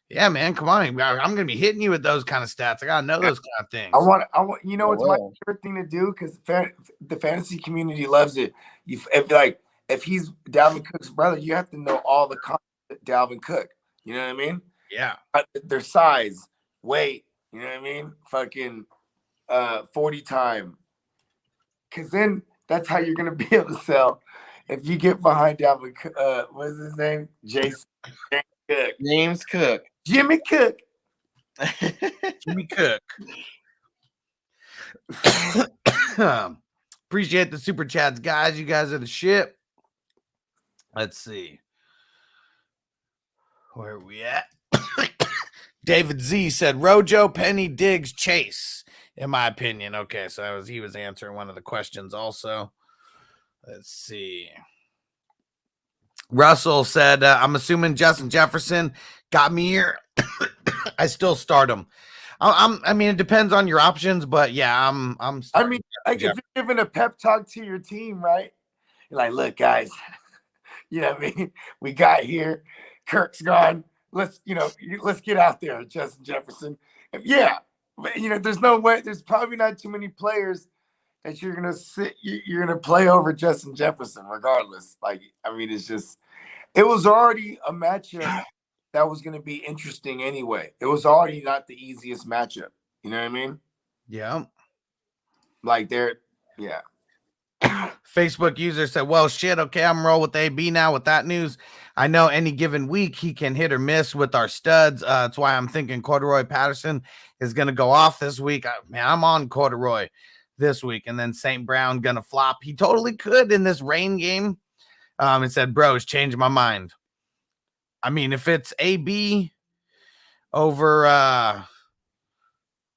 Yeah, man, come on. I'm gonna be hitting you with those kind of stats. I gotta know those kind of things. I want. It's my favorite thing to do because the fantasy community loves it. If he's Dalvin Cook's brother, you have to know all the content of Dalvin Cook. You know what I mean? Yeah. Their size, weight. You know what I mean? Fucking 40 time. Because then that's how you're gonna be able to sell. If you get behind Dalvin Cook, what is his name? James Cook. Jimmy Cook. Jimmy Cook. Appreciate the super chats, guys. You guys are the shit. Let's see. Where are we at? David Z said Rojo, Penny, Diggs, Chase, in my opinion. Okay, so he was answering one of the questions also. Let's see. Russell said, I'm assuming Justin Jefferson got me here. I still start him. I mean, it depends on your options, but yeah, I mean, like if you're giving a pep talk to your team, right? You're like, look, guys, you know what I mean? We got here. Kirk's gone. Let's get out there, Justin Jefferson. Yeah, but, there's no way. There's probably not too many players that you're gonna play over Justin Jefferson, regardless. Like, I mean, it was already a matchup that was gonna be interesting anyway. It was already not the easiest matchup. You know what I mean? Yeah. Like yeah. Facebook user said, well, shit, okay, I'm roll with AB now with that news. I know any given week he can hit or miss with our studs. That's why I'm thinking Corduroy Patterson is going to go off this week. I'm on Corduroy this week. And then St. Brown going to flop. He totally could in this rain game. It said, bro, it's changed my mind. I mean, if it's AB over,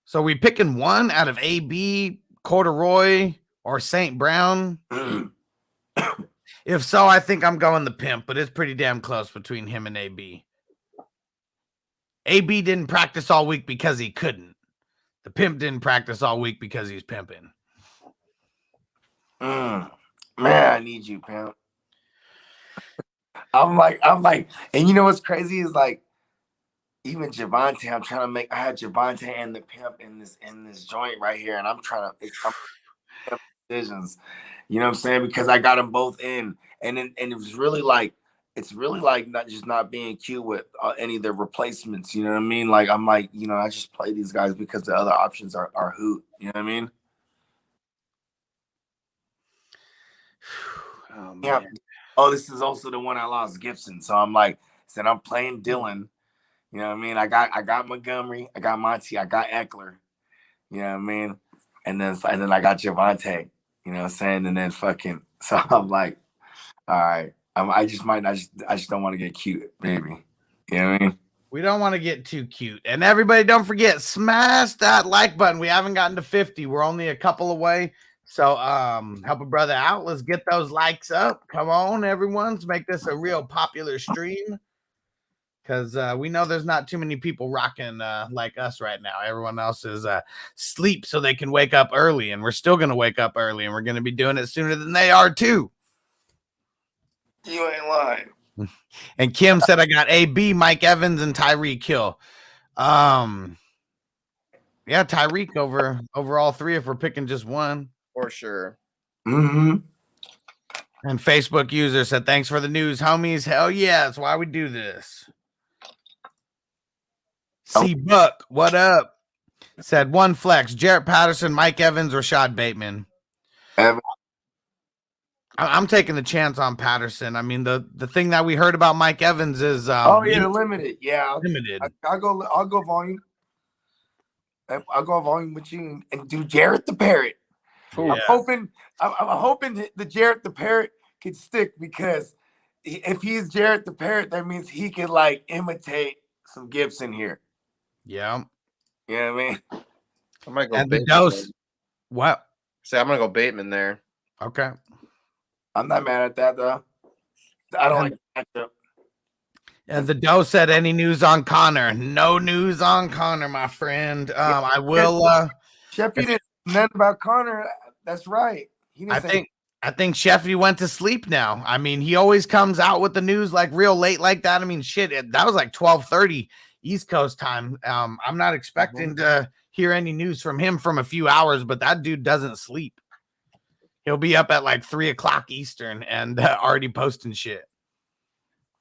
so we picking one out of AB, Corduroy, or St. Brown? If so, I think I'm going the pimp, but it's pretty damn close between him and AB. AB didn't practice all week because he couldn't. The pimp didn't practice all week because he's pimping. Man, I need you, pimp. I'm like, and you know what's crazy is like, even Javonte, I had Javonte and the pimp in this joint right here, and I'm decisions, you know what I'm saying? Because I got them both in, and it was really like, not being cute with any of the replacements, you know what I mean? Like, I'm like, I just play these guys because the other options are hoot, you know what I mean? Oh, man. Yeah. Oh, this is also the one I lost, Gibson. So I'm like, I'm playing Dylan. You know what I mean? I got Montgomery, I got Monty, I got Eckler. You know what I mean? And then I got Javonte. You know what I'm saying? And then so I'm like, all right. I just don't want to get cute, maybe. You know what I mean? We don't want to get too cute. And everybody, don't forget, smash that like button. We haven't gotten to 50. We're only a couple away. So help a brother out. Let's get those likes up. Come on, everyone. Let's make this a real popular stream. Because we know there's not too many people rocking like us right now. Everyone else is asleep so they can wake up early. And we're still going to wake up early. And we're going to be doing it sooner than they are, too. You ain't lying. And Kim said I got AB, Mike Evans, and Tyreek Hill. Yeah, Tyreek over all three if we're picking just one. For sure. Mm-hmm. And Facebook user said, thanks for the news, homies. Hell yeah, that's why we do this. C Buck, what up? Said one flex, Jarrett Patterson, Mike Evans, Rashad Bateman. I'm taking the chance on Patterson. I mean, the thing that we heard about Mike Evans is limited. Yeah, limited. I'll go volume. I'll go volume with you and do Jarrett the Parrot. Yeah. I'm hoping the Jarrett the Parrot could stick, because if he's Jarrett the Parrot, that means he could like imitate some Gibson here. Yeah. You know what I mean? I might go And the Bateman dose. there. What? I'm gonna go Bateman there. Okay. I'm not mad at that though. I don't like matchup. And the dose said, any news on Connor? No news on Connor, my friend. I will. Sheffy didn't know nothing about Connor. That's right. I think Sheffy went to sleep now. I mean, he always comes out with the news like real late like that. I mean, shit, that was like 12:30 East Coast time. I'm not expecting to hear any news from him from a few hours, but that dude doesn't sleep. He'll be up at like 3:00 Eastern and already posting shit.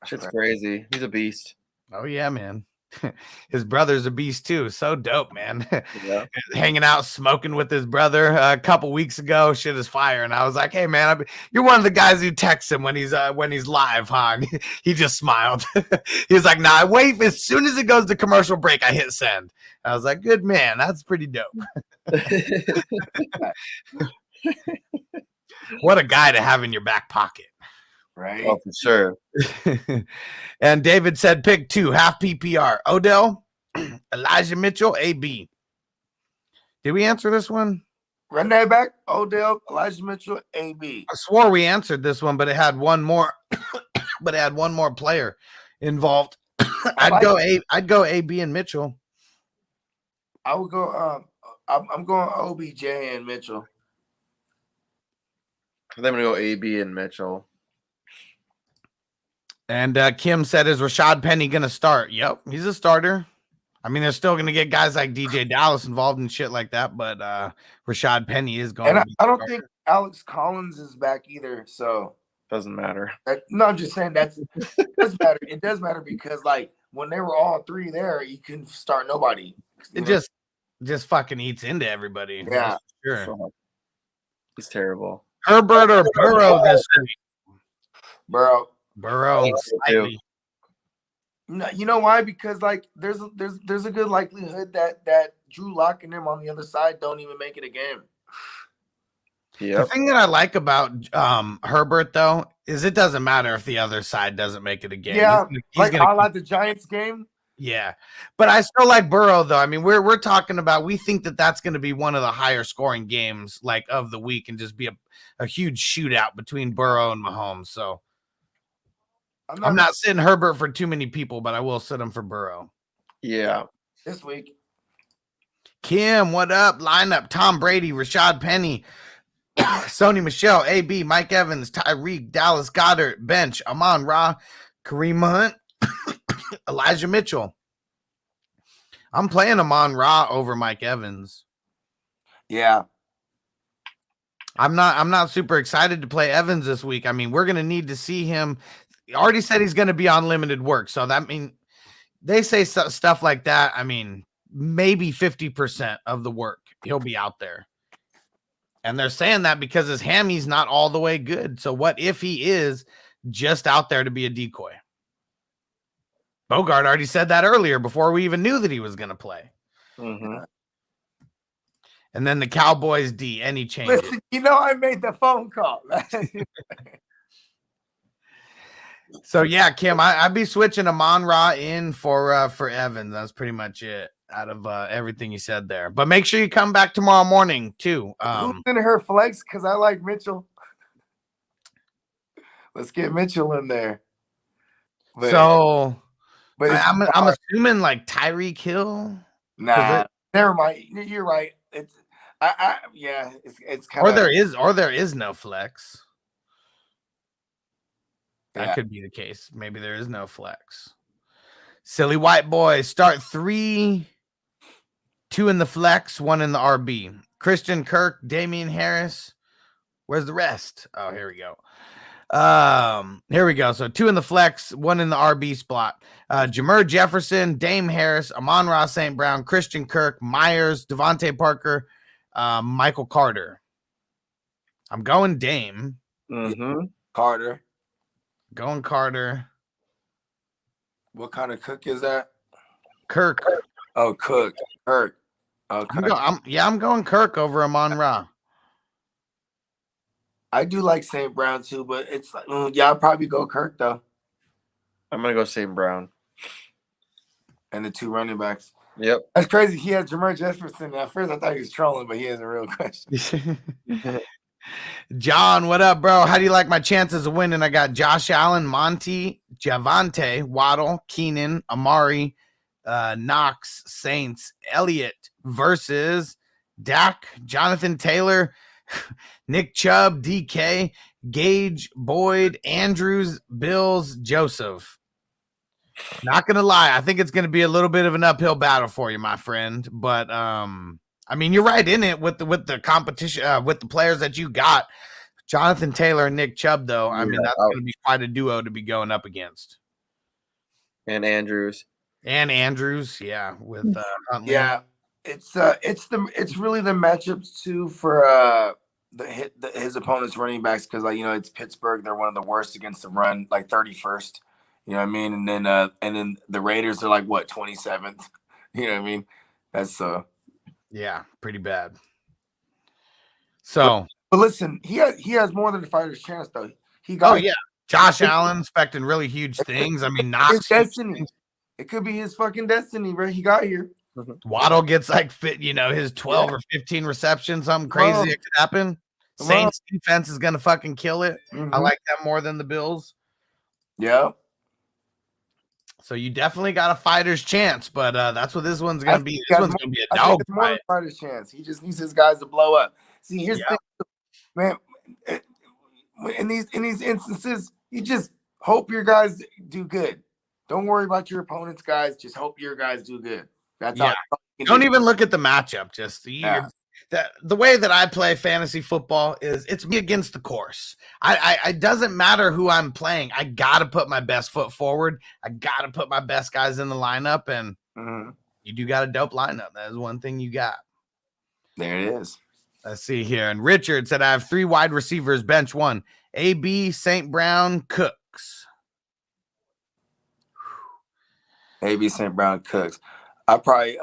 Shit's crazy. He's a beast. Oh yeah, man. His brother's a beast too. So dope, man. Yeah. Hanging out, smoking with his brother a couple weeks ago. Shit is fire. And I was like, hey man, you're one of the guys who texts him when he's live, huh? And he just smiled. He was like, nah, I wait. As soon as it goes to commercial break, I hit send. I was like, good man. That's pretty dope. What a guy to have in your back pocket. Right. Oh, for sure. And David said pick 2, half PPR. Odell Elijah Mitchell, AB. Did we answer this one? Run that back. Odell, Elijah Mitchell, AB. I swore we answered this one, but it had one more. But it had one more player involved. I'd go AB and Mitchell. I would go. I'm going OBJ and Mitchell. I'm gonna go AB and Mitchell. And Kim said, "Is Rashad Penny gonna start?" Yep, he's a starter. I mean, they're still gonna get guys like DJ Dallas involved in shit like that, but Rashad Penny is going. And I don't think Alex Collins is back either. So doesn't matter. No, I'm just saying it does matter. It does matter because like when they were all three there, you couldn't start nobody. It just fucking eats into everybody. Yeah, sure. He's terrible. Herbert or Burrow this week? Burrow. Slightly. No, you know why? Because like there's a good likelihood that Drew Lock and them on the other side don't even make it a game. Yeah. The thing that I like about Herbert though is it doesn't matter if the other side doesn't make it a game. Yeah, he's gonna like the Giants game. Yeah, but I still like Burrow though. I mean, we're talking about we think that's going to be one of the higher scoring games like of the week and just be a huge shootout between Burrow and Mahomes. So I'm not sitting Herbert for too many people, but I will sit him for Burrow. Yeah, this week. Kim, what up? Lineup: Tom Brady, Rashad Penny, Sony Michelle, AB, Mike Evans, Tyreek, Dallas Goedert, bench: Amon-Ra, Kareem Hunt, Elijah Mitchell. I'm playing Amon-Ra over Mike Evans. Yeah. I'm not super excited to play Evans this week. I mean, we're going to need to see him. He already said he's going to be on limited work. So that means they say stuff like that. I mean, maybe 50% of the work he'll be out there. And they're saying that because his hammy's not all the way good. So what if he is just out there to be a decoy? Bogart already said that earlier before we even knew that he was going to play. Mm-hmm. And then the Cowboys D, any changes? Listen, you know I made the phone call. So yeah, Kim, I'd be switching Amon-Ra in for Evans. That's pretty much it out of everything you said there. But make sure you come back tomorrow morning too. Who's in her flex? Because I like Mitchell. Let's get Mitchell in there. But I'm assuming like Tyreek Hill. Nah, never mind. You're right. It's it's kind of there is no flex. That could be the case. Maybe there is no flex. Silly white boy. Start 3, 2 in the flex, 1 in the RB. Christian Kirk, Damian Harris. Where's the rest? Oh, here we go. Here we go. So 2 in the flex, 1 in the RB spot. Jameer Jefferson, Dame Harris, Amon-Ra St. Brown, Christian Kirk, Myers, Devontae Parker, Michael Carter. I'm going Dame. Mm-hmm. Carter. Going Carter. What kind of cook is that? Kirk. Oh, Kirk. Okay. I'm going Kirk over Amon-Ra. I do like St. Brown too, but it's like, I'll probably go Kirk though. I'm gonna go St. Brown. And the 2 running backs. Yep. That's crazy. He had Jameer Jefferson. At first I thought he was trolling, but he has a real question. John, what up, bro? How do you like my chances of winning? I got Josh Allen, Monty, Javante, Waddle, Keenan, Amari, Knox, Saints, Elliott versus Dak, Jonathan Taylor, Nick Chubb, DK, Gage, Boyd, Andrews, Bills, Joseph. Not gonna lie, I think it's gonna be a little bit of an uphill battle for you, my friend. But I mean, you're right in it with the competition with the players that you got. Jonathan Taylor and Nick Chubb, though. I mean, that's gonna be quite a duo to be going up against. And Andrews. Yeah, with Huntley. Yeah, it's really the matchups too for his opponent's running backs because it's Pittsburgh. They're one of the worst against the run, like 31st. You know what I mean? And then the Raiders are like what 27th. You know what I mean? That's yeah, pretty bad. So, but listen, he has more than a fighter's chance though. He got Josh Allen expecting really huge things. I mean, Knox. Destiny. It could be his fucking destiny, bro. He got here. Waddle gets like his 12 or 15 receptions, something crazy that could happen. Saints defense is gonna fucking kill it. I like that more than the Bills. Yeah. So you definitely got a fighter's chance, but that's what this one's gonna be. This one's gonna be a dog fight. Fighter's chance. He just needs his guys to blow up. See, here's the thing, man. In these instances, you just hope your guys do good. Don't worry about your opponent's guys. Just hope your guys do good. That's all. Don't even look at the matchup. Just the way that I play fantasy football is it's me against the course. I doesn't matter who I'm playing. I gotta put my best foot forward. I gotta put my best guys in the lineup, and you do got a dope lineup. That is one thing you got. There it is. Let's see here. And Richard said, I have 3 wide receivers, bench 1. AB, St. Brown, Cooks. AB, St. Brown, Cooks. I probably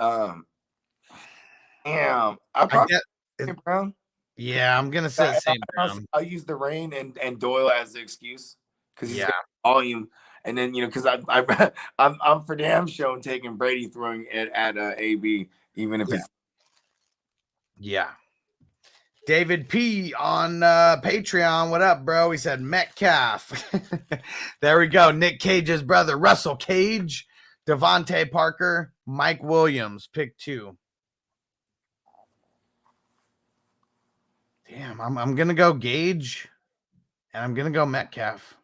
St. Brown. Yeah, I'm gonna say St. Brown. I'll use the rain and Doyle as the excuse because he's got volume, and then because I'm for damn sure taking Brady throwing it at AB even if it's David P on Patreon. What up, bro? He said Metcalf. There we go. Nick Cage's brother, Russell Cage, Devontae Parker, Mike Williams, pick 2. Damn, I'm gonna go Gage, and I'm gonna go Metcalf.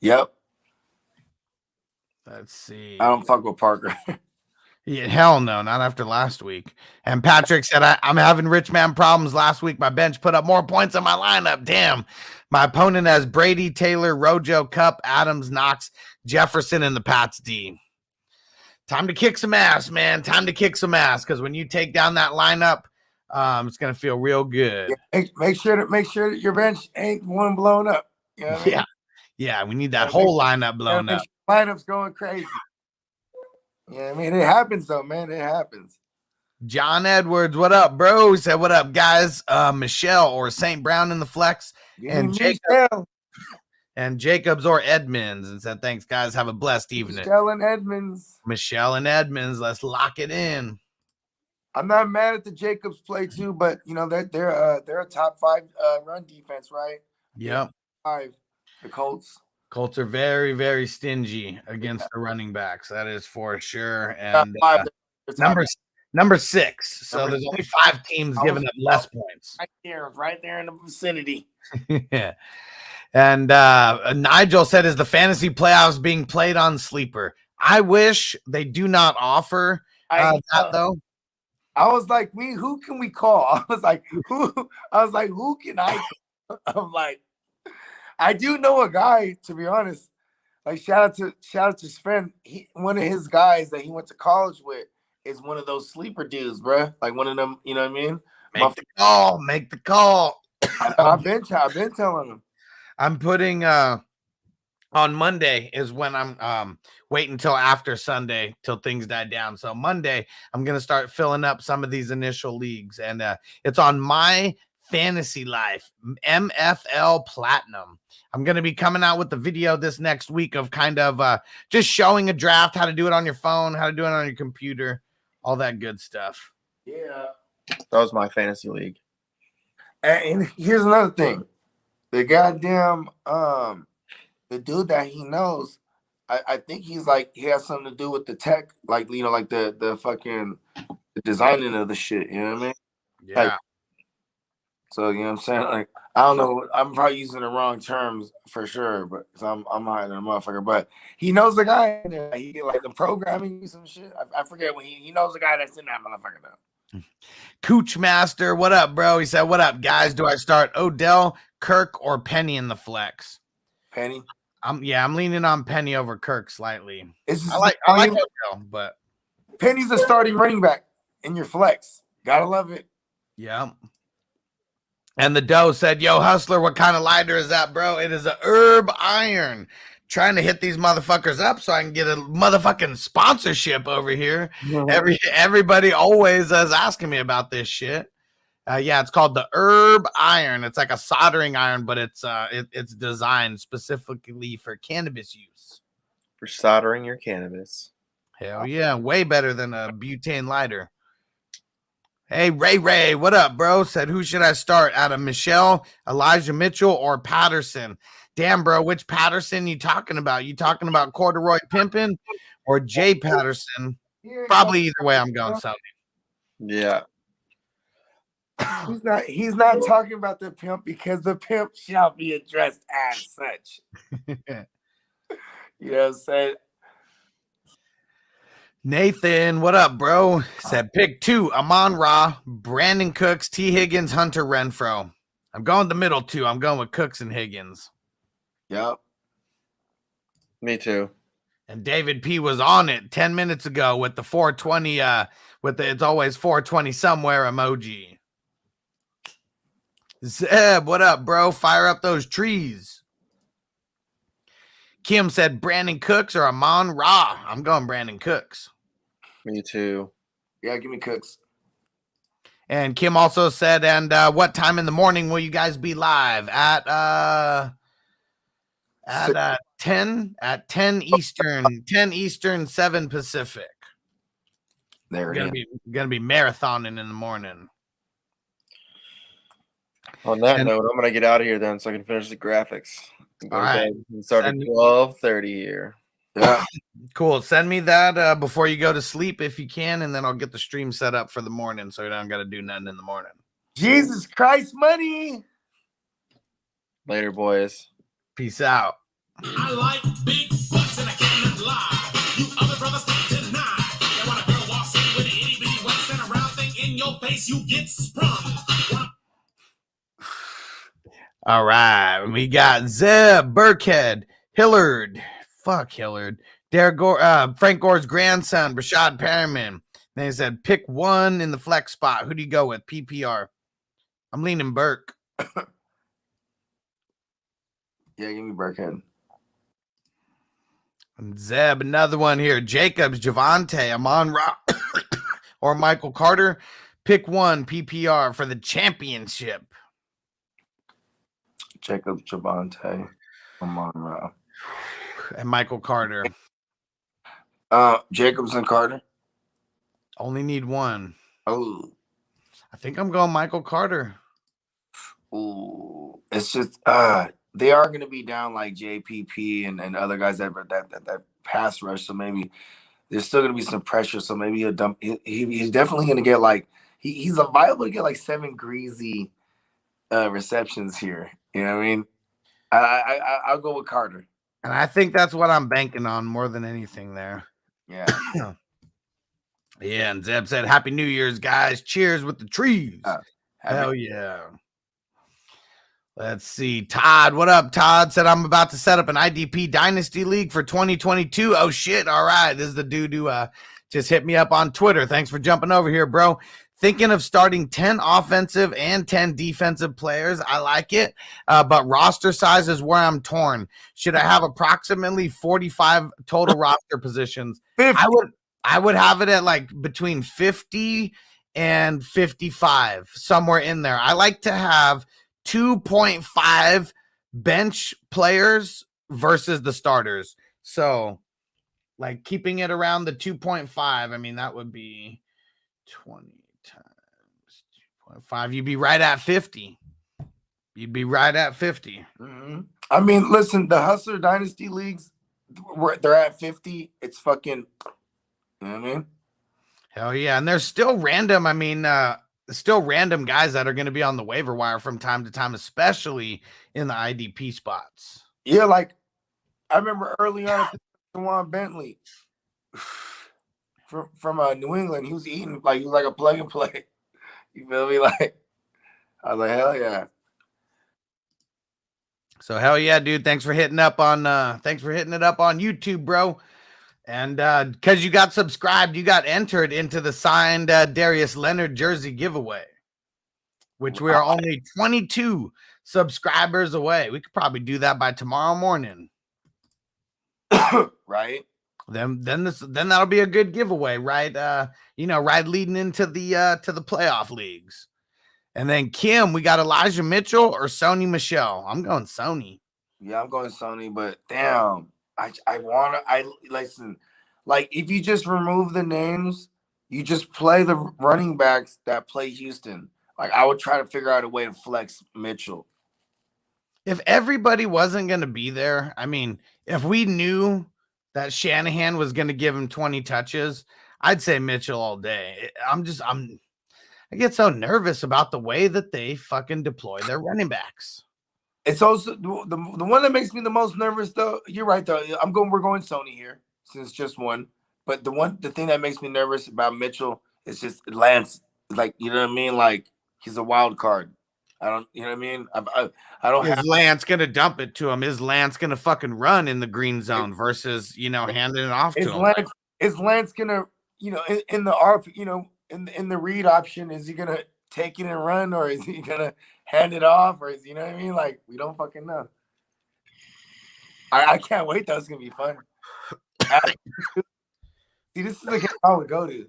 Yep. Let's see. I don't fuck with Parker. Yeah, hell no, not after last week. And Patrick said, I'm having rich man problems last week. My bench put up more points on my lineup. Damn. My opponent has Brady, Taylor, Rojo, Cup, Adams, Knox, Jefferson, and the Pats D. Time to kick some ass, man. Time to kick some ass, because when you take down that lineup, it's gonna feel real good. Make sure that your bench ain't one blown up. You know what I mean? Yeah. We need that whole lineup blown up. Lineup's going crazy. Yeah, I mean, it happens though, man. It happens. John Edwards, what up, bro? He said, what up, guys? Michelle or St. Brown in the flex, and Jacobs or Edmonds, and said, thanks, guys. Have a blessed evening. Michelle and Edmonds. Let's lock it in. I'm not mad at the Jacobs play too, but they're a top 5 run defense, right? Yep. 5. The Colts. Colts are very, very stingy against the running backs. That is for sure. And number 6. So there's only 5 teams giving up less points. Right there in the vicinity. Yeah. And Nigel said, is the fantasy playoffs being played on Sleeper? I wish they do not offer that though. I was like, who can we call? I was like, who can I call? I'm like, I do know a guy, to be honest. Like, shout out to Sven. One of his guys that he went to college with is one of those sleeper dudes, bro. Like one of them, you know what I mean? Make the call. I've been telling him. I'm putting on Monday is when I'm waiting until after Sunday till things die down. So Monday I'm gonna start filling up some of these initial leagues, and it's on My Fantasy Life MFL Platinum. I'm gonna be coming out with the video this next week of kind of just showing a draft, how to do it on your phone, how to do it on your computer, all that good stuff. Yeah, that was my fantasy league. And here's another thing. The goddamn the dude that he knows, I think he has something to do with the tech, like the fucking designing of the shit, you know what I mean? Yeah. So you know what I'm saying? Like, I don't know, I'm probably using the wrong terms for sure, but I'm higher than a motherfucker. But he knows the guy in there. He like the programming some shit. I forget when he knows the guy that's in that motherfucker now. Cooch Master, what up, bro? He said, what up, guys? Do I start Odell, Kirk, or Penny in the flex? Penny. I'm leaning on Penny over Kirk slightly. I like Odell, but Penny's a starting running back in your flex. Gotta love it. Yeah. And the Doe said, yo, Hustler, what kind of lighter is that, bro? It is a herb iron. Trying to hit these motherfuckers up so I can get a motherfucking sponsorship over here. Everybody always is asking me about this shit. Yeah, it's called the herb iron. It's like a soldering iron, but it's designed specifically for cannabis use. for soldering your cannabis. Hell yeah, way better than a butane lighter. Hey, Ray, what up, bro? Said, who should I start out of Michelle, Elijah Mitchell, or Patterson? Damn, bro, which Patterson you talking about? You talking about Corduroy Pimpin' or Jay Patterson? Probably either way, I'm going Sony. Yeah. He's not talking about the pimp because the pimp shall be addressed as such. You know what I'm saying? Nathan, what up, bro? Said pick 2, Amon Ra, Brandon Cooks, T. Higgins, Hunter Renfro. I'm going the middle 2. I'm going with Cooks and Higgins. Yep. Me too. And David P was on it 10 minutes ago with the 420, with the it's always 420 somewhere emoji. Zeb, what up, bro? Fire up those trees. Kim said Brandon Cooks or Amon Ra. I'm going Brandon Cooks. Me too. Yeah, give me Cooks. And Kim also said, and what time in the morning will you guys be live? At 10 Eastern, 10 Eastern, 7 Pacific. There it is. Gonna be marathoning in the morning. On that note, I'm gonna get out of here then so I can finish the graphics. All right. Start at 12:30 here. Yeah. Cool. Send me that before you go to sleep if you can, and then I'll get the stream set up for the morning so you don't got to do nothing in the morning. Jesus Christ, money. Later, boys. Peace out. I like big butts and I cannot lie. You other brothers can't deny. And when a girl walks in with an itty bitty waist and a round thing in your face, you get sprung. All right. We got Zeb, Burkhead, Hillard. Fuck Hillard. Derek Gore, Frank Gore's grandson, Rashad Perriman. Then he said, pick 1 in the flex spot. Who do you go with? PPR. I'm leaning Burke. Yeah, give me Burkhead. And Zeb, another one here. Jacobs, Javante, Amon Ra, or Michael Carter. Pick 1 PPR for the championship. Jacob, Javante, Amon Ra. And Michael Carter. Jacobs and Carter. Only need 1. Oh. I think I'm going Michael Carter. Ooh. It's just they are going to be down like JPP and other guys that pass rush. So maybe there's still going to be some pressure. So maybe he'll dump. He's definitely going to get like he's liable to get like 7 greasy receptions here. You know what I mean? I'll go with Carter. And I think that's what I'm banking on more than anything there. Yeah. Yeah. And Zeb said, Happy New Year's, guys. Cheers with the trees. Hell yeah. Let's see. Todd, what up, Todd? Said, I'm about to set up an IDP Dynasty League for 2022. Oh, shit. All right. This is the dude who just hit me up on Twitter. Thanks for jumping over here, bro. Thinking of starting 10 offensive and 10 defensive players. I like it, but roster size is where I'm torn. Should I have approximately 45 total roster positions? 50. I would have it at like between 50 and 55, somewhere in there. I like to have 2.5 bench players versus the starters. So, like keeping it around the 2.5, I mean, that would be 20 times 2.5. You'd be right at 50. You'd be right at 50. Mm-hmm. I mean, listen, the Hustler Dynasty Leagues, they're at 50. It's fucking, you know what I mean? Hell yeah. And there's still random, still random guys that are going to be on the waiver wire from time to time, especially in the IDP spots. Yeah, like I remember early on, Juwan Bentley from New England, he was eating like he was like a plug and play. You feel me? Like I was like, hell yeah. So hell yeah, dude. Thanks for hitting it up on YouTube, bro. And because you got subscribed, you got entered into the signed Darius Leonard jersey giveaway, which we are only 22 subscribers away. We could probably do that by tomorrow morning. Right. Then that'll be a good giveaway, right? Right leading into the playoff leagues. And then Kim, we got Elijah Mitchell or Sony Michelle. I'm going Sony. Yeah, I'm going Sony, but damn, I listen. Like if you just remove the names, you just play the running backs that play Houston. Like I would try to figure out a way to flex Mitchell. If everybody wasn't going to be there, I mean, if we knew that Shanahan was going to give him 20 touches, I'd say Mitchell all day. I get so nervous about the way that they fucking deploy their running backs. It's also the one that makes me the most nervous, though. You're right, though. We're going Sony here since just one. But the thing that makes me nervous about Mitchell is just Lance. Like, you know what I mean? Like he's a wild card. You know what I mean? I don't. Is Lance gonna dump it to him? Is Lance gonna fucking run in the green zone versus handing it off to him? Is Lance gonna in the RP in the read option? Is he gonna take it and run, or is he gonna hand it off, or is you know what I mean? Like we don't fucking know. I can't wait. That's gonna be fun. See, this is a game I would go to.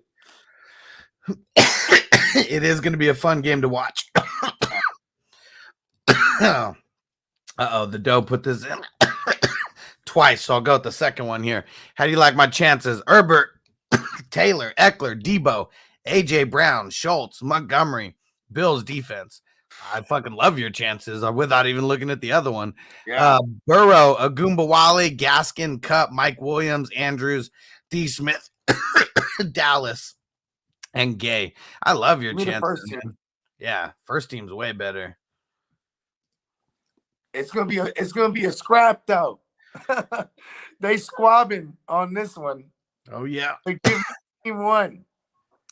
It is going to be a fun game to watch. The dough put this in twice, so I'll go with the second one here. How do you like my chances? Herbert, Taylor, Eckler, Debo, AJ Brown, Schultz, Montgomery, Bills defense. I fucking love your chances without even looking at the other one. Yeah. Burrow, Agumbawale, Gaskin, Cup, Mike Williams, Andrews, D. Smith, Dallas, and Gay. I love your chances. First team. Yeah, first team's way better. It's gonna be a scrap though. They squabbing on this one. Oh yeah, they give team one.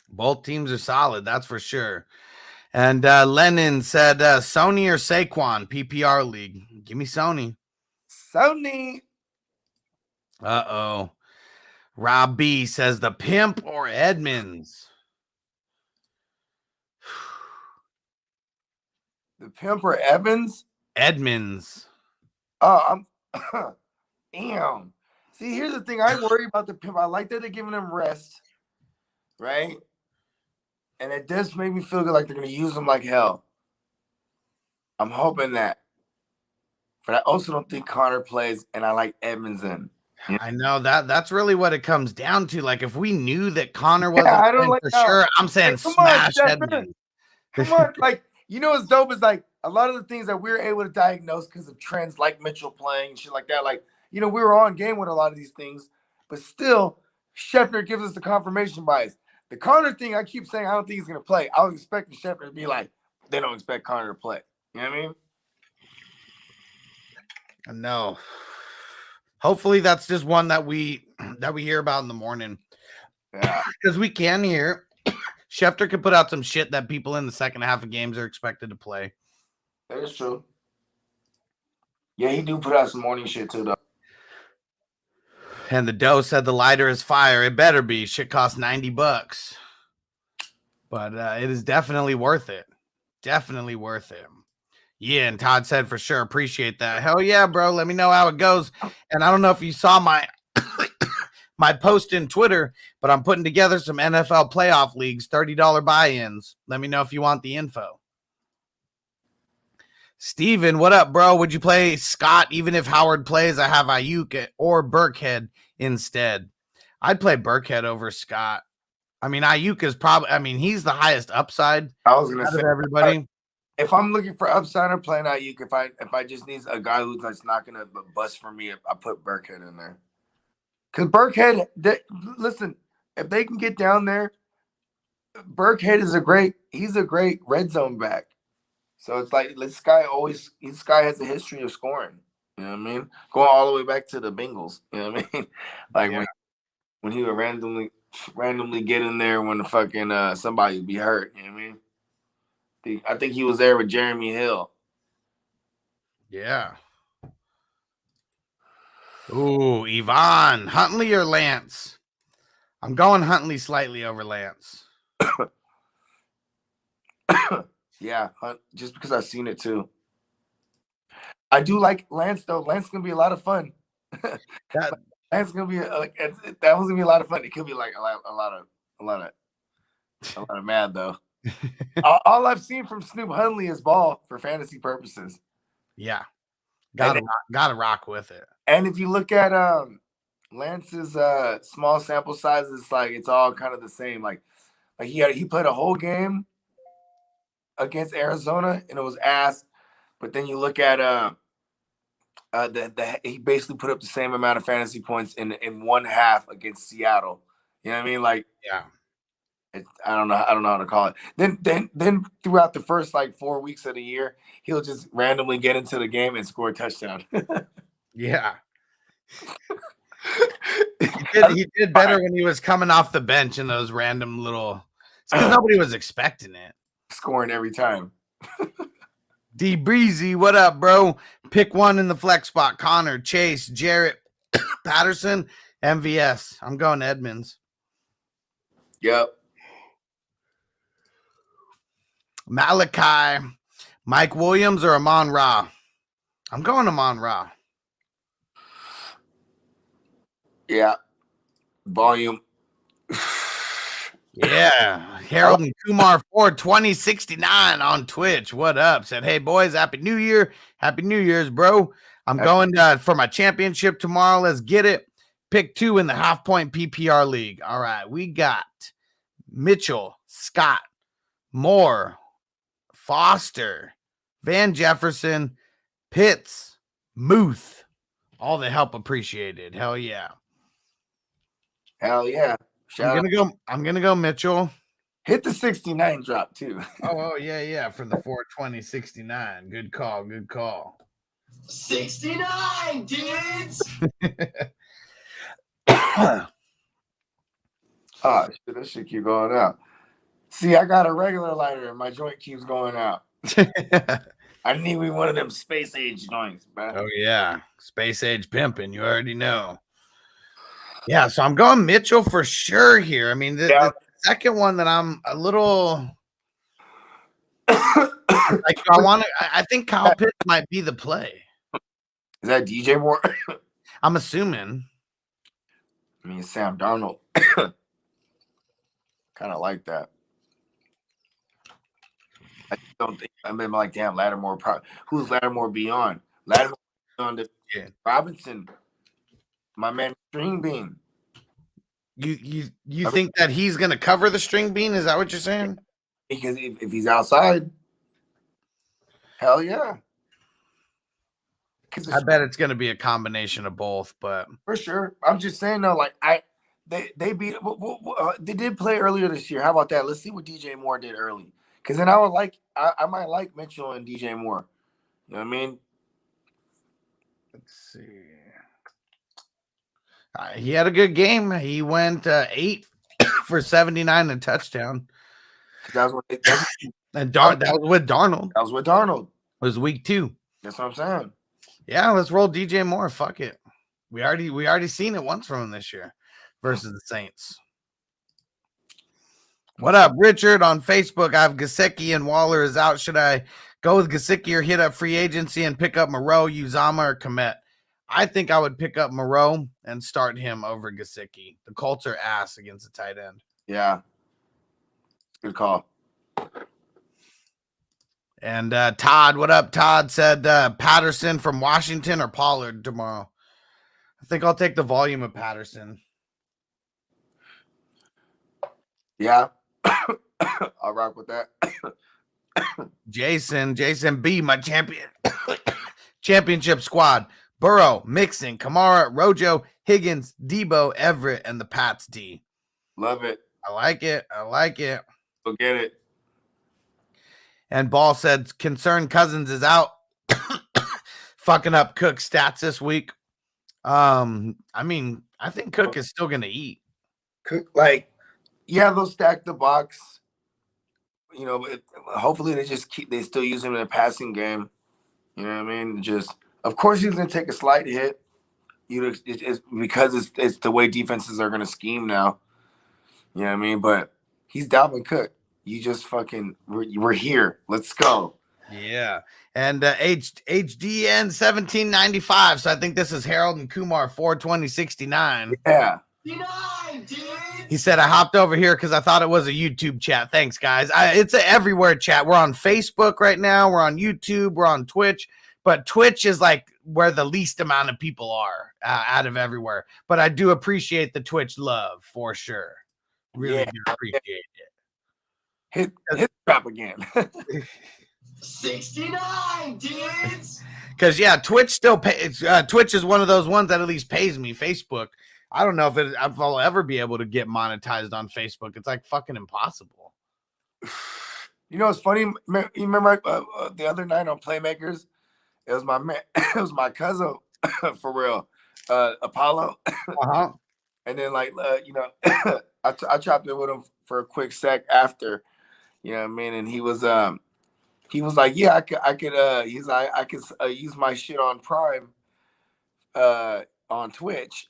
Both teams are solid, that's for sure. And Lennon said, Sony or Saquon PPR league. Give me Sony. Sony. Uh-oh. Rob B says the Pimp or Edmonds. The Pimp or Evans? Edmonds. Oh, I'm damn. See, here's the thing. I worry about the Pimp. I like that they're giving him rest, right? And it does make me feel good like they're going to use him like hell. I'm hoping that. But I also don't think Connor plays, and I like Edmonds in. I know that's really what it comes down to. Like, if we knew that Connor wasn't playing for sure, I'm saying smash Edmonds. Come on, like, what's dope is like a lot of the things that we were able to diagnose because of trends like Mitchell playing and shit like that. Like, we were on game with a lot of these things, but still, Schefter gives us the confirmation bias. The Connor thing, I keep saying I don't think he's gonna play. I was expecting Schefter to be like, they don't expect Connor to play. You know what I mean? No. Hopefully that's just one that we hear about in the morning. Yeah. Because we can hear Schefter could put out some shit that people in the second half of games are expected to play. That is true. Yeah, he do put out some morning shit too, though. And the dough said the lighter is fire. It better be. Shit costs $90. But it is definitely worth it. Definitely worth it. Yeah, and Todd said for sure, appreciate that. Hell yeah, bro. Let me know how it goes. And I don't know if you saw my my post in Twitter, but I'm putting together some NFL playoff leagues, $30 buy-ins. Let me know if you want the info. Steven, what up, bro? Would you play Scott even if Howard plays? I have Ayuk or Burkhead instead. I'd play Burkhead over Scott. I mean, Ayuk is probably, he's the highest upside I was gonna say everybody. If I'm looking for upside, I'm playing Ayuk. If I just need a guy who's like not gonna bust for me, I put Burkhead in there. Because Burkhead, listen, if they can get down there, Burkhead is he's a great red zone back. So it's like this guy has a history of scoring. You know what I mean? Going all the way back to the Bengals. You know what I mean? Like when he would randomly get in there when the fucking somebody would be hurt. You know what I mean? I think he was there with Jeremy Hill. Yeah. Ooh, Yvonne, Huntley or Lance? I'm going Huntley slightly over Lance. Yeah, just because I've seen it too. I do like Lance though. Lance is gonna be a lot of fun. Lance is gonna be that was gonna be a lot of fun. It could be like a lot of mad though. All I've seen from Snoop Huntley is ball for fantasy purposes. Yeah, Gotta rock with it. And if you look at Lance's small sample size, it's like it's all kind of the same. Like he played a whole game against Arizona and it was ass. But then you look at he basically put up the same amount of fantasy points in one half against Seattle. You know what I mean? Like, yeah. I don't know how to call it. Then throughout the first like 4 weeks of the year, he'll just randomly get into the game and score a touchdown. Yeah. He did better when he was coming off the bench in those random little, because nobody was expecting it. Scoring every time. D Breezy, what up, bro? Pick one in the flex spot. Connor, Chase, Jarrett, Patterson, MVS. I'm going Edmonds. Yep. Malachi, Mike Williams, or Amon Ra? I'm going Amon Ra. Yeah. Volume. Yeah. Harold and Kumar 42069 on Twitch. What up? Said, hey, boys, Happy New Year. Happy New Year's, bro. I'm going for my championship tomorrow. Let's get it. Pick 2 in the half-point PPR league. All right. We got Mitchell, Scott, Moore, Foster, Van Jefferson, Pitts, Muth. All the help appreciated. Hell yeah. Hell yeah. I'm gonna go Mitchell. Hit the 69 drop too. Oh yeah, for the 42069. Good call. 69, dudes. Oh shit, that shit keep going out. See, I got a regular lighter and my joint keeps going out. I need me one of them space age joints, bro. Oh yeah, space age pimping. You already know. Yeah, so I'm going Mitchell for sure here. I mean, the second one that I'm a little like, I think Kyle Pitts might be the play. Is that DJ Moore? I'm assuming. I mean, Sam Darnold. Kind of like that. I don't think I mean like damn Lattimore. Who's Lattimore beyond? Lattimore on the Robinson. My man String Bean. You think that he's gonna cover the string bean? Is that what you're saying? Because if he's outside, hell yeah. I bet it's gonna be a combination of both, but for sure. I'm just saying though, like they beat they did play earlier this year. How about that? Let's see what DJ Moore did early. Because then I might like Mitchell and DJ Moore. You know what I mean? Let's see. He had a good game. He went 8 for 79 and a touchdown. That was that was with Darnold. That was with Darnold. It was week 2. That's what I'm saying. Yeah, let's roll DJ Moore. Fuck it. We already seen it once from him this year versus the Saints. What up, Richard? On Facebook, I have Gesicki and Waller is out. Should I go with Gesicki or hit up free agency and pick up Moreau, Uzama, or Komet? I think I would pick up Moreau and start him over Gesicki. The Colts are ass against the tight end. Yeah. Good call. And Todd, what up? Todd said Patterson from Washington or Pollard tomorrow. I think I'll take the volume of Patterson. Yeah. I'll rock with that. Jason B, my championship squad. Burrow, Mixon, Kamara, Rojo, Higgins, Debo, Everett, and the Pats D. Love it. I like it. Go get it. And Ball said concerned Cousins is out. Fucking up Cook's stats this week. I mean, I think Cook is still gonna eat. Cook, like, yeah, they'll stack the box. You know, but hopefully they still use him in the passing game. You know what I mean? Of course he's gonna take a slight hit. It's because it's the way defenses are gonna scheme now. You know what I mean? But he's Dalvin Cook. You just fucking we're here. Let's go. Yeah. And HDN 1795. So I think this is Harold and Kumar 42069. Yeah. He said, I hopped over here because I thought it was a YouTube chat. Thanks, guys. It's an everywhere chat. We're on Facebook right now. We're on YouTube. We're on Twitch. but Twitch is like where the least amount of people are out of everywhere. But I do appreciate the Twitch love for sure. Really do appreciate it. Hit drop again. 69, dudes. Because Twitch still pays. Twitch is one of those ones that at least pays me. Facebook, I don't know if I'll ever be able to get monetized on Facebook. It's like fucking impossible. You know, it's funny. You remember the other night on Playmakers? It was my man. It was my cousin, for real, Apollo. Uh-huh. And then, like, you know, I chopped it with him for a quick sec after, you know what I mean? And he was like, yeah, I could he's like, I could use my shit on Prime, on Twitch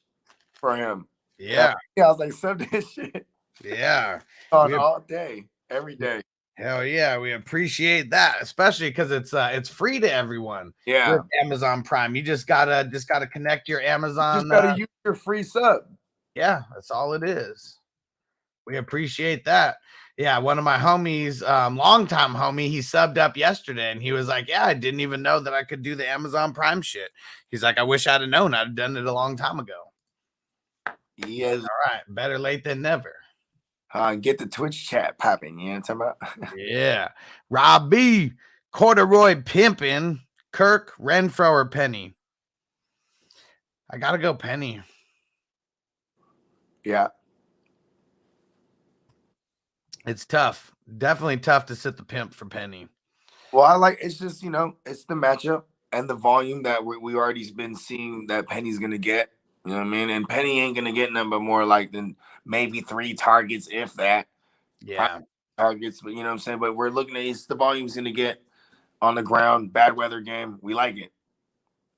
for him. Yeah. I was like, sub this shit. Yeah. On all day, every day. Hell yeah, we appreciate that, especially because it's free to everyone. Yeah, with Amazon Prime. You just gotta connect your Amazon. You just gotta use your free sub. Yeah, that's all it is. We appreciate that. Yeah, one of my homies, longtime homie, he subbed up yesterday, and he was like, "Yeah, I didn't even know that I could do the Amazon Prime shit." He's like, "I wish I'd have known. I'd have done it a long time ago." Yes. All right, better late than never. Get the Twitch chat popping. You know what I'm talking about? Yeah. Rob B, Corduroy Pimpin, Kirk, Renfro, or Penny? I got to go Penny. Yeah. It's tough. Definitely tough to sit the pimp for Penny. Well, it's just, you know, it's the matchup and the volume that we already been seeing that Penny's going to get. You know what I mean? And Penny ain't going to get none but more like than maybe 3 targets, if that. Yeah. Targets, but you know what I'm saying? But we're looking at it's the volume's going to get on the ground. Bad weather game. We like it.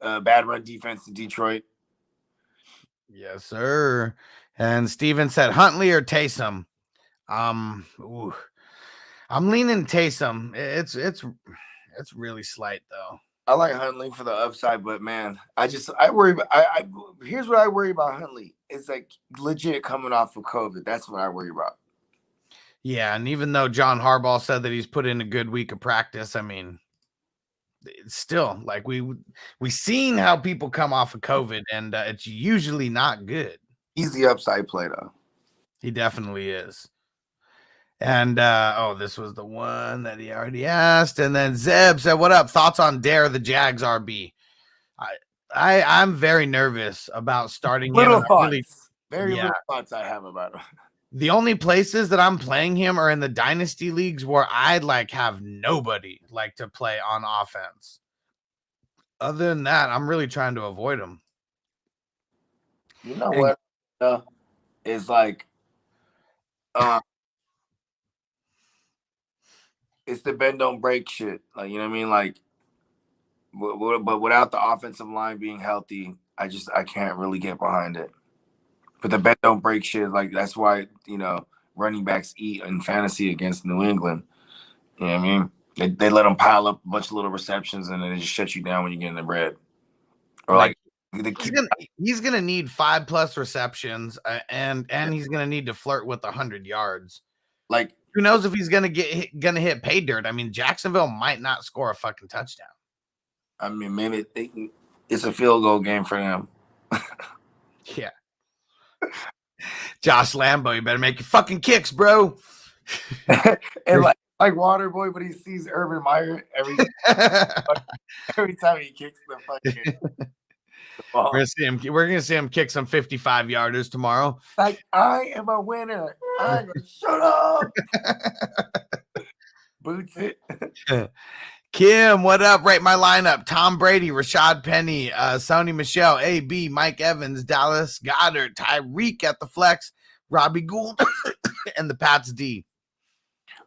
Bad run defense in Detroit. Yes, sir. And Steven said Huntley or Taysom. I'm leaning Taysom. It's really slight though. I like Huntley for the upside, but man, I worry about here's what I worry about Huntley. It's like legit coming off of COVID. That's what I worry about. Yeah, and even though John Harbaugh said that he's put in a good week of practice, I mean, it's still like we seen how people come off of COVID, and it's usually not good. He's the upside play though. He definitely is. And this was the one that he already asked. And then Zeb said, "What up? Thoughts on Dare the Jags RB?" I'm very nervous about starting little him. Thoughts. Little thoughts I have about him. The only places that I'm playing him are in the dynasty leagues where I'd like have nobody like to play on offense. Other than that, I'm really trying to avoid him. You know what? Is like, it's the bend don't break shit. Like, you know what I mean? Like, but without the offensive line being healthy, I can't really get behind it. But the bend don't break shit. Like, that's why, you know, running backs eat in fantasy against New England. You know what I mean? They let them pile up a bunch of little receptions and then they just shut you down when you get in the red. Or like he's gonna need 5+ receptions and he's gonna need to flirt with 100 yards. Like, who knows if he's gonna hit pay dirt? I mean, Jacksonville might not score a fucking touchdown. I mean, maybe it's a field goal game for them. Yeah. Josh Lambo, you better make your fucking kicks, bro. And like Waterboy, but he sees Urban Meyer every time he kicks the fucking ball. We're gonna see him kick some 55-yarders tomorrow. Like, I am a winner. I'm gonna shut up. Boots it. Kim, what up? Rate my lineup: Tom Brady, Rashad Penny, Sony Michelle, AB, Mike Evans, Dallas Goddard, Tyreek at the flex, Robbie Gould, and the Pats D.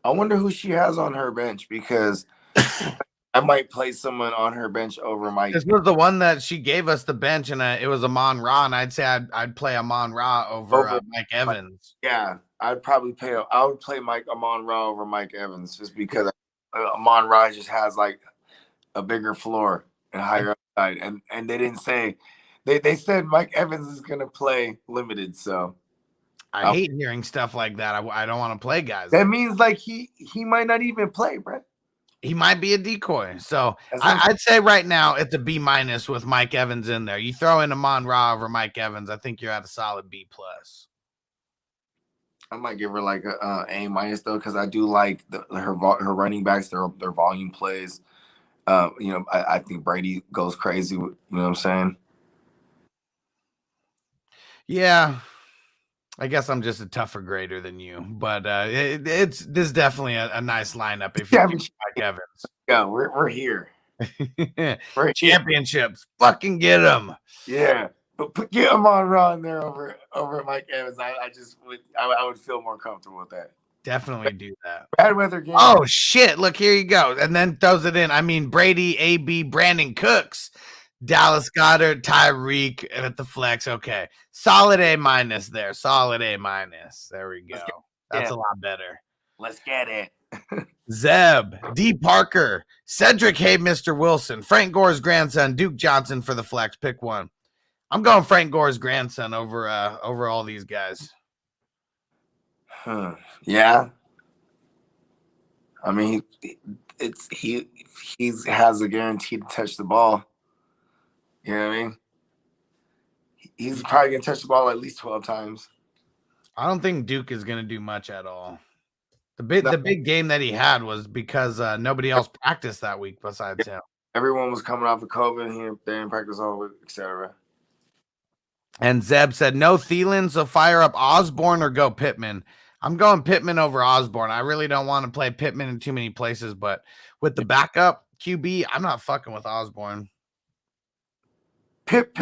I wonder who she has on her bench because I might play someone on her bench over Mike. This was the one that she gave us the bench, and it was Amon Ra, and I'd say I'd play Amon Ra over Mike Evans. Yeah, I would play Amon Ra over Mike Evans just because Amon Ra just has like a bigger floor and higher upside, and they didn't say they said Mike Evans is gonna play limited, so. I hate hearing stuff like that. I don't want to play guys. That means like he might not even play, bro. He might be a decoy. So That's what I'm I'd say right now it's a B- with Mike Evans in there. You throw in Amon Ra over Mike Evans, I think you're at a solid B+. I might give her like a A- though, because I do like her running backs, their volume plays. I think Brady goes crazy. You know what I'm saying? Yeah. I guess I'm just a tougher grader than you, but this is definitely a nice lineup if you Yeah, think Mike Evans. Yeah, we're here. We're Championships. Fucking get them. Yeah. But get Amon Ra in there over Mike Evans. I would feel more comfortable with that. Definitely do that. Bad weather game. Oh shit! Look, here you go, and then throws it in. I mean, Brady, AB, Brandon Cooks, Dallas Goedert, Tyreek at the flex. Okay, solid A- there. Solid A-. There we go. That's a lot better. Let's get it. Zeb, D. Parker, Cedric Hay, Mr. Wilson, Frank Gore's grandson, Duke Johnson for the flex. Pick one. I'm going Frank Gore's grandson over all these guys. Yeah. I mean, he has a guarantee to touch the ball. You know what I mean? He's probably gonna touch the ball at least 12 times. I don't think Duke is gonna do much at all. The big game that he had was because nobody else practiced that week besides him. Everyone was coming off of COVID. They didn't practice all week, etc. And Zeb said no Thielen, so fire up Osborne or go Pittman. I'm going Pittman over Osborne. I really don't want to play Pittman in too many places, but with the backup QB, I'm not fucking with Osborne. Pip.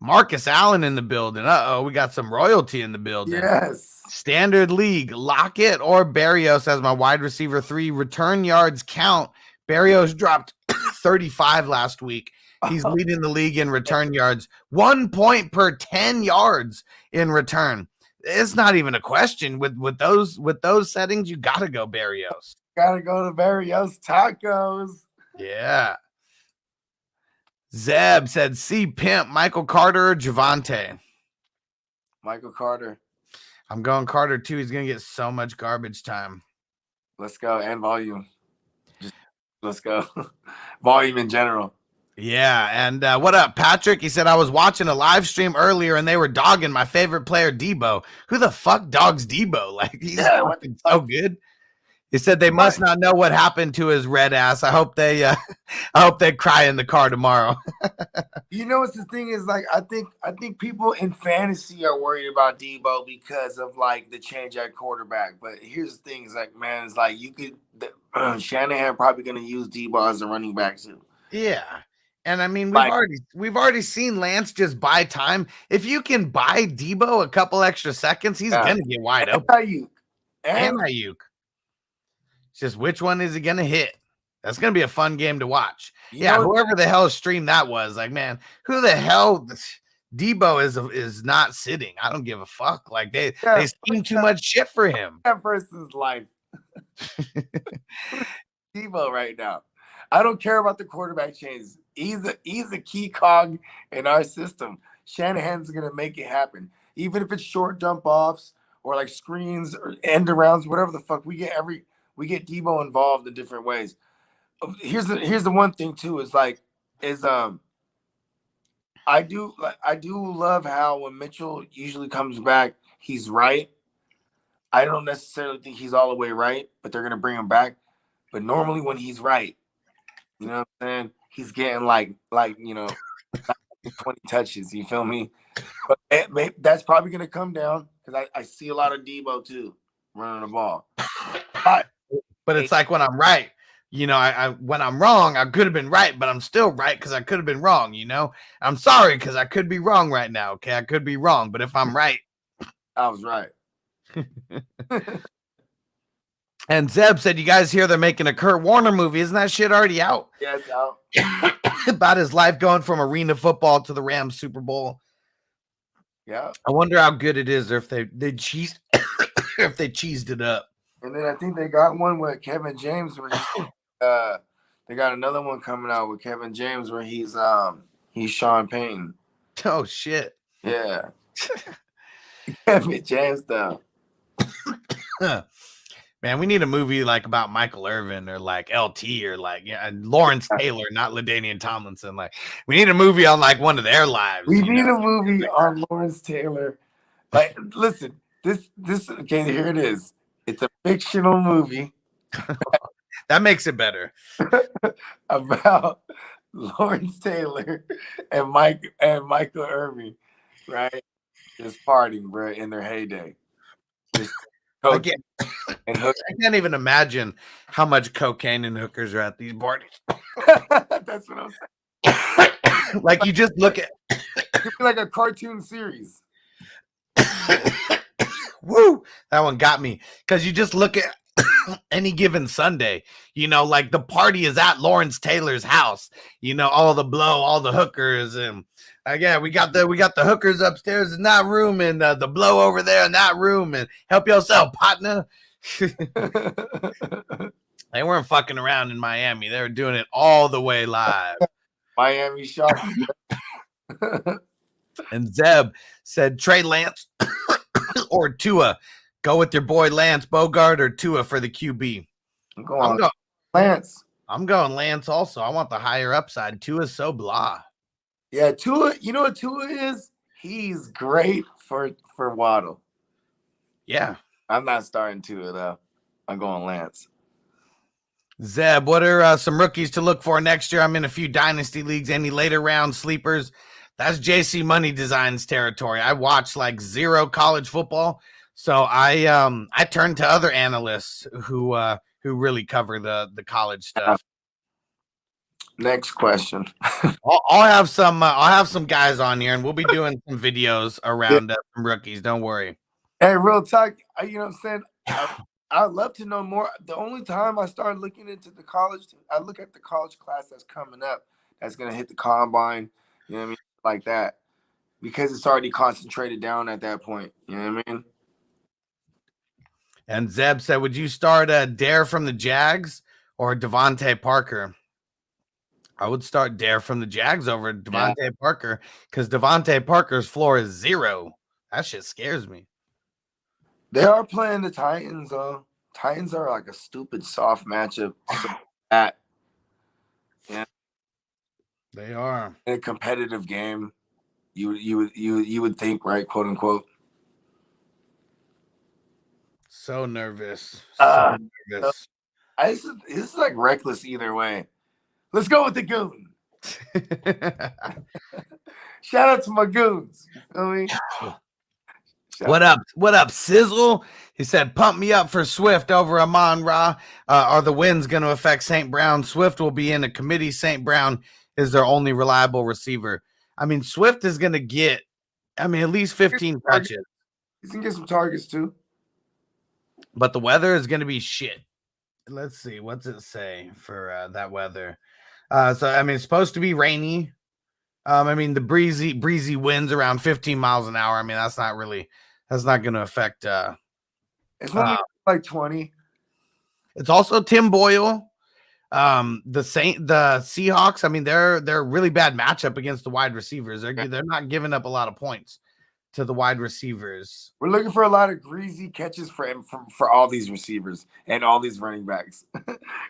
Marcus Allen in the building. We got some royalty in the building. Yes. Standard league. Lockett or Berrios as my wide receiver 3. Return yards count. Berrios dropped 35 last week. He's leading the league in return yards. 1 point per 10 yards in return. It's not even a question. With those settings, you gotta go Berrios. Gotta go to Berrios tacos. Yeah. Zeb said, "See Pimp, Michael Carter or Javante." Michael Carter. I'm going Carter too. He's gonna get so much garbage time. Let's go. And volume. Let's go. Volume in general. Yeah, and what up, Patrick? He said, I was watching a live stream earlier and they were dogging my favorite player, Debo. Who the fuck dogs Debo? Like, he's fucking so good. He said they must not know what happened to his red ass. I hope they cry in the car tomorrow. You know what's the thing is, like, I think people in fantasy are worried about Debo because of like the change at quarterback. But here's the thing: is like, man, it's like you could Shanahan probably going to use Debo as a running back too. Yeah. And I mean, we've already seen Lance just buy time. If you can buy Debo a couple extra seconds, he's gonna get wide open. Ayuk. It's just which one is he gonna hit? That's gonna be a fun game to watch. Whoever the hell streamed that was like, man, who the hell Debo is not sitting. I don't give a fuck. Like they scheme too much shit for him. That person's life. Debo right now. I don't care about the quarterback changes. He's a key cog in our system. Shanahan's gonna make it happen, even if it's short dump offs or like screens or end arounds, whatever the fuck. We get Debo involved in different ways. Here's the one thing too I do love how when Mitchell usually comes back, he's right. I don't necessarily think he's all the way right, but they're gonna bring him back. But normally when he's right, you know what I'm saying? He's getting like 20 touches. You feel me? But that's probably gonna come down because I see a lot of Debo too running the ball. But it's like when I'm right, I when I'm wrong, I could have been right, but I'm still right because I could have been wrong. I'm sorry because I could be wrong right now. Okay, I could be wrong, but if I'm right, I was right. And Zeb said, you guys hear they're making a Kurt Warner movie. Isn't that shit already out? Yeah, it's out. About his life going from arena football to the Rams Super Bowl. Yeah. I wonder how good it is or if they cheesed if they cheesed it up. And then I think they got one with Kevin James where they got another one coming out with Kevin James where he's Sean Payton. Oh shit. Yeah. Kevin James though. Man, we need a movie like about Michael Irvin or like LT or like Lawrence Taylor, not LaDainian Tomlinson. Like we need a movie on like one of their lives. We need a movie on Lawrence Taylor. Like, listen, this okay, here it is. It's a fictional movie. That makes it better. About Lawrence Taylor and Michael Irvin, right? Just partying, bro, in their heyday. Just I can't even imagine how much cocaine and hookers are at these parties. That's what I'm saying. Like you just look at It'd be like a cartoon series. Woo! That one got me because you just look at any given Sunday, like the party is at Lawrence Taylor's house. All the blow, all the hookers, and we got the hookers upstairs in that room, and the blow over there in that room, and help yourself, partner. They weren't fucking around in Miami; they were doing it all the way live. Miami Shark. And Zeb said Trey Lance or Tua. Go with your boy Lance Bogart or Tua for the QB. I'm going Lance. I'm going Lance also. I want the higher upside. Tua's so blah. Yeah, Tua, you know what Tua is? He's great for Waddle. Yeah. I'm not starting Tua, though. I'm going Lance. Zeb, what are some rookies to look for next year? I'm in a few dynasty leagues. Any later round sleepers? That's JC Money Designs territory. I watch like zero college football. So I turn to other analysts who really cover the college stuff. Next question. I'll have some guys on here, and we'll be doing some videos around some rookies. Don't worry. Hey, real talk. You know what I'm saying? I'd love to know more. The only time I started looking into the college, I look at the college class that's coming up, that's gonna hit the combine. You know what I mean? Like that, because it's already concentrated down at that point. You know what I mean? And Zeb said, would you start Dare from the Jags or Devontae Parker? I would start Dare from the Jags over Devontae Parker because Devontae Parker's floor is 0. That shit scares me. They are playing the Titans, though. Titans are like a stupid soft matchup. Yeah, they are in a competitive game. You would think, right? Quote unquote. So nervous. Nervous. This is like reckless either way. Let's go with the goon. Shout out to my goons. You feel me? What up, Sizzle? He said, pump me up for Swift over Amon Ra. Are the wins going to affect St. Brown? Swift will be in a committee. St. Brown is their only reliable receiver. I mean, Swift is going to get, at least 15 touches. He's going to get some targets too. But the weather is going to be shit. Let's see. What's it say for that weather? It's supposed to be rainy. The breezy winds around 15 miles an hour. That's not going to affect. It's only like 20. It's also Tim Boyle. The Seahawks. They're a really bad matchup against the wide receivers. They're not giving up a lot of points to the wide receivers. We're looking for a lot of greasy catches for all these receivers and all these running backs.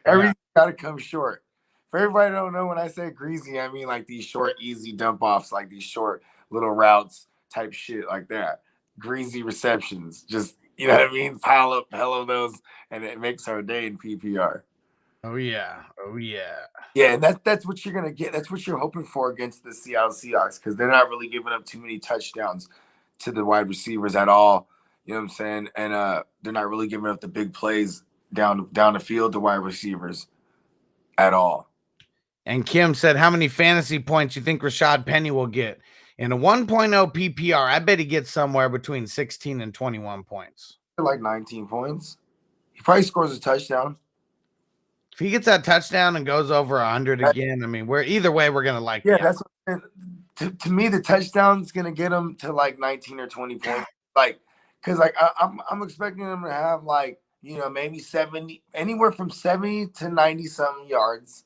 Everything's got to come short. For everybody that don't know, when I say greasy, I mean like these short, easy dump offs, like these short little routes type shit like that. Greasy receptions. Just, you know what I mean? Pile up hell of those, and it makes our day in PPR. Oh, yeah. Yeah, and that's what you're going to get. That's what you're hoping for against the Seattle Seahawks because they're not really giving up too many touchdowns to the wide receivers at all. You know what I'm saying? And they're not really giving up the big plays down the field to wide receivers at all. And Kim said, how many fantasy points you think Rashad Penny will get? In a 1.0 PPR, I bet he gets somewhere between 16 and 21 points. Like 19 points. He probably scores a touchdown. If he gets that touchdown and goes over 100 again, we're either way, we're going to like that. That's what, to me, the touchdown's going to get him to like 19 or 20 points. Because I'm expecting him to have maybe 70, anywhere from 70 to 90 something yards.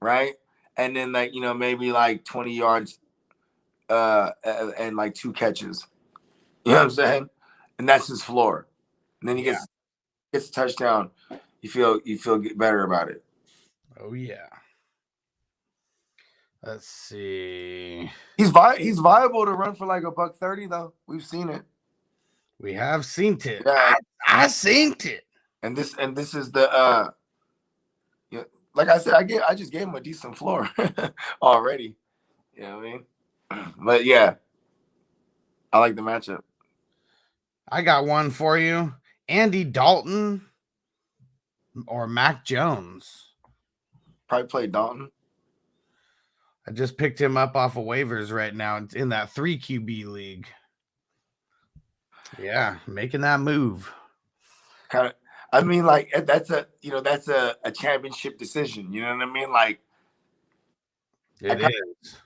Right. And then maybe 20 yards and 2 catches. You know what I'm saying? And that's his floor. And then he gets gets a touchdown, you feel better about it. Oh yeah. Let's see. He's viable to run for like $130 though. We've seen it. We have seen it. Yeah. I seen it. And this is the like I said, I just gave him a decent floor already. You know what I mean? But yeah, I like the matchup. I got one for you. Andy Dalton or Mac Jones. Probably play Dalton. I just picked him up off of waivers right now. It's in that 3 QB league. Yeah, making that move. Kind of. I mean, like that's a championship decision. You know what I mean? Like it is.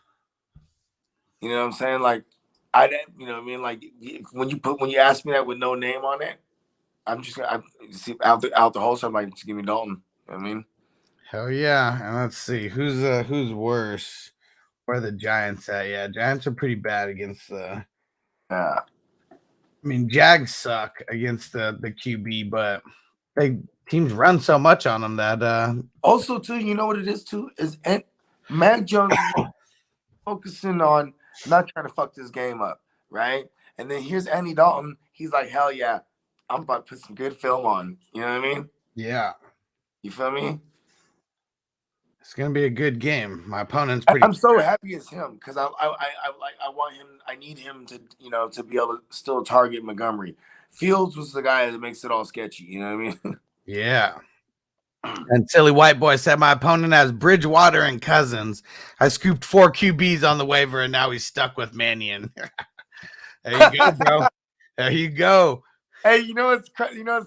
You know what I'm saying? Like you know what I mean? Like when you ask me that with no name on it, I'm just gonna see out the whole. So I'm like, just give me Dalton. You know what I mean? Hell yeah. And let's see who's worse. Where are the Giants at? Yeah, Giants are pretty bad against the yeah. I mean, Jags suck against the QB, but teams run so much on them that also too, you know what it is too? Is Mac Jones focusing on not trying to fuck this game up, right? And then here's Andy Dalton. He's like, hell yeah, I'm about to put some good film on. You know what I mean? Yeah. You feel me? It's gonna be a good game. My opponent's pretty. I'm so happy as him because I want him. I need him to to be able to still target Montgomery. Fields was the guy that makes it all sketchy. You know what I mean? Yeah. And silly white boy said my opponent has Bridgewater and Cousins. I scooped 4 QBs on the waiver and now he's stuck with Mannion. There you go, bro. There you go. Hey, you know what's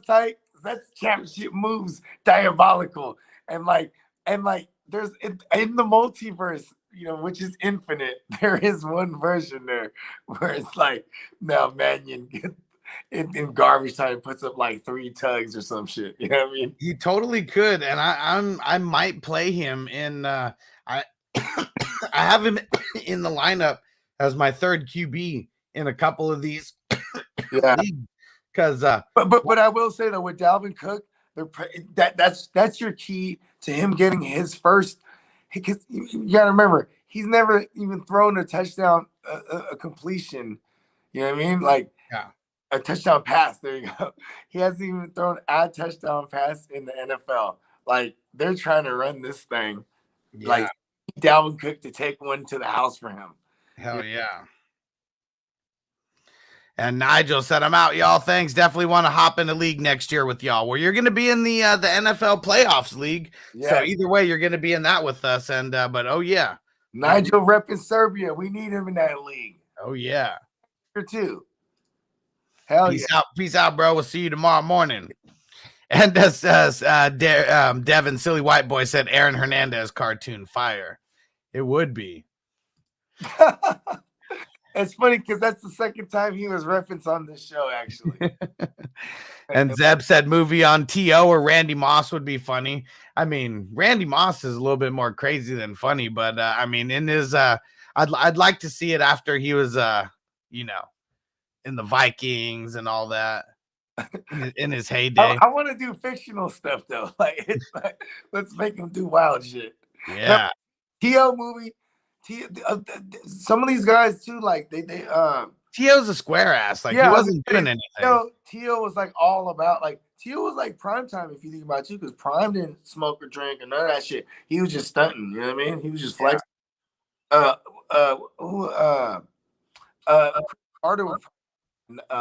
tight? That's championship moves, diabolical, and like there's in the multiverse, which is infinite. There is one version there where it's like now Mannion in garbage time puts up like 3 tugs or some shit. You know what I mean? He totally could, and I might play him in. I I have him in the lineup as my 3rd QB in a couple of these. Yeah, because but I will say though with Dalvin Cook, that's your key to him getting his first. Because you got to remember, he's never even thrown a touchdown, a completion. You know what I mean? Like a touchdown pass. There you go. He hasn't even thrown a touchdown pass in the NFL. Like they're trying to run this thing, like Dalvin Cook to take one to the house for him. Hell yeah. And Nigel said, I'm out, y'all. Thanks. Definitely want to hop in the league next year with y'all. Well, you're going to be in the NFL playoffs league. Yeah. So either way, you're going to be in that with us. And but oh yeah, Nigel repping Serbia. We need him in that league. Oh yeah, here too. Hell peace out, peace out, bro. We'll see you tomorrow morning. And Devin Silly White Boy said Aaron Hernandez cartoon fire. It would be. It's funny because that's the 2nd time he was referenced on this show, actually. And Zeb said movie on T.O. or Randy Moss would be funny. I mean, Randy Moss is a little bit more crazy than funny, but I mean, in his I'd like to see it after he was in the Vikings and all that in his heyday. I want to do fictional stuff though. Like, let's make him do wild shit. Yeah. Now, T.O. movie. Some of these guys too, like they T.O.'s a square ass. Like he wasn't doing anything. T.O. was like all about T.O. was like prime time if you think about it too, because Prime didn't smoke or drink or none of that shit. He was just stunting. You know what I mean? He was just flexing. Carter was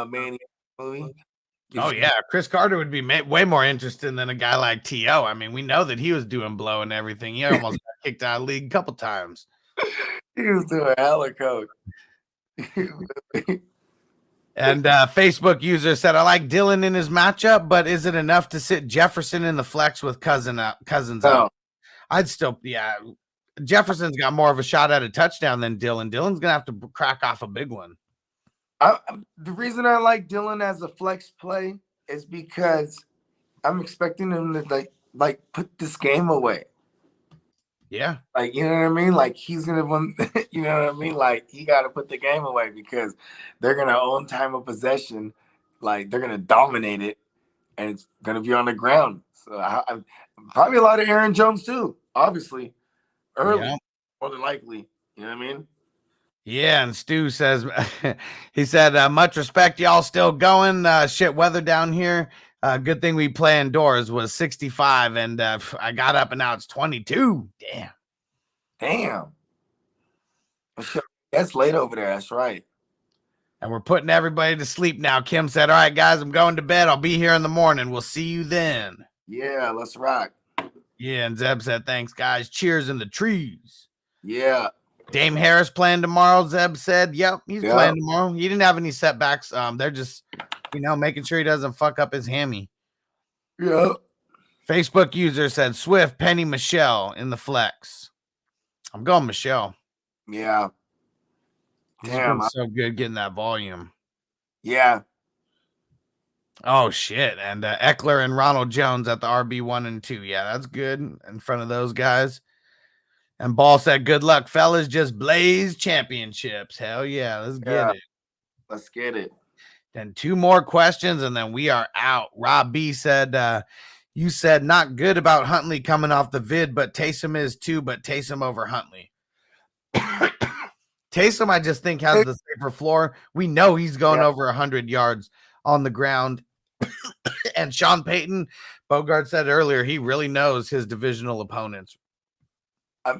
Manny movie. Oh yeah, Chris Carter would be way more interesting than a guy like T.O. I mean, we know that he was doing blow and everything. He almost got kicked out of the league a couple times. He was doing hella coke. And Facebook user said, I like Dylan in his matchup, but is it enough to sit Jefferson in the flex with Cousins out? I'd still, Jefferson's got more of a shot at a touchdown than Dylan. Dylan's going to have to crack off a big one. The reason I like Dylan as a flex play is because I'm expecting him to like put this game away. Yeah. Like, you know what I mean? Like he's going to, you know what I mean? Like he got to put the game away because they're going to own time of possession. Like they're going to dominate it. and it's going to be on the ground. So I'm probably a lot of Aaron Jones too, obviously, early, more than likely. You know what I mean? Yeah, and Stu says, he said, much respect, y'all still going. Shit weather down here. Good thing we play indoors was 65, and I got up and now it's 22. Damn. That's late over there. That's right. And we're putting everybody to sleep now. Kim said, all right, guys, I'm going to bed. I'll be here in the morning. We'll see you then. Yeah, let's rock. Yeah, and Zeb said, thanks, guys. Cheers in the trees. Yeah. Dame Harris playing tomorrow, Zeb said. Yep, he's playing tomorrow. He didn't have any setbacks. They're just, making sure he doesn't fuck up his hammy. Yeah. Facebook user said, Swift, Penny, Michelle in the flex. I'm going Michelle. Yeah. Damn, so good getting that volume. Yeah. Oh shit! And Eckler and Ronald Jones at the RB1 and 2. Yeah, that's good in front of those guys. And Ball said, "Good luck, fellas. Just blaze championships. Hell yeah, let's get it. Let's get it." Then 2 more questions, and then we are out. Rob B said, "You said not good about Huntley coming off the vid, but Taysom is too. But Taysom over Huntley." Taysom, I just think, has the safer floor. We know he's going over 100 yards on the ground. And Sean Payton, Bogart said earlier, he really knows his divisional opponents.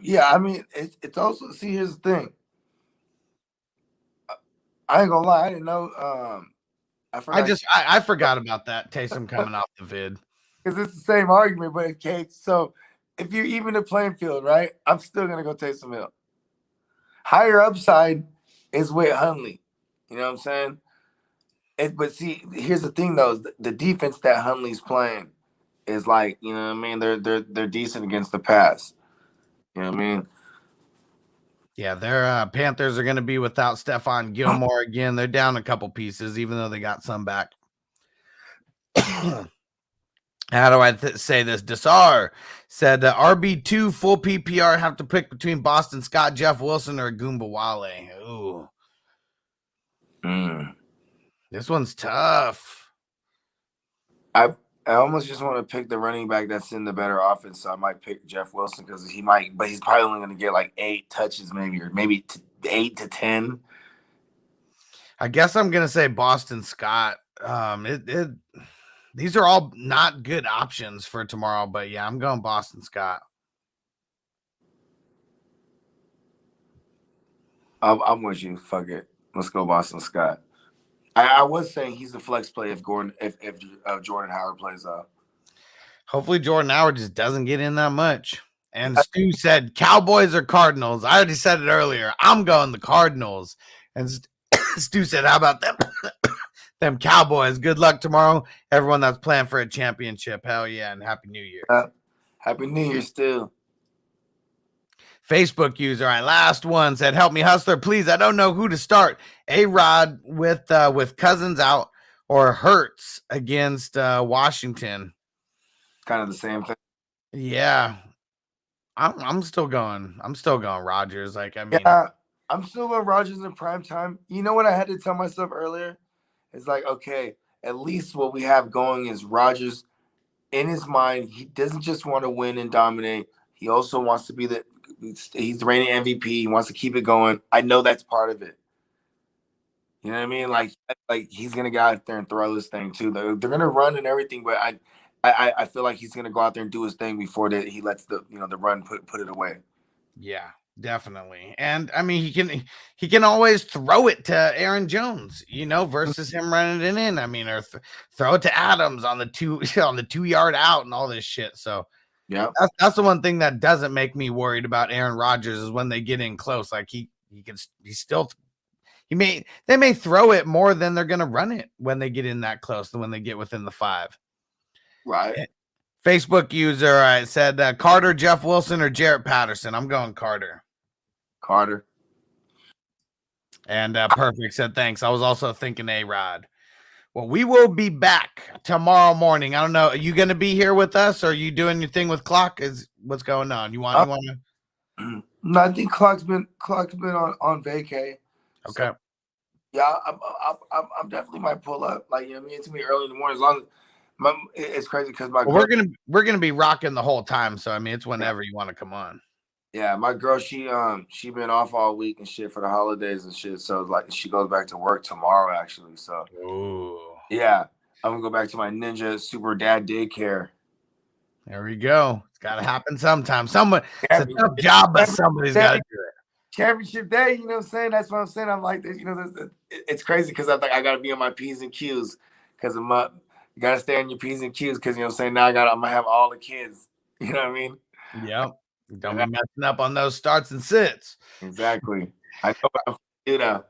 Yeah, I mean, it's also, see, here's the thing. I ain't gonna lie, I didn't know. I forgot about that, Taysom coming off the vid. Because it's the same argument, but okay, so if you're even the playing field, right, I'm still gonna go Taysom Hill. Higher upside is with Huntley. You know what I'm saying? But see, here's the thing though, the defense that Huntley's playing is like, you know what I mean? They're decent against the pass. You know what I mean? Yeah, their Panthers are going to be without Stephon Gilmore again. They're down a couple pieces, even though they got some back. How do I say this? Desar said RB2 full PPR have to pick between Boston Scott, Jeff Wilson, or Goombawale. Ooh. This one's tough. I almost just want to pick the running back that's in the better offense, so I might pick Jeff Wilson because he might, but he's probably only going to get like 8 touches, maybe, or maybe 8 to 10. I guess I'm going to say Boston Scott. These are all not good options for tomorrow, but yeah, I'm going Boston Scott. I'm with you. Fuck it. Let's go Boston Scott. I was saying he's the flex play if Jordan Howard plays out. Hopefully Jordan Howard just doesn't get in that much. And Stu said Cowboys or Cardinals. I already said it earlier. I'm going the Cardinals. And Stu said, how about them? Them Cowboys. Good luck tomorrow. Everyone that's playing for a championship. Hell yeah. And Happy New Year. Happy New Year still. Facebook user, all right, last one said, help me, Hustler, please. I don't know who to start. A-Rod with Cousins out or Hurts against Washington. Kind of the same thing. Yeah. I'm still going Rodgers. Like, I mean, yeah, I'm still going Rodgers in prime time. You know what I had to tell myself earlier? It's like, okay, at least what we have going is Rodgers in his mind. He doesn't just want to win and dominate. He also wants to be he's the reigning MVP. He wants to keep it going. I know that's part of it. You know what I mean? Like he's gonna go out there and throw this thing too. They're gonna run and everything, but I feel like he's gonna go out there and do his thing before that he lets the run put it away. Yeah, definitely. And I mean he can always throw it to Aaron Jones, versus him running it in. I mean, or throw it to Adams on the 2-yard out and all this shit. So yeah, that's the one thing that doesn't make me worried about Aaron Rodgers is when they get in close. Like they may throw it more than they're gonna run it when they get in that close than when they get within the 5. Right. Facebook user said Carter, Jeff Wilson, or Jarrett Patterson. I'm going Carter. And Perfect said thanks. I was also thinking A-Rod. Well, we will be back tomorrow morning. I don't know. Are you going to be here with us? Or are you doing your thing with Clock? What's going on? You want to? No, I think Clock's been on vacay. Okay. So, yeah, I'm definitely might pull up. Like, it's gonna be early in the morning. As long as It's crazy because my Well, we're gonna be rocking the whole time. So I mean, it's whenever you want to come on. Yeah, my girl, she been off all week and shit for the holidays and shit. So like she goes back to work tomorrow actually. So yeah, I'm gonna go back to my ninja super dad daycare. There we go. It's gotta happen sometime. It's a tough job, but somebody's gotta do it. Championship day, you know what I'm saying? That's what I'm saying. I'm like, you know, it's crazy because I think I gotta be on my P's and Q's because I'm up. You gotta stay on your P's and Q's because you know what I'm saying. Now I'm gonna have all the kids. You know what I mean? Yep. Don't be messing up on those starts and sits. Exactly. I know what I'm do now.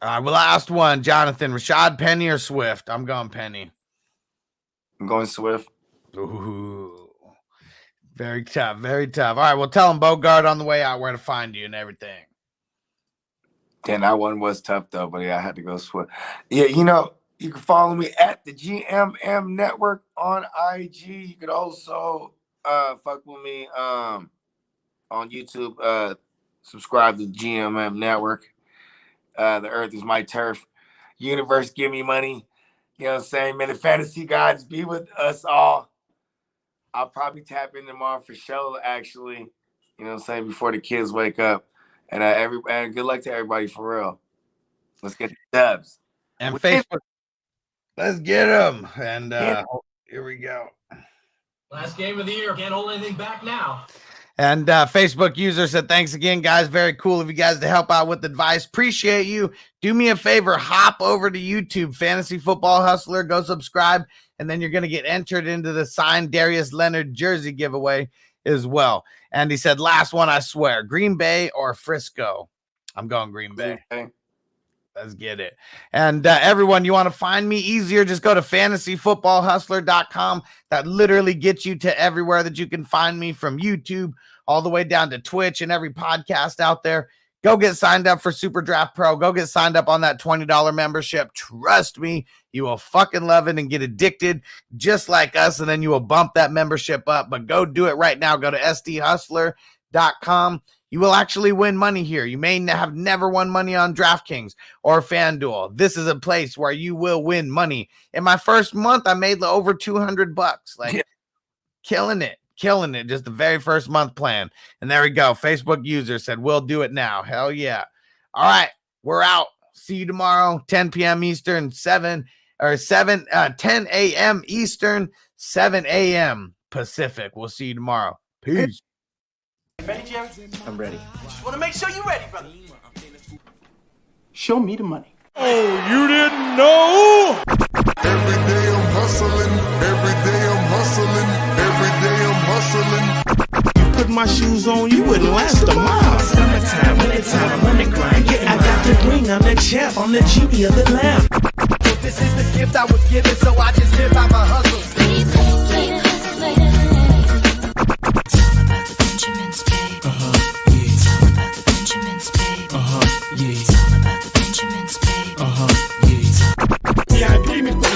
All right, well, last one, Jonathan. Rashad Penny or Swift? I'm going Penny. I'm going Swift. Ooh. Very tough. Very tough. All right, well, tell him Bogart on the way out where to find you and everything. Damn, that one was tough though, but yeah, I had to go Swift. Yeah, you know, you can follow me at the GMM Network on IG. You could also fuck with me on YouTube. Subscribe to the GMM Network. The earth is my turf. Universe, give me money. You know what I'm saying? May the fantasy gods be with us all. I'll probably tap in tomorrow for show, actually. You know what I'm saying? Before the kids wake up. And and good luck to everybody for real. Let's get the dubs. And Facebook. Let's get them. And here we go. Last game of the year. Can't hold anything back now. And Facebook user said, thanks again, guys. Very cool of you guys to help out with advice. Appreciate you. Do me a favor. Hop over to YouTube, Fantasy Football Hustler. Go subscribe. And then you're going to get entered into the signed Darius Leonard jersey giveaway as well. And he said, last one, I swear. Green Bay or Frisco? I'm going Green Bay. Okay. Let's get it. And everyone, you want to find me easier, just go to fantasyfootballhustler.com. That literally gets you to everywhere that you can find me, from YouTube all the way down to Twitch and every podcast out there. Go get signed up for SuperDraft Pro. Go get signed up on that $20 membership. Trust me, you will fucking love it and get addicted just like us, and then you will bump that membership up. But go do it right now. Go to sdhustler.com. You will actually win money here. You may have never won money on DraftKings or FanDuel. This is a place where you will win money. In my first month, I made over $200. Like, killing it. Just the very first month plan. And there we go. Facebook user said, we'll do it now. Hell yeah. All right. We're out. See you tomorrow, 10 p.m. Eastern, 10 a.m. Eastern, 7 a.m. Pacific. We'll see you tomorrow. Peace. Ready, Jerry? I'm ready. Just want to make sure you're ready, brother. Show me the money. Oh, you didn't know? Every day I'm hustling. Every day I'm hustling. Every day I'm hustling. You put my shoes on, you wouldn't last a mile. Summertime, wintertime, I'm on the grind. Yeah, I got the ring, I'm the champ, I'm the genie of the lamp. This is the gift I was given, so I just live by my hustle.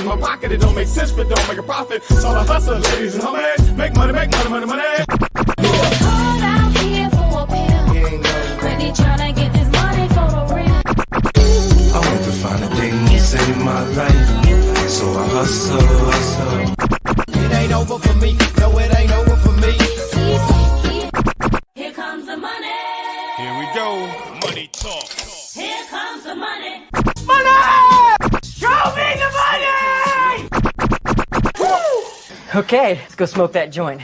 My pocket, it don't make sense, but don't make a profit. So I hustle, ladies and homies. Make money, money. Hold out here for a pill. Really tryna get this money for the real. I want to find the things in my life, so I hustle. It ain't over for me. No, it ain't over for me. Here comes the money. Here we go. Money talk. Here comes the money. Show me the money! Okay, let's go smoke that joint.